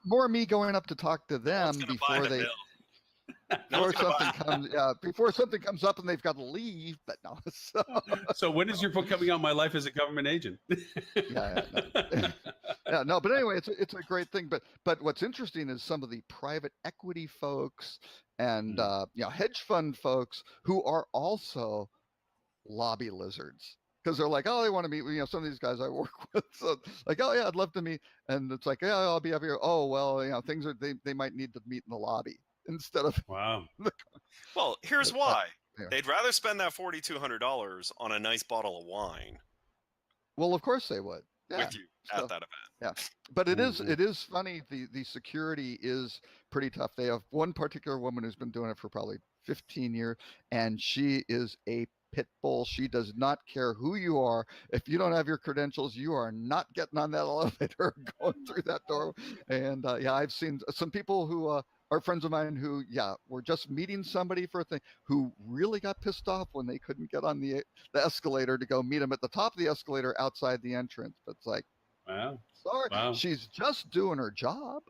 more me going up to talk to them before something comes up and they've got to leave. But no. So when is your book coming out? My Life as a Government Agent. No. But anyway, it's a great thing. But what's interesting is some of the private equity folks and hedge fund folks who are also lobby lizards. Because they're like, oh, they want to meet some of these guys I work with. So like, oh yeah, I'd love to meet. And it's like, yeah, I'll be up here. Oh well, things are they might need to meet in the lobby instead of. Wow. Well, here's why. They'd rather spend that $4,200 on a nice bottle of wine. Well, of course they would. Yeah. With you at that event. Yeah, but it is funny. The security is pretty tough. They have one particular woman who's been doing it for probably 15 years, and she is a pit bull. She does not care who you are. If you don't have your credentials, you are not getting on that elevator going through that door. And I've seen some people who are friends of mine who, were just meeting somebody for a thing who really got pissed off when they couldn't get on the escalator to go meet them at the top of the escalator outside the entrance. But it's like, Wow. sorry, Wow. she's just doing her job.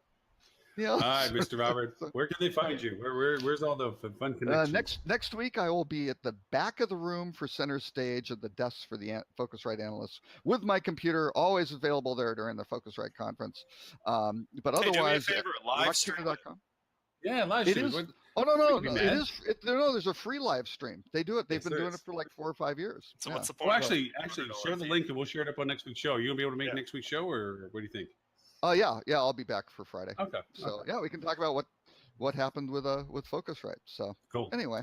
All right, Mr. Robert, where can they find you? Where's all the fun connections? Next week, I will be at the back of the room for center stage at the desks for the Focusrite analysts with my computer, always available there during the Focusrite conference. But Hey, otherwise, do me a favor, live stream. Yeah, live it stream. is. Oh no! Freaking It mad. is. No, there's a free live stream. They do it. They've Yes, been there doing is. it for like 4 or 5 years. So Yeah. what's the point? Well, of actually, $100 share the fee? link and we'll share it up on next week's show. You gonna be able to make next week's show, or what do you think? Yeah, I'll be back for Friday. Okay. So yeah, we can talk about what happened with Focusrite. So Cool. anyway.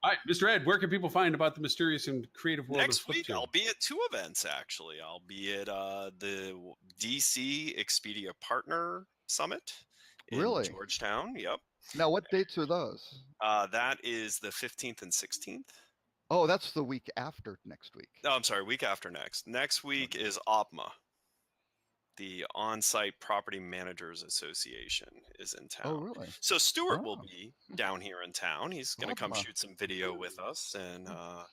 All right, Mr. Ed, where can people find about the mysterious and creative world Next of Flip week, Channel? I'll be at 2 events, actually. I'll be at the DC Expedia Partner Summit in Really? Georgetown. Yep. Now, what dates are those? That is the 15th and 16th. Oh, that's the week after next week. No, I'm sorry, week after next. Next week is OPMA. The On-Site Property Managers Association is in town. Oh, really? So Stuart will Oh. be down here in town. He's going to come OPMA. shoot some video with us and a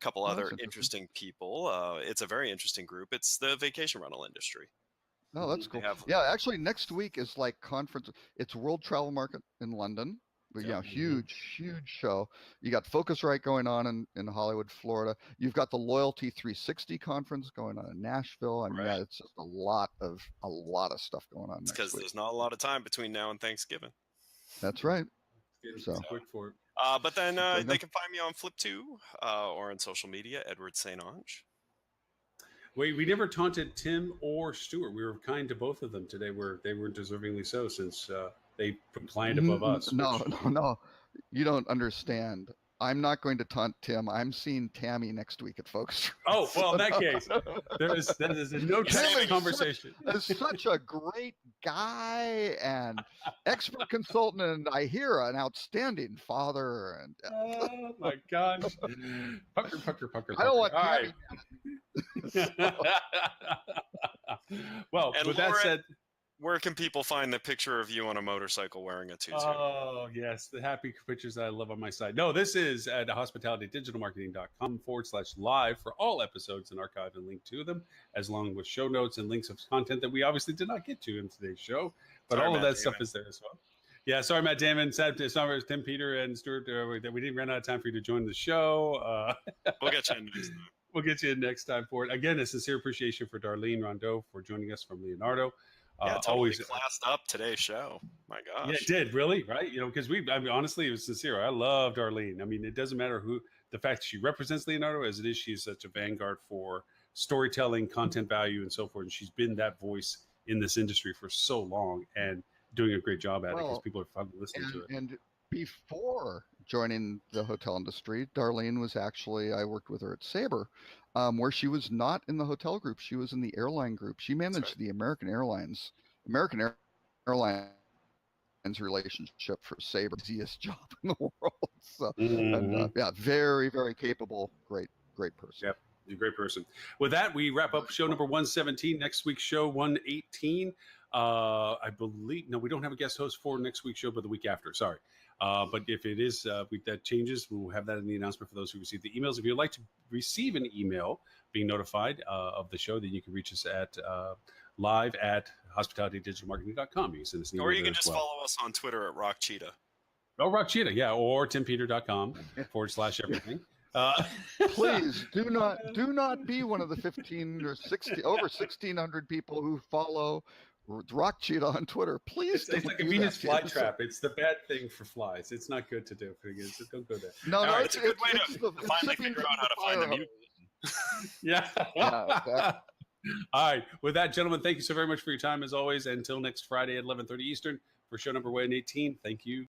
couple Oh, other that's interesting people. It's a very interesting group. It's the vacation rental industry. Oh, that's They cool. have- Yeah, actually, next week is like conference. It's World Travel Market in London. But, Yep. huge show. You got Focusrite going on in Hollywood, Florida. You've got the Loyalty 360 conference going on in Nashville. I mean, Right. it's just a lot of stuff going on It's next because week. there's not a lot of time between now and Thanksgiving. That's right. It's So- quick for it. But then There you they go. can find me on Flip2 or on social media, Edward St. Ange. We never taunted Tim or Stuart. We were kind to both of them today. They were deservingly so, since they compliant above us. No, which- no. You don't understand. I'm not going to taunt Tim. I'm seeing Tammy next week at Focusrite. Oh, well, in that case, that is a no Tim chance is conversation. is such a great guy and expert consultant, and I hear an outstanding father. And Oh my gosh. Pucker. I don't want All Tammy. right. Well, And with Laura, that said, Where can people find the picture of you on a motorcycle wearing a tutu? oh, yes, the happy pictures that I love on my side. No, this is at hospitalitydigitalmarketing.com/live for all episodes and archive and link to them, as along with show notes and links of content that we obviously did not get to in today's show. But Sorry, all of Matt that stuff Damon. is there as well. Yeah, sorry, Matt Damon. Sorry, Tim, Peter, and Stuart. That we didn't run out of time for you to join the show. We'll get you in next time. We'll get you in next time for it. Again, a sincere appreciation for Darlene Rondeau for joining us from Leonardo. Yeah, totally Always classed up today's show. My gosh. Yeah, it did, really, right? Because I mean, honestly, it was sincere. I love Darlene. I mean, it doesn't matter the fact that she represents Leonardo as it is, she's such a vanguard for storytelling, content value, and so forth. And she's been that voice in this industry for so long and doing a great job at it because Well, people are finally listening to it. And before joining the hotel industry, Darlene was actually, I worked with her at Sabre, where she was not in the hotel group. She was in the airline group. She managed right. the American Airlines relationship for Sabre, easiest job in the world. So, and, yeah, very, very capable, great person. Yep. You're a great person. With that, we wrap up show number 117. Next week's show 118. I believe we don't have a guest host for next week's show, but the week after. Sorry, but if it is that changes, we'll have that in the announcement for those who receive the emails. If you'd like to receive an email being notified of the show, then you can reach us at live at hospitalitydigitalmarketing.com. You can send us an email Or you there can as just well. follow us on Twitter at Rock Cheetah. Oh, Rock Cheetah, yeah, or timpeter.com/everything. Please do not be one of the 15 or 60 over 1,600 people who follow Rock Cheetah on Twitter. Please, It's like a do Venus that, fly kids. trap. It's the bad thing for flies. It's not good to do. So don't go there. No, All no, right. It's a good way it's to finally sipping figure from out how to the find the fire mute. Yeah. Yeah, exactly. All right. With that, gentlemen, thank you so very much for your time as always. Until next Friday at 11:30 Eastern for show number 118. Thank you.